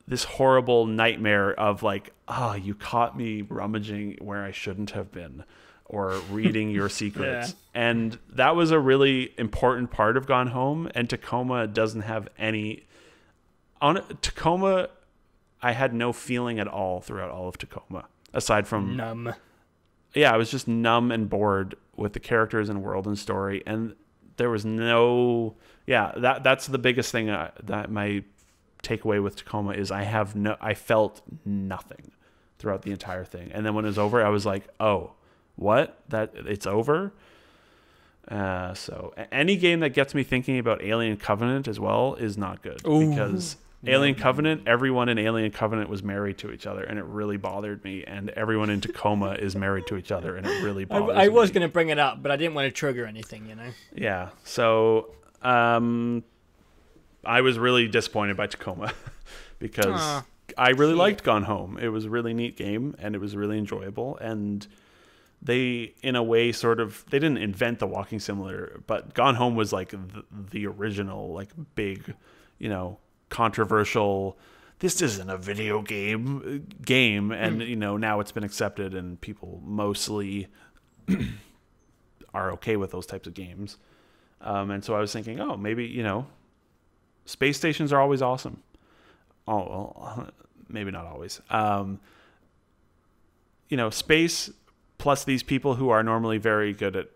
this horrible nightmare of like, you caught me rummaging where I shouldn't have been, or reading your secrets. Yeah. And that was a really important part of Gone Home, and Tacoma doesn't have any. On Tacoma, I had no feeling at all throughout all of Tacoma, aside from numb. Yeah, I was just numb and bored with the characters and world and story, and there was no. Yeah, that's the biggest thing that my takeaway with Tacoma is I felt nothing throughout the entire thing, and then when it was over, I was like, oh, what? That it's over? So any game that gets me thinking about Alien Covenant as well is not good. Ooh. Because Alien Covenant, everyone in Alien Covenant was married to each other, and it really bothered me, and everyone in Tacoma is married to each other, and it really bothers me. I was going to bring it up, but I didn't want to trigger anything, Yeah, so I was really disappointed by Tacoma because I really liked Gone Home. It was a really neat game, and it was really enjoyable, and they, in a way, they didn't invent the walking simulator, but Gone Home was like the original, like, big, controversial, this isn't a video game, and now it's been accepted, and people mostly are okay with those types of games. And so I was thinking, maybe, space stations are always awesome. Oh, well, maybe not always. Space plus these people who are normally very good at,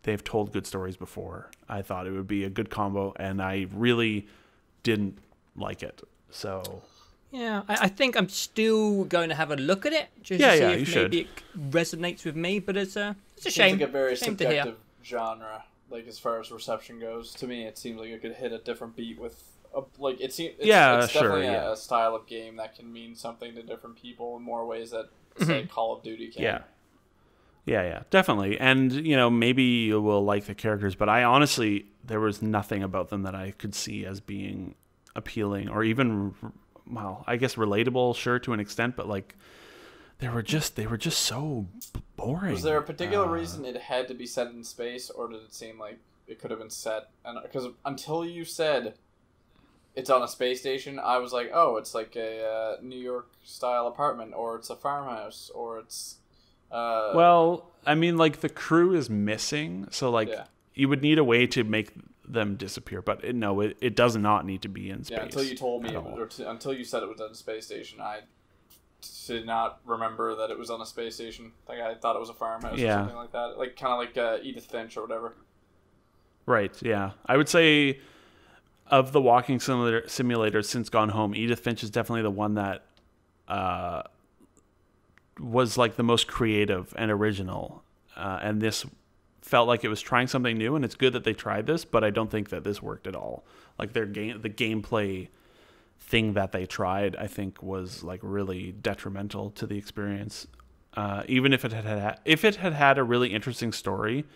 they've told good stories before. I thought it would be a good combo, and I really didn't like it. So yeah, I think I'm still going to have a look at it just to see if maybe it resonates with me. But it's a shame. It's like a very subjective genre, like as far as reception goes. To me, it seems like it could hit a different beat with. It's definitely a style of game that can mean something to different people in more ways that, say, Call of Duty can. Yeah, definitely. And, maybe you will like the characters, but there was nothing about them that I could see as being appealing or even, well, I guess relatable, sure, to an extent, but like, they were just so boring. Was there a particular reason it had to be set in space, or did it seem like it could have been set? And because until you said it's on a space station, I was like, oh, it's like a New York style apartment, or it's a farmhouse, or it's. Well, I mean, like the crew is missing, so like you would need a way to make them disappear, but it does not need to be in space. Yeah, until you told me, until you said it was on a space station, I did not remember that it was on a space station. Like I thought it was a farmhouse or something like that, like kind of like Edith Finch or whatever. Right. Yeah, I would say of the walking simulators since Gone Home, Edith Finch is definitely the one that was like the most creative and original, and this felt like it was trying something new, and it's good that they tried this, but I don't think that this worked at all. Like the gameplay thing that they tried, I think, was like really detrimental to the experience. Even if it had had a really interesting story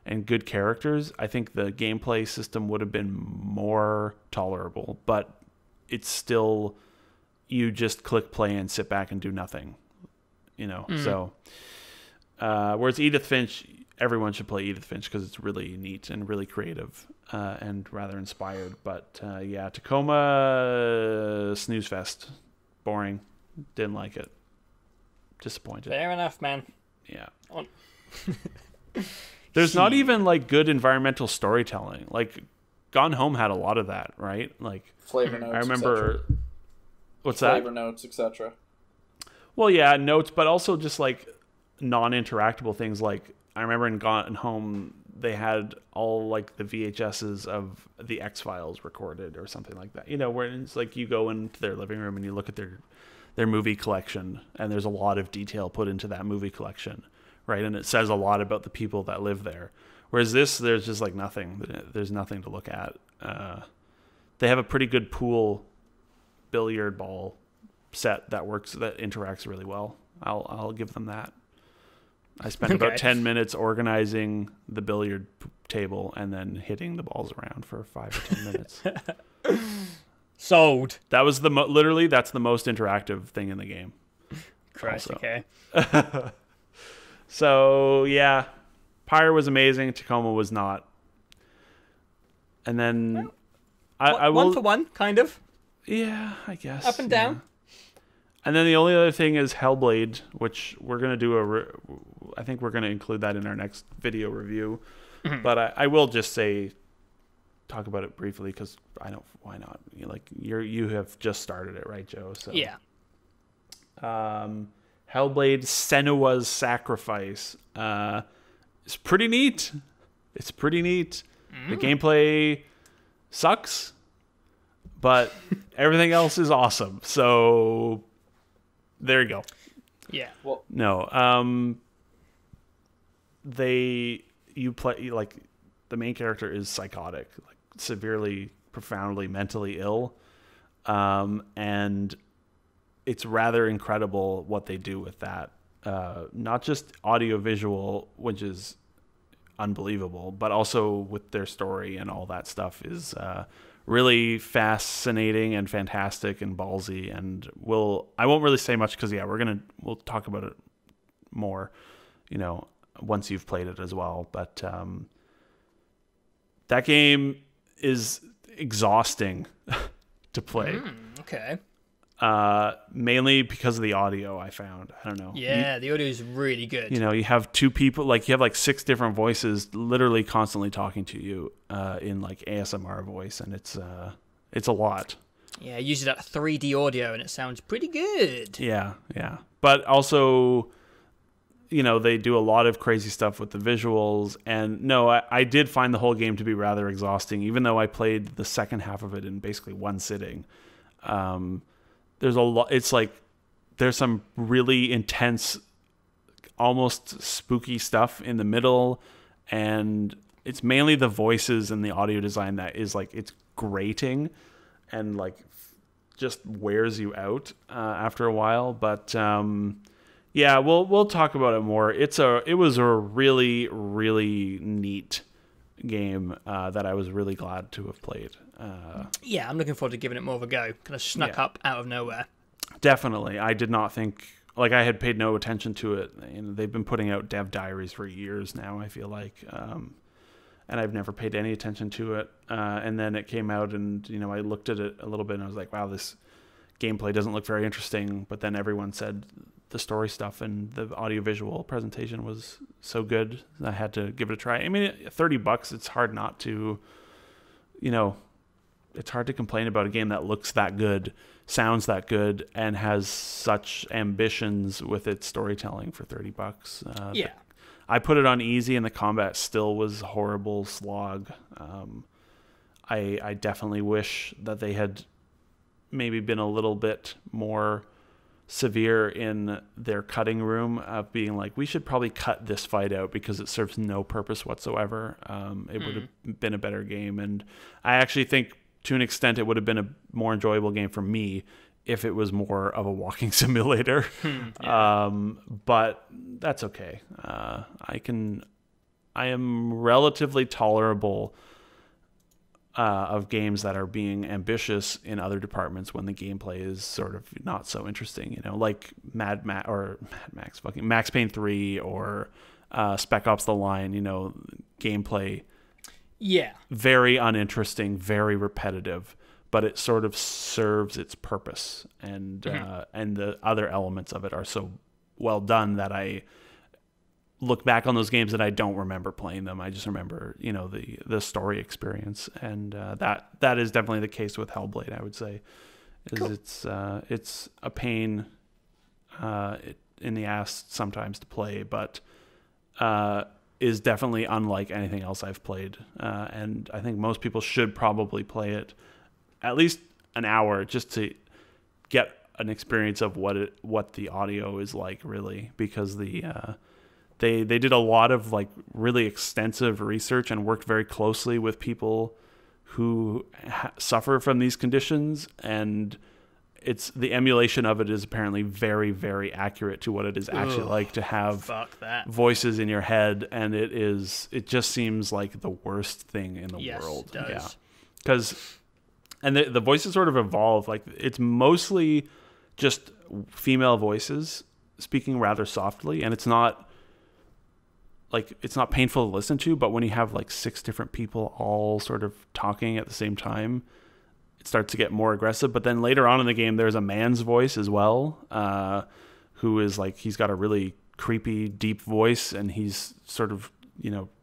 and good characters, I think the gameplay system would have been more tolerable, but it's still, you just click play and sit back and do nothing, So whereas Edith Finch, everyone should play Edith Finch because it's really neat and really creative and rather inspired. But Tacoma, snooze fest, boring, didn't like it, disappointed. Fair enough, man. Yeah. There's not even like good environmental storytelling. Like Gone Home had a lot of that, right? Like flavor notes. I remember. What's that? Flavor notes, etc. Well, yeah, notes, but also just like non-interactable things. Like I remember in Gone Home, they had all like the VHSs of the X-Files recorded or something like that. Where it's like you go into their living room and you look at their movie collection, and there's a lot of detail put into that movie collection, right? And it says a lot about the people that live there. Whereas this, there's just like nothing. There's nothing to look at. They have a pretty good pool billiard ball set that interacts really well. I'll give them that. I spent about 10 minutes organizing the billiard table and then hitting the balls around for 5 or 10 minutes. Sold. That was literally that's the most interactive thing in the game. Christ, okay. So yeah, Pyre was amazing. Tacoma was not. And then I will 1 for 1, kind of. Yeah, I guess. Up and down. And then the only other thing is Hellblade, which we're going to do I think we're going to include that in our next video review. Mm-hmm. But I will just talk about it briefly because why not? You have just started it, right, Joe? So yeah. Hellblade: Senua's Sacrifice is pretty neat. It's pretty neat. The gameplay sucks, but everything else is awesome. So there you go. Yeah. Well, no. You play like the main character is psychotic, like severely, profoundly mentally ill, and it's rather incredible what they do with that. Not just audio-visual, which is unbelievable, but also with their story and all that stuff is really fascinating and fantastic and ballsy. And I won't really say much because we'll talk about it more, once you've played it as well. But that game is exhausting to play. Okay. Mainly because of the audio, I found. I don't know. Yeah, the audio is really good. You have two people, like you have like 6 different voices literally constantly talking to you in like ASMR voice, and it's a lot. Yeah, usually that 3D audio and it sounds pretty good. Yeah. But also, they do a lot of crazy stuff with the visuals, and no, I did find the whole game to be rather exhausting, even though I played the second half of it in basically one sitting. There's a lot. It's like there's some really intense, almost spooky stuff in the middle, and it's mainly the voices and the audio design that is like it's grating and like just wears you out after a while. But yeah, we'll talk about it more. It was a really, really neat game that I was really glad to have played. Yeah, I'm looking forward to giving it more of a go. Kind of snuck up out of nowhere. Definitely. I did not think, I had paid no attention to it. They've been putting out dev diaries for years now, I feel like. and I've never paid any attention to it. And then it came out, and I looked at it a little bit, and I was like, wow, this gameplay doesn't look very interesting. But then everyone said the story stuff and the audiovisual presentation was so good, I had to give it a try. I mean, $30, it's hard not to, it's hard to complain about a game that looks that good, sounds that good, and has such ambitions with its storytelling for $30. Yeah. I put it on easy, and the combat still was horrible slog. I definitely wish that they had maybe been a little bit more severe in their cutting room of being like, we should probably cut this fight out because it serves no purpose whatsoever. It would have been a better game. And I actually think to an extent it would have been a more enjoyable game for me if it was more of a walking simulator. But that's okay. I am relatively tolerable of games that are being ambitious in other departments when the gameplay is sort of not so interesting, like Max Payne 3 or Spec Ops: The Line, gameplay. Yeah. Very uninteresting, very repetitive, but it sort of serves its purpose, and the other elements of it are so well done that I look back on those games and I don't remember playing them. I just remember, the story experience, and that is definitely the case with Hellblade. I would say, cool. It's a pain in the ass sometimes to play, but is definitely unlike anything else I've played, and I think most people should probably play it at least an hour just to get an experience of what the audio is like, really, because they did a lot of like really extensive research and worked very closely with people who suffer from these conditions, and the emulation of it is apparently very, very accurate to what it is actually like to have voices in your head, and it just seems like the worst thing in the world. It does. Yeah, because the voices sort of evolve. Like, it's mostly just female voices speaking rather softly, and it's not painful to listen to, but when you have like 6 different people all sort of talking at the same time, it starts to get more aggressive. But then later on in the game, there's a man's voice as well, who is like, he's got a really creepy, deep voice, and he's sort of,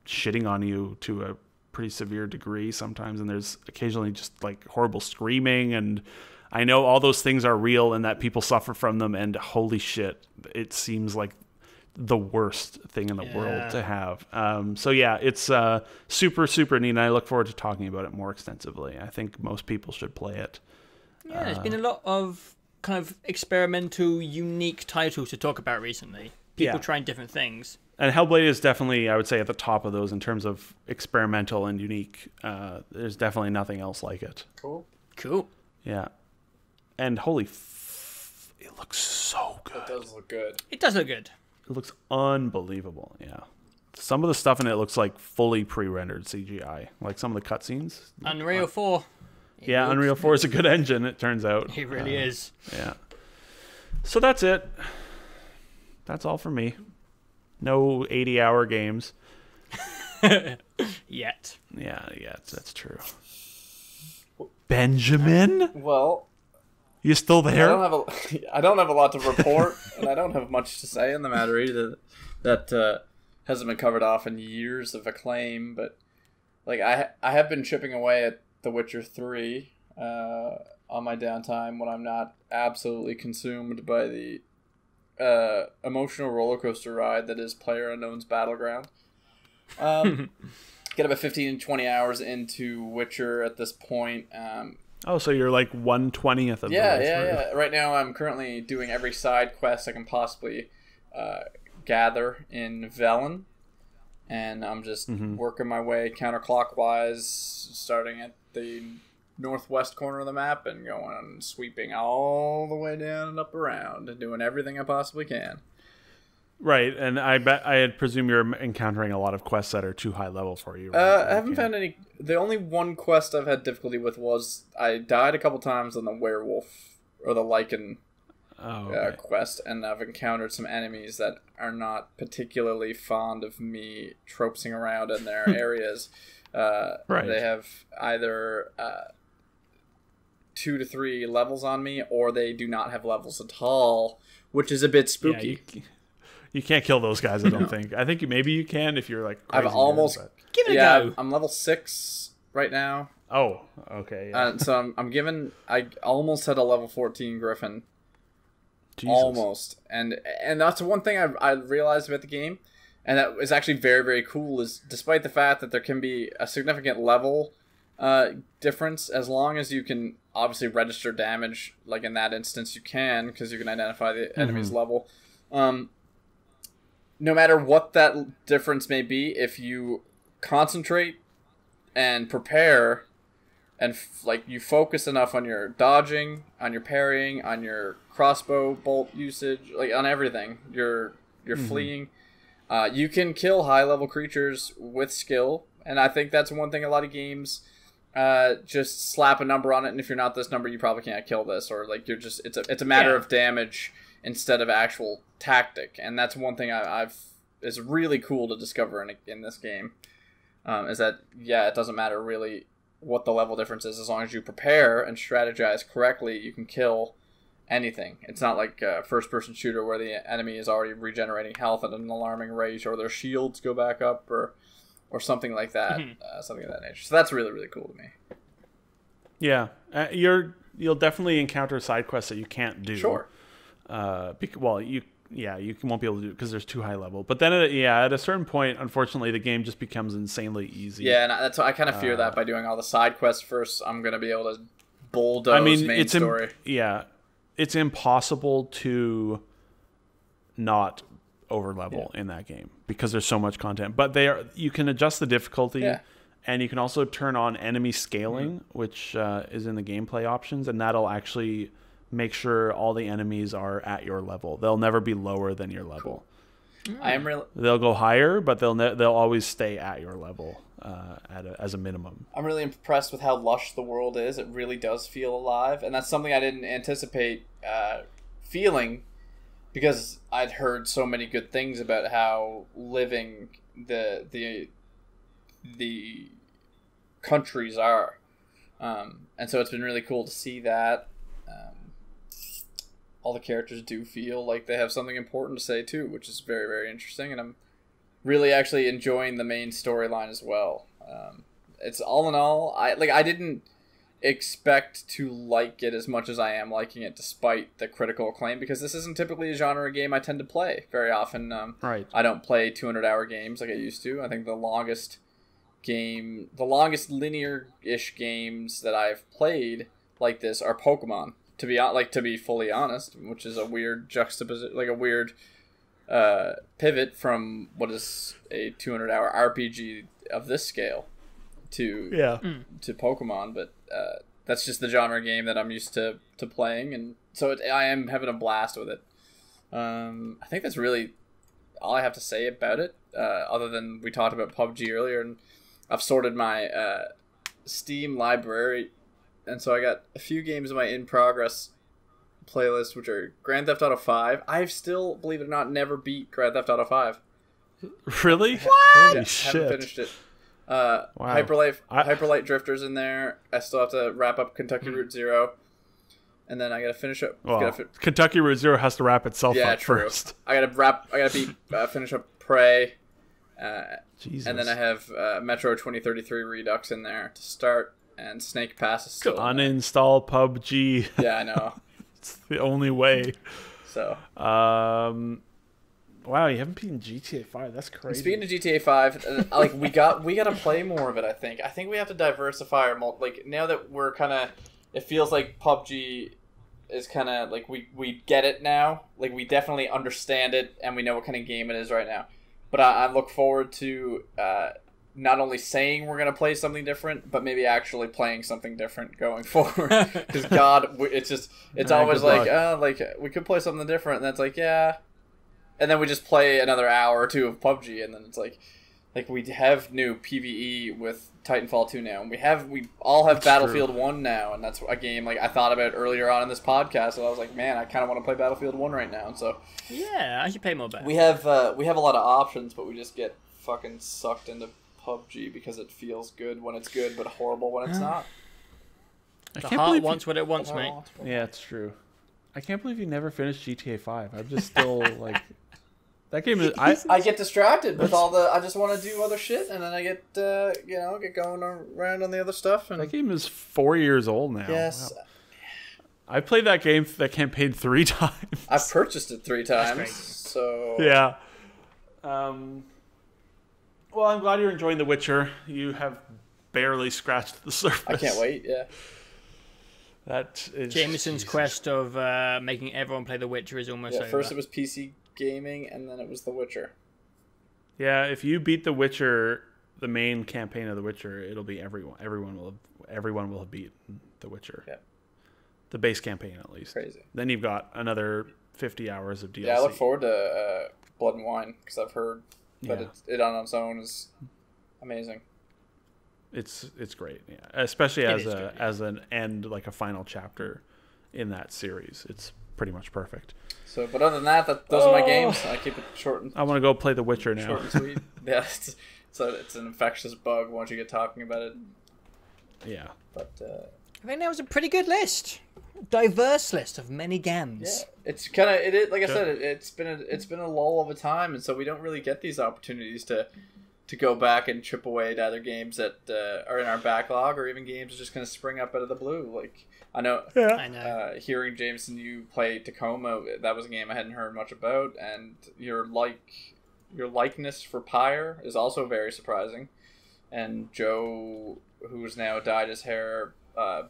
shitting on you to a pretty severe degree sometimes. And there's occasionally just like horrible screaming. And I know all those things are real and that people suffer from them. And holy shit, it seems like the worst thing in the world to have. So yeah, it's super, super neat, and I look forward to talking about it more extensively. I think most people should play it. Yeah, there's been a lot of kind of experimental, unique titles to talk about recently. People trying different things. And Hellblade is definitely, I would say, at the top of those in terms of experimental and unique. There's definitely nothing else like it. Cool. Yeah. And it looks so good. It does look good. It does look good. It looks unbelievable, yeah. Some of the stuff in it looks like fully pre-rendered CGI, like some of the cutscenes. Unreal 4. Unreal 4 is a good engine, it turns out. It really is. Yeah. So that's it. That's all for me. No 80-hour games. Yet. Yeah, that's true. Benjamin? Well, you still there? I don't have a lot to report, and I don't have much to say in the matter either. That hasn't been covered off in years of acclaim, but like I have been chipping away at The Witcher 3 on my downtime when I'm not absolutely consumed by the emotional roller coaster ride that is PlayerUnknown's Battleground. Get about 15 to 20 hours into Witcher at this point. So you're like 1/20th of the way through. Yeah. Right now I'm currently doing every side quest I can possibly gather in Velen. And I'm just working my way counterclockwise, starting at the northwest corner of the map and going and sweeping all the way down and up around and doing everything I possibly can. Right, and I presume you're encountering a lot of quests that are too high level for you. Right? I haven't found any. The only one quest I've had difficulty with was I died a couple times on the werewolf or the lichen quest, and I've encountered some enemies that are not particularly fond of me tropesing around in their areas. Right. They have either 2 to 3 levels on me, or they do not have levels at all, which is a bit spooky. Yeah, you can't kill those guys, I don't think. I think maybe you can if you're like crazy. I've almost give it a go. I'm level 6 right now. Oh, okay. Yeah. So I almost had a level 14 Griffin. Jesus. Almost. And that's one thing I realized about the game, and that is actually very, very cool, is despite the fact that there can be a significant level difference, as long as you can obviously register damage, like in that instance you can, because you can identify the enemy's level. No matter what that difference may be, if you concentrate and prepare and you focus enough on your dodging, on your parrying, on your crossbow bolt usage, like on everything, your fleeing, you can kill high level creatures with skill. And I think that's one thing a lot of games just slap a number on it, and if you're not this number, you probably can't kill this, or like you're just it's a matter of damage instead of actual tactic. And that's one thing I've is really cool to discover in this game, is that it doesn't matter really what the level difference is, as long as you prepare and strategize correctly, you can kill anything. It's not like a first-person shooter where the enemy is already regenerating health at an alarming rate, or their shields go back up, or something like that, something of that nature. So that's really, really cool to me. Yeah, you'll definitely encounter side quests that you can't do. Sure. You won't be able to do it because there's too high level. But then, at a certain point, unfortunately, the game just becomes insanely easy. Yeah, and that's why I kind of fear that by doing all the side quests first, I'm going to be able to bulldoze main story. It's impossible to not over level in that game because there's so much content. But you can adjust the difficulty, and you can also turn on enemy scaling, which is in the gameplay options, and that'll actually make sure all the enemies are at your level. They'll never be lower than your level. Cool. They'll go higher, but they'll always stay at your level as a minimum. I'm really impressed with how lush the world is. It really does feel alive, and that's something I didn't anticipate feeling, because I'd heard so many good things about how living the countries are, and so it's been really cool to see that. All the characters do feel like they have something important to say too, which is very, very interesting, and I'm really actually enjoying the main storyline as well. It's all in all, I didn't expect to like it as much as I am liking it, despite the critical acclaim, because this isn't typically a genre game I tend to play very often. Right. I don't play 200-hour games like I used to. I think the longest linear-ish games that I've played like this are Pokemon. To be fully honest, which is a weird juxtaposition, like a weird pivot from what is a 200-hour RPG of this scale to Pokemon, but that's just the genre game that I'm used to playing, and so I am having a blast with it. I think that's really all I have to say about it, other than we talked about PUBG earlier, and I've sorted my Steam library. And so I got a few games in my in-progress playlist, which are Grand Theft Auto 5. I've still, believe it or not, never beat Grand Theft Auto 5. Really? What? Holy shit. Haven't finished it. Wow. Hyperlight Drifter's in there. I still have to wrap up Kentucky Route Zero. And then I gotta finish up... Kentucky Route Zero has to wrap itself up true. first. I gotta finish up Prey. Jesus. And then I have Metro 2033 Redux in there to start. And Snake Pass is still uninstall PUBG. Yeah, I know. It's the only way. So, wow, you haven't beaten GTA 5. That's crazy. Speaking of GTA 5, we got to play more of it. I think we have to diversify our now that we're kind of. It feels like PUBG is kind of like we get it now. Like we definitely understand it and we know what kind of game it is right now. But I look forward to. Not only saying we're going to play something different, but maybe actually playing something different going forward. Because it's always like, we could play something different, and that's like, yeah. And then we just play another hour or two of PUBG, and then it's like, like we have new PvE with Titanfall 2 now, and we all have Battlefield 1 now, and that's a game like I thought about earlier on in this podcast, and I was like, man, I kind of want to play Battlefield 1 right now. And so yeah, I should play more back. we have a lot of options, but we just get fucking sucked into PUBG because it feels good when it's good, but horrible when it's not. The heart wants what it wants, mate. Yeah, it's true. I can't believe you never finished GTA 5. I'm just still like, that game is. I get distracted with all the. I just want to do other shit, and then I get get going around on the other stuff. And that game is 4 years old now. Yes, wow. I played that campaign 3 times. I've purchased it 3 times. So yeah. Well, I'm glad you're enjoying The Witcher. You have barely scratched the surface. I can't wait. Yeah. That is Jamison's quest of making everyone play The Witcher is almost over. First it was PC gaming, and then it was The Witcher. Yeah, if you beat The Witcher, the main campaign of The Witcher, it'll be everyone. Everyone will have beat The Witcher. Yeah. The base campaign, at least. Crazy. Then you've got another 50 hours of DLC. Yeah, I look forward to Blood and Wine because I've heard that it on its own is amazing. It's great, yeah. Especially as an end, like a final chapter in that series. It's pretty much perfect. So, but other than that, those are my games. I keep it short and. I want to go play The Witcher now. Short and sweet. Yeah, it's an infectious bug once you get talking about it. Yeah. But I think that was a pretty good list, diverse list of many games. Yeah, it's kind of like I said, it's been a lull of a time, and so we don't really get these opportunities to go back and chip away at other games that are in our backlog, or even games that just kind of spring up out of the blue. Like I know. Hearing Jamison you play Tacoma, that was a game I hadn't heard much about, and your likeness for Pyre is also very surprising. And Joe, who's now dyed his hair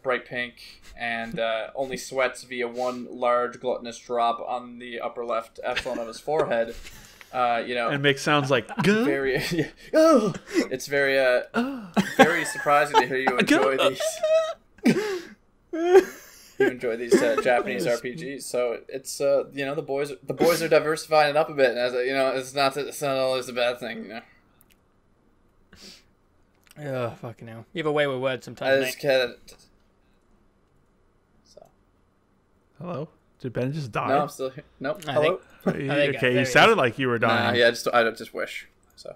bright pink and only sweats via one large gluttonous drop on the upper left epsilon of his forehead. And makes sounds like very. It's very very surprising to hear you enjoy these. You enjoy these Japanese RPGs, so it's the boys are diversifying it up a bit, and as it's not always a bad thing, Oh, fucking hell. You have a way with words sometimes, mate. Hello? Did Ben just die? No, I'm still here. Nope. Hello? Okay, you sounded like you were dying. Yeah, I just wish. So.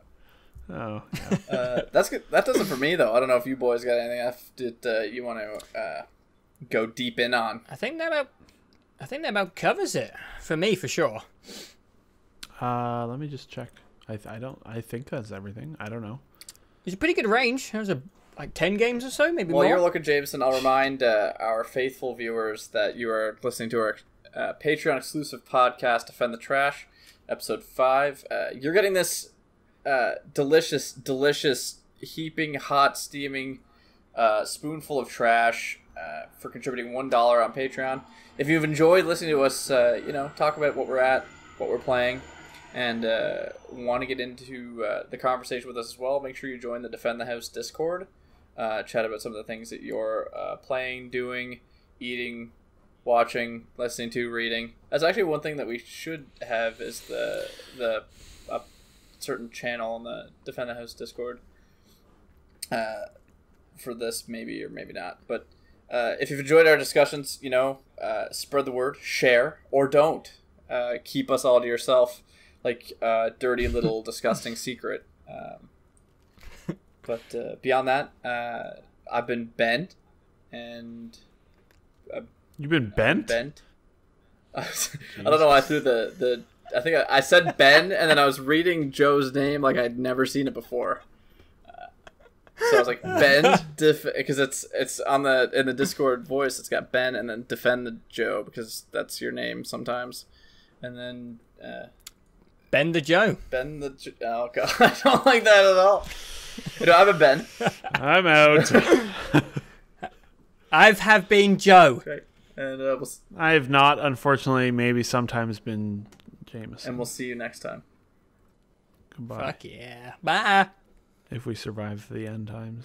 Oh, yeah. That's good. That does it for me, though. I don't know if you boys got anything else that you want to go deep in on. I think that about covers it for me, for sure. Let me just check. I think that's everything. I don't know. It's a pretty good range. There was like 10 games or so, maybe more. While you're looking, Jameson, I'll remind our faithful viewers that you are listening to our Patreon exclusive podcast, Defend the Trash, episode 5. You're getting this delicious, heaping hot, steaming spoonful of trash for contributing $1 on Patreon. If you've enjoyed listening to us, talk about what we're at, what we're playing, and want to get into the conversation with us as well, make sure you join the Defend the House Discord. Chat about some of the things that you're playing, doing, eating, watching, listening to, reading. That's actually one thing that we should have is the certain channel on the Defend the House Discord for this, maybe or maybe not. But if you've enjoyed our discussions, spread the word, share, or don't. Keep us all to yourself, like a dirty little disgusting secret. But beyond that, I've been Ben, and you've been bent. I don't know why I threw the. I think I said Ben, and then I was reading Joe's name like I'd never seen it before. So I was like Ben, because it's on in the Discord voice. It's got Ben, and then Defend the Joe because that's your name sometimes, and then Ben the Joe. Ben the. Oh god, I don't like that at all. I've been Ben. I'm out. I've been Joe. Okay. And I have not, unfortunately, maybe sometimes been Jamison. And we'll see you next time. Goodbye. Fuck yeah. Bye. If we survive the end times.